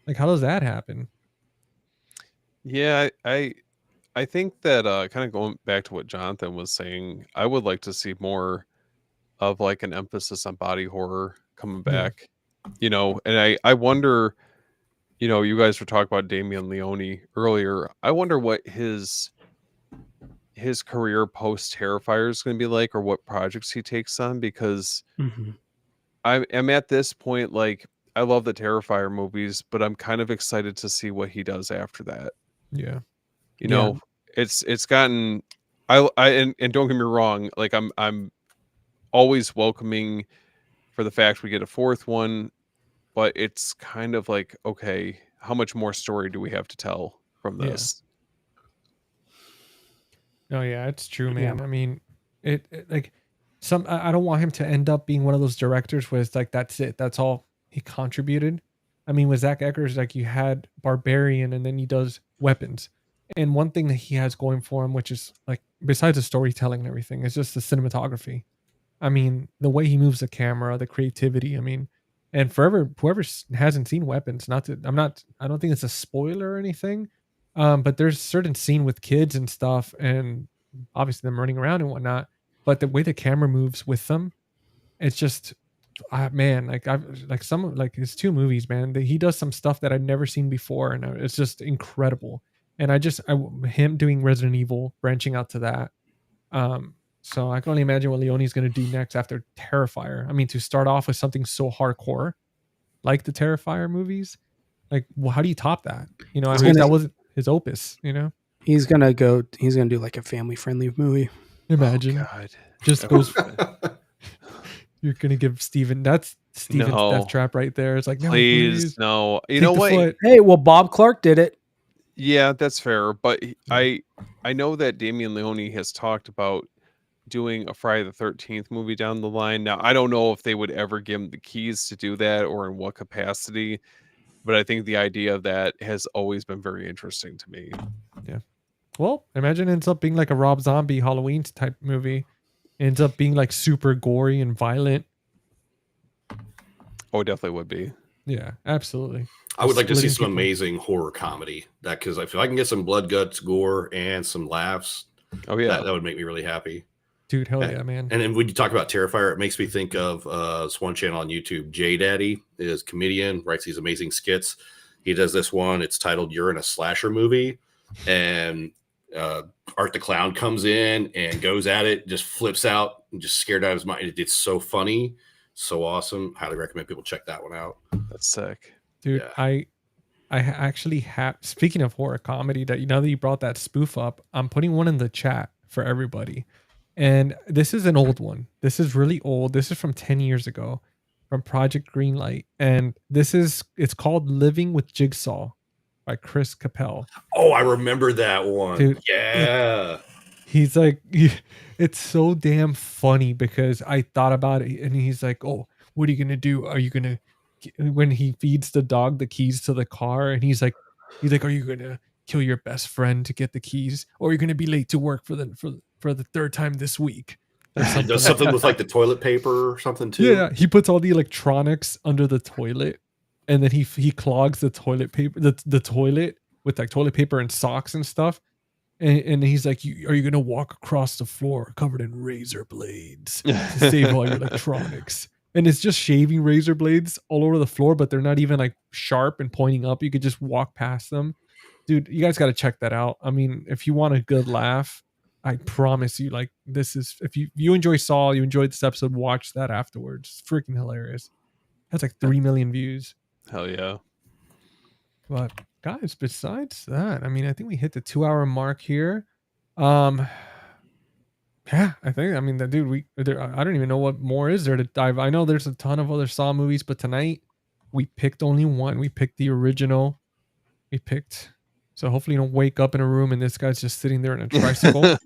Like, how does that happen? Yeah, I think that kind of going back to what Jonathan was saying, I would like to see more of like an emphasis on body horror coming Yeah. back. You know, and I wonder, you know, you guys were talking about Damien Leone earlier. I wonder what his career post Terrifier is going to be like, or what projects he takes on, because Mhm. I'm at this point, like, I love the Terrifier movies, but I'm kind of excited to see what he does after that. Yeah. You Yeah. know, it's gotten and don't get me wrong, like I'm always welcoming for the fact we get a fourth one, but it's kind of like, okay, how much more story do we have to tell from Yeah. this? No, yeah, it's true, Yeah. man. I mean, it like I don't want him to end up being one of those directors where it's like that's it, that's all he contributed. I mean, with Zach Eggers, like you had Barbarian, and then he does Weapons, and one thing that he has going for him, which is like besides the storytelling and everything, is just the cinematography. I mean, the way he moves the camera, the creativity. I mean, and forever, whoever hasn't seen Weapons, not to, I don't think it's a spoiler or anything. But there's certain scene with kids and stuff, and obviously them running around and whatnot. But the way the camera moves with them, it's just, man, like I've like some like his two movies, man. He does some stuff that I've never seen before, and it's just incredible. And him doing Resident Evil, branching out to that. So I can only imagine what Leone's going to do next after Terrifier. I mean, to start off with something so hardcore like the Terrifier movies, like, well, how do you top that? You know, I mean, that was his opus. You know, He's gonna do like a family friendly movie. imagine Oh, God. just goes. You're gonna give Steven, that's Steven's No. death trap right there. It's like, no, Please, no. You take know the what? foot. Hey, well, Bob Clark did it. Yeah, that's fair. But I know that Damien Leone has talked about doing a Friday the 13th movie down the line. Now, I don't know if they would ever give him the keys to do that or in what capacity, but I think the idea of that has always been very interesting to me. Well, imagine it ends up being like a Rob Zombie Halloween type movie. It ends up being like super gory and violent. Oh, it definitely would be. Yeah, absolutely. I would like to see Splitting some people. amazing horror comedy. That because if I can get some blood, guts, gore, and some laughs, Oh, yeah. that would make me really happy. Dude, hell And- yeah, man. And then when you talk about Terrifier, it makes me think of this one channel on YouTube. J Daddy is a comedian, writes these amazing skits. He does this one. It's titled "You're in a Slasher Movie," and Art the Clown comes in and goes at it, just flips out, and just scared out of his mind. It's so funny, so awesome. Highly recommend people check that one out. That's sick. Dude, Yeah. I actually have, speaking of horror comedy, that now that you brought that spoof up, I'm putting one in the chat for everybody. And this is an old one. This is really old. This is from 10 years ago from Project Greenlight. And it's called Living with Jigsaw by Chris Capel. Oh, I remember that one. Dude, yeah. He's like, it's so damn funny because I thought about it, and he's like, oh, what are you going to do? Are you going to, when he feeds the dog the keys to the car, and he's like, are you going to kill your best friend to get the keys, or are you going to be late to work for the third time this week? Or He does like something with like the toilet paper or something too. Yeah, he puts all the electronics under the toilet, and then he clogs the toilet paper, the toilet with like toilet paper and socks and stuff. And he's like, are you gonna walk across the floor covered in razor blades to save all your electronics? And it's just shaving razor blades all over the floor, but they're not even like sharp and pointing up. You could just walk past them. Dude, you guys got to check that out. I mean, if you want a good laugh, I promise you, like, this is, if you enjoy Saw, you enjoyed this episode, watch that afterwards. It's freaking hilarious. That's like 3 million views. Hell yeah. But guys, besides that, I mean, I think we hit the 2-hour mark here. Yeah, I think, I mean, I don't even know what more is there to dive. I know there's a ton of other Saw movies, but tonight we picked only one. We picked the original. So hopefully you don't wake up in a room and this guy's just sitting there in a tricycle.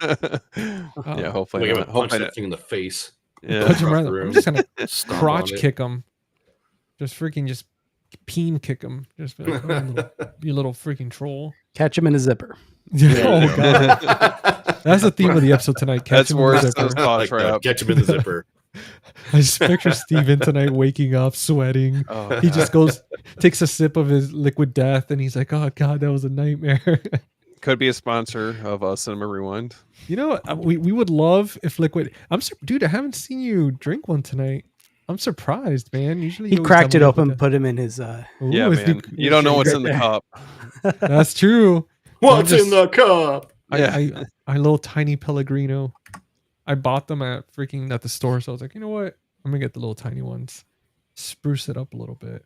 Yeah, hopefully Like, not. punch Hopefully that not. thing in the face. Yeah. Punch him across right- the I'm room. just gonna Stomp crotch on it. kick him. Just freaking just peen kick him. Just be like, you little freaking troll. Catch him in a zipper. Oh god, that's the theme of the episode tonight. Catch That's him in the worse zipper. than a saw Like that. trap. Catch him in the zipper. I just picture Steven tonight waking up, sweating. Oh, He God. just goes, takes a sip of his liquid death, and he's like, "Oh God, that was a nightmare." Could be a sponsor of Cinema Rewind. You know what? We would love if liquid. Dude, I haven't seen you drink one tonight. I'm surprised, man. Usually He you always cracked tell it me open, about put him in his. that. Yeah, Ooh, man. You don't know what's in the there. cup. That's true. What's I'm in the cup? I little tiny Pellegrino. I bought them at the store, so I was like, you know what? I'm gonna get the little tiny ones, spruce it up a little bit.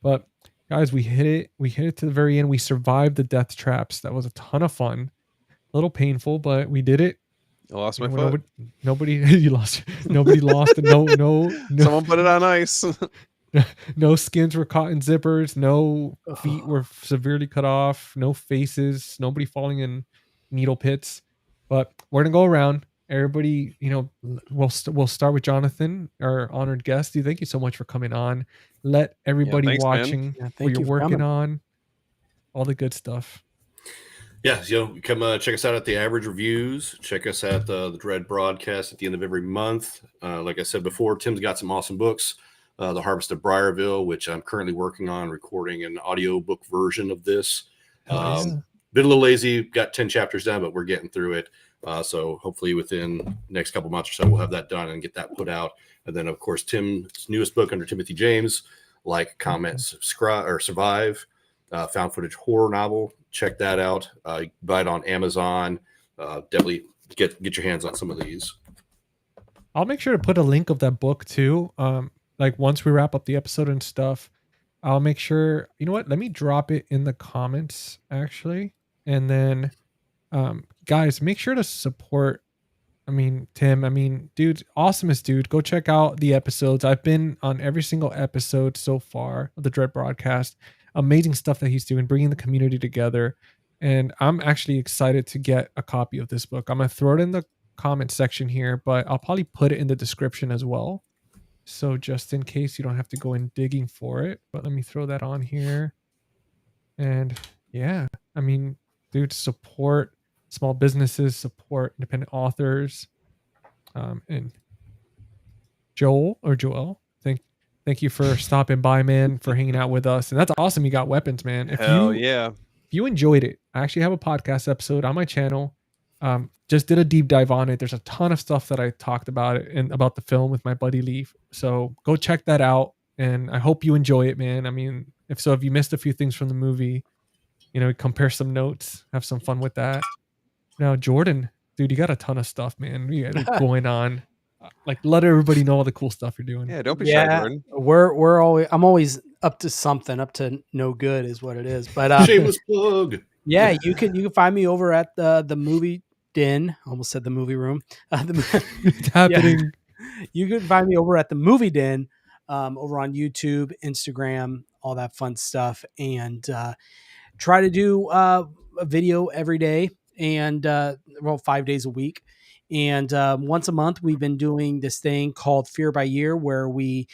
But guys, we hit it. We hit it to the very end. We survived the death traps. That was a ton of fun. A little painful, but we did it. I lost my You know, foot. Nobody you lost. Nobody lost. No. Someone put it on ice. No skins were caught in zippers. No feet were severely cut off. No faces. Nobody falling in needle pits. But we're gonna go around. Everybody, we'll start with Jonathan, our honored guest. Thank you so much for coming on. Let everybody thanks, man. watching Yeah, what thank you're you for working coming. on, all the good stuff. Yeah, come check us out at the Average Reviews. Check us at the Dread broadcast at the end of every month. Like I said before, Tim's got some awesome books. The Harvest of Briarville, which I'm currently working on recording an audiobook version of this. Hell yeah. Been a little lazy, got 10 chapters done, but we're getting through it. So hopefully within the next couple months or so, we'll have that done and get that put out. And then, of course, Tim's newest book under Timothy James, Like, Comment, Subscribe, or Survive, found footage horror novel. Check that out. You can buy it on Amazon. Definitely get your hands on some of these. I'll make sure to put a link of that book too. Like once we wrap up the episode and stuff, I'll make sure, you know what? Let me drop it in the comments actually. And then guys, make sure to support Tim. Dude, awesomest dude. Go check out the episodes. I've been on every single episode so far of the Dread broadcast. Amazing stuff that he's doing, bringing the community together. And I'm actually excited to get a copy of this book. I'm going to throw it in the comment section here, but I'll probably put it in the description as well. So just in case you don't have to go in digging for it, but let me throw that on here. And yeah, dude, support small businesses, support independent authors. And Joel, thank you for stopping by, man, for hanging out with us. And that's awesome. You got weapons, man. Hell yeah. If you enjoyed it, I actually have a podcast episode on my channel. Just did a deep dive on it. There's a ton of stuff that I talked about it and about the film with my buddy Leigh. So go check that out. And I hope you enjoy it, man. If you missed a few things from the movie, compare some notes, have some fun with that. Now, Jordan, dude, you got a ton of stuff, man. You got it going on. Like, let everybody know all the cool stuff you're doing. Yeah, don't be shy, Jordan. I'm always up to something, up to no good is what it is. But Shameless plug. yeah, you can find me over at the movie den. Almost said the movie room. It's happening. Yeah. You can find me over at the movie den, over on YouTube, Instagram, all that fun stuff, and try to do a video every day and 5 days a week. And once a month, we've been doing this thing called Fear by Year, where we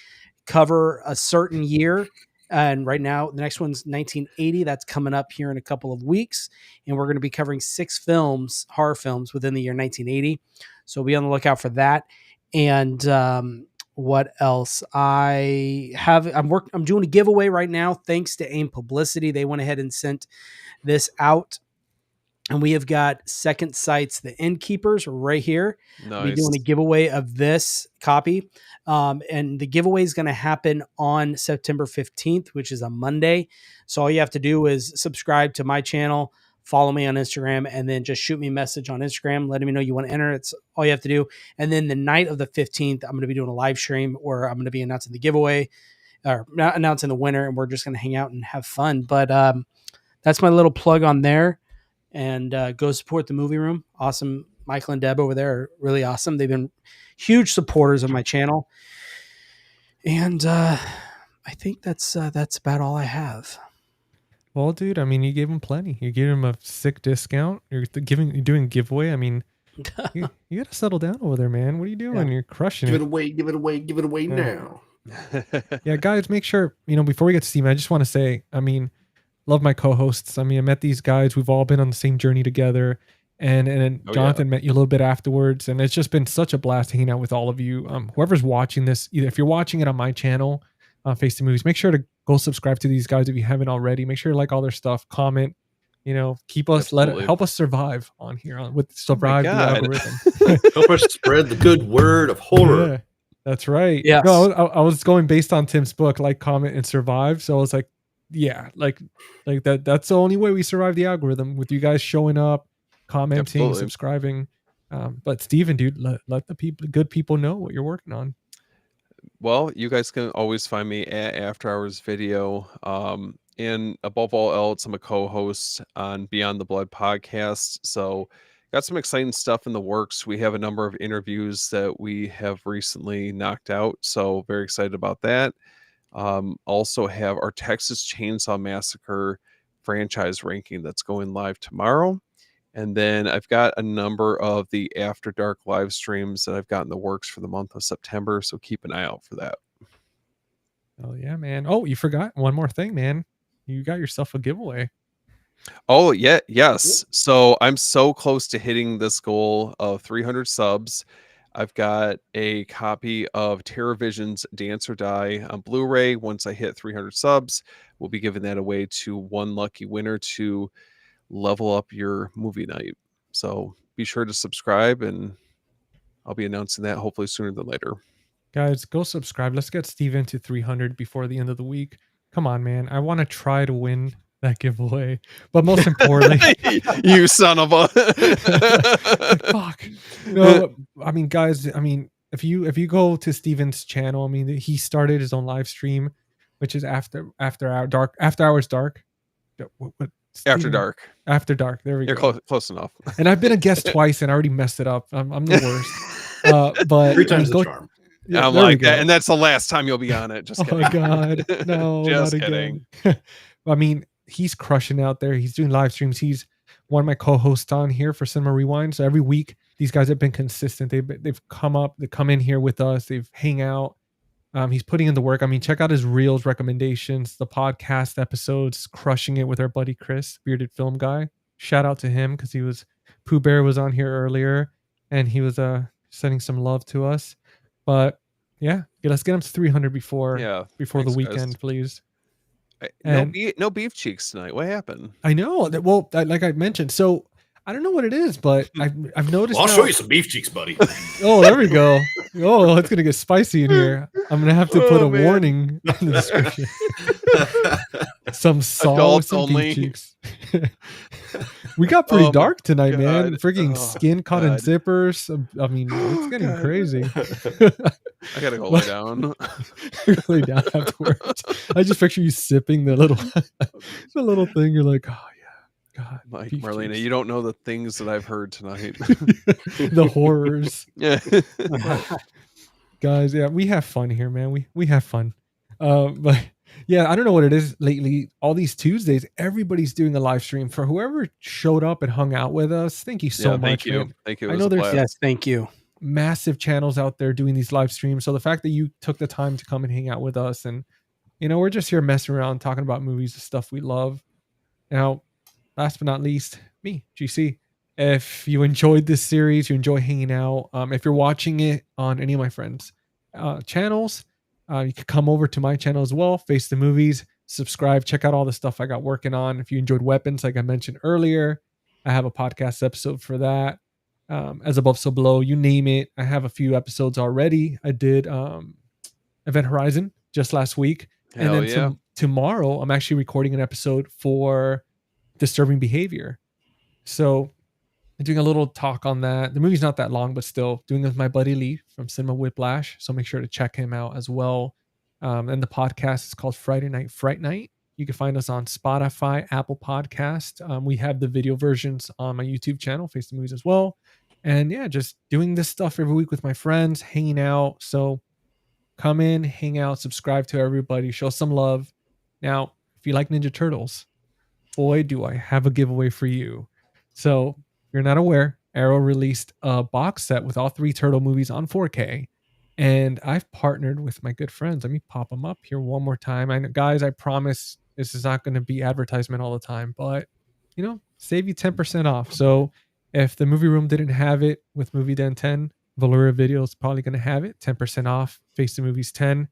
cover a certain year. And right now, the next one's 1980. That's coming up here in a couple of weeks. And we're going to be covering 6 films, horror films, within the year 1980. So be on the lookout for that. And what else? I'm doing a giveaway right now, thanks to AIM Publicity. They went ahead and sent this out. And we have got Second Sight's The Innkeepers right here. Nice. We're doing a giveaway of this copy. And the giveaway is going to happen on September 15th, which is a Monday. So all you have to do is subscribe to my channel, follow me on Instagram, and then just shoot me a message on Instagram, letting me know you want to enter. It's all you have to do. And then the night of the 15th, I'm going to be doing a live stream where I'm going to be announcing the giveaway or announcing the winner. And we're just going to hang out and have fun. But that's my little plug on there. And go support the movie room. Awesome. Michael and Deb over there are really awesome. They've been huge supporters of my channel. And I think that's about all I have. Well, dude, you gave him plenty. You gave him a sick discount. You're doing giveaway. You got to settle down over there, man. What are you doing? Yeah. You're crushing Give it. it away Yeah. now. Yeah, guys, make sure, before we get to Steven, I just want to say, love my co-hosts. I met these guys. We've all been on the same journey together. And then Oh, yeah. Jonathan met you a little bit afterwards. And it's just been such a blast hanging out with all of you. Whoever's watching this, either if you're watching it on my channel, Face the Movies, make sure to go subscribe to these guys if you haven't already. Make sure to like all their stuff, comment, keep us, Absolutely. help us survive on here with Oh my survive the God. algorithm. Help us spread the good word of horror. Yeah, that's right. Yes. No, I was going based on Tim's book, like, comment, and survive. So I was like, yeah, like that's the only way we survive the algorithm, with you guys showing up, commenting, Absolutely. subscribing. But Steven, dude, let the good people know what you're working on. Well, you guys can always find me at After Hours Video. And above all else, I'm a co-host on Beyond the Blood podcast. So got some exciting stuff in the works. We have a number of interviews that we have recently knocked out. So very excited about that. Also have our Texas Chainsaw Massacre franchise ranking that's going live tomorrow. And then I've got a number of the After Dark live streams that I've got in the works for the month of September. So keep an eye out for that. Oh yeah, man. Oh, you forgot one more thing, man. You got yourself a giveaway. Oh, yeah. Yes. So I'm so close to hitting this goal of 300 subs. I've got a copy of TerrorVision's Dance or Die on Blu-ray. Once I hit 300 subs, we'll be giving that away to one lucky winner to level up your movie night. So be sure to subscribe, and I'll be announcing that hopefully sooner than later. Guys, go subscribe. Let's get Steven to 300 before the end of the week. Come on, man. I want to try to win that giveaway. But most importantly, you son of a fuck. No, guys, if you go to Steven's channel, he started his own live stream, which is after hours dark. What, After Steven? Dark. After dark. There we You're go. close enough. And I've been a guest twice and I already messed it up. I'm the worst. But 3 times the charm. Yeah, I'm there we like go. that, and that's the last time you'll be on it. Just Oh kidding. my god, no, Just not kidding. again. He's crushing out there. He's doing live streams. He's one of my co-hosts on here for Cinema Rewind. So every week, these guys have been consistent. They've come up, they come in here with us. They've hang out. He's putting in the work. Check out his reels recommendations, the podcast episodes, crushing it with our buddy Chris, bearded film guy. Shout out to him because Pooh Bear was on here earlier, and he was sending some love to us. But yeah, let's get him to 300 before the thanks, weekend, guys. please. No beef cheeks tonight. What happened? I know that. Well, like I mentioned, so I don't know what it is, but I've noticed. Well, I'll show you some beef cheeks, buddy. Oh, there we go. Oh, it's gonna get spicy in here. I'm gonna have to put a man. warning in the description. Some salt, Adults some only. beef cheeks. We got pretty Oh my dark tonight, man. God. Freaking Oh, skin caught in God. zippers. It's getting God. crazy. I gotta go lay down. Lay down afterwards. I just picture you sipping the little thing. You're like, oh yeah, God. Like, beef Marlena, cheeks. you don't know the things that I've heard tonight. The horrors. Yeah. Guys, yeah, we have fun here, man. We have fun. But yeah, I don't know what it is lately. All these Tuesdays, everybody's doing a live stream. For whoever showed up and hung out with us, thank you so Yeah, much. thank you. Man. Thank you. It I was know a there's blast. Yes, thank you. massive channels out there doing these live streams. So the fact that you took the time to come and hang out with us, and we're just here messing around, talking about movies, the stuff we love. Now, last but not least, me, GC. If you enjoyed this series, you enjoy hanging out. If you're watching it on any of my friends' channels, you can come over to my channel as well, Face the Movies, subscribe, check out all the stuff I got working on. If you enjoyed Weapons, like I mentioned earlier, I have a podcast episode for that. As Above, So Below, you name it. I have a few episodes already. I did Event Horizon just last week. Hell And then yeah. tomorrow, I'm actually recording an episode for Disturbing Behavior. So I'm doing a little talk on that. The movie's not that long, but still doing it with my buddy Lee from Cinema Whiplash. So make sure to check him out as well. And the podcast is called Friday Night Fright Night. You can find us on Spotify, Apple Podcast. We have the video versions on my YouTube channel, Face the Movies as well. And yeah, just doing this stuff every week with my friends, hanging out. So come in, hang out, subscribe to everybody, show some love. Now, if you like Ninja Turtles, boy, do I have a giveaway for you. So if you're not aware, Arrow released a box set with all 3 Turtle movies on 4K. And I've partnered with my good friends. Let me pop them up here one more time. I know, guys, I promise this is not going to be advertisement all the time, but save you 10% off. So if the movie room didn't have it with Movie Den 10, Valora Video is probably going to have it 10% off. Face the Movies 10.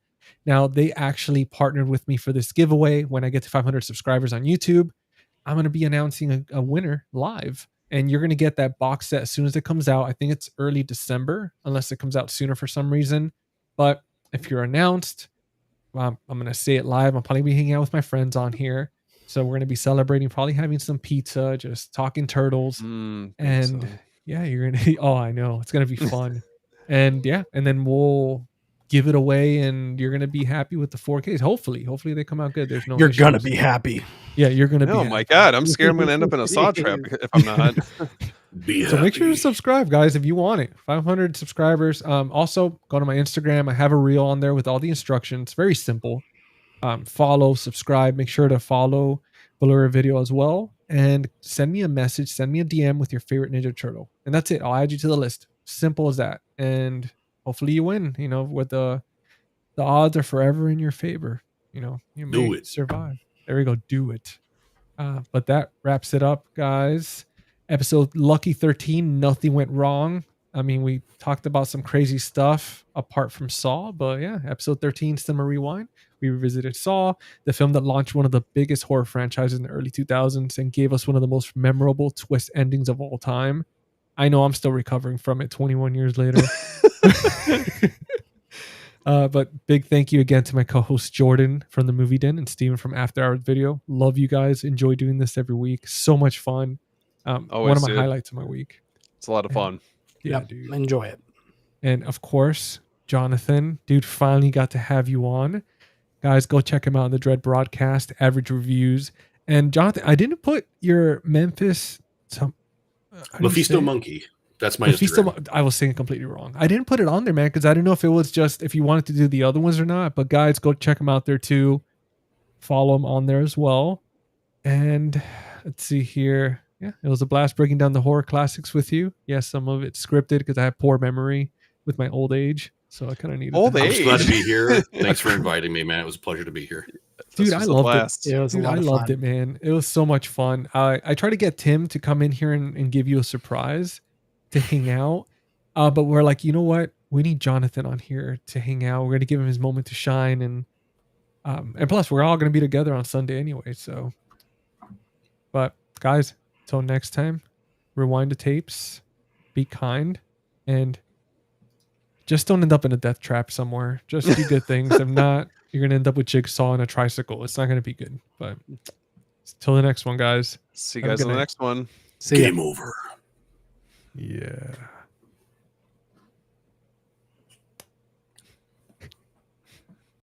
Now they actually partnered with me for this giveaway. When I get to 500 subscribers on YouTube, I'm going to be announcing a winner live, and you're going to get that box set as soon as it comes out. I think it's early December, unless it comes out sooner for some reason. But if you're announced, I'm going to say it live. I'll probably be hanging out with my friends on here. So we're going to be celebrating, probably having some pizza, just talking turtles. And Pizza. yeah, you're going to, oh, I know. It's going to be fun. And yeah, and then we'll give it away, and you're going to be happy with the 4Ks. Hopefully they come out good. There's no You're issues. gonna be happy. Yeah, you're going to be Oh happy. my God. I'm scared I'm going to end up in a saw trap if I'm not. So make sure to subscribe, guys, if you want it. 500 subscribers. Also, go to my Instagram. I have a reel on there with all the instructions. Very simple. Follow, subscribe. Make sure to follow Valora Video as well. And send me a message. Send me a DM with your favorite Ninja Turtle. And that's it. I'll add you to the list. Simple as that. And hopefully you win. With the odds are forever in your favor. You Do may it. survive. There we go. Do it. But that wraps it up, guys. Episode Lucky 13, nothing went wrong. I mean, we talked about some crazy stuff apart from Saw, but yeah, episode 13, Cinema Rewind. We revisited Saw, the film that launched one of the biggest horror franchises in the early 2000s and gave us one of the most memorable twist endings of all time. I know I'm still recovering from it 21 years later. But big thank you again to my co-host Jordan from the Movie Den and Steven from After Hours Video. Love you guys. Enjoy doing this every week. So much fun. One Always, of my dude. highlights of my week. It's a lot of fun. Yeah, Yep, dude. enjoy it. And of course, Jonathan, dude, finally got to have you on. Guys, go check him out on the Dread Broadcast, Average Reviews. And Jonathan, I didn't put your Memphis. Mephisto Monkey. That's my Mephisto, Instagram. I was saying completely wrong. I didn't put it on there, man, because I didn't know if it was just if you wanted to do the other ones or not. But guys, go check him out there too. Follow him on there as well. And let's see here. Yeah, it was a blast breaking down the horror classics with you. Yes, some of it scripted because I have poor memory with my old age. So I kind of needed Old that. I'm just glad to age. be here. Thanks for inviting me, man. It was a pleasure to be here. Dude, This I was a loved blast. it. It was Dude, a lot I of loved fun. it, man. It was so much fun. I tried to get Tim to come in here and give you a surprise to hang out. But we're like, you know what? We need Jonathan on here to hang out. We're going to give him his moment to shine. And plus, we're all going to be together on Sunday anyway. So, but guys, till next time, rewind the tapes, be kind, and just don't end up in a death trap somewhere. Just do good things. If not, you're going to end up with Jigsaw and a tricycle. It's not going to be good. But till the next one, guys. See you Have a guys good on the night. next one. See ya. Game over. Yeah.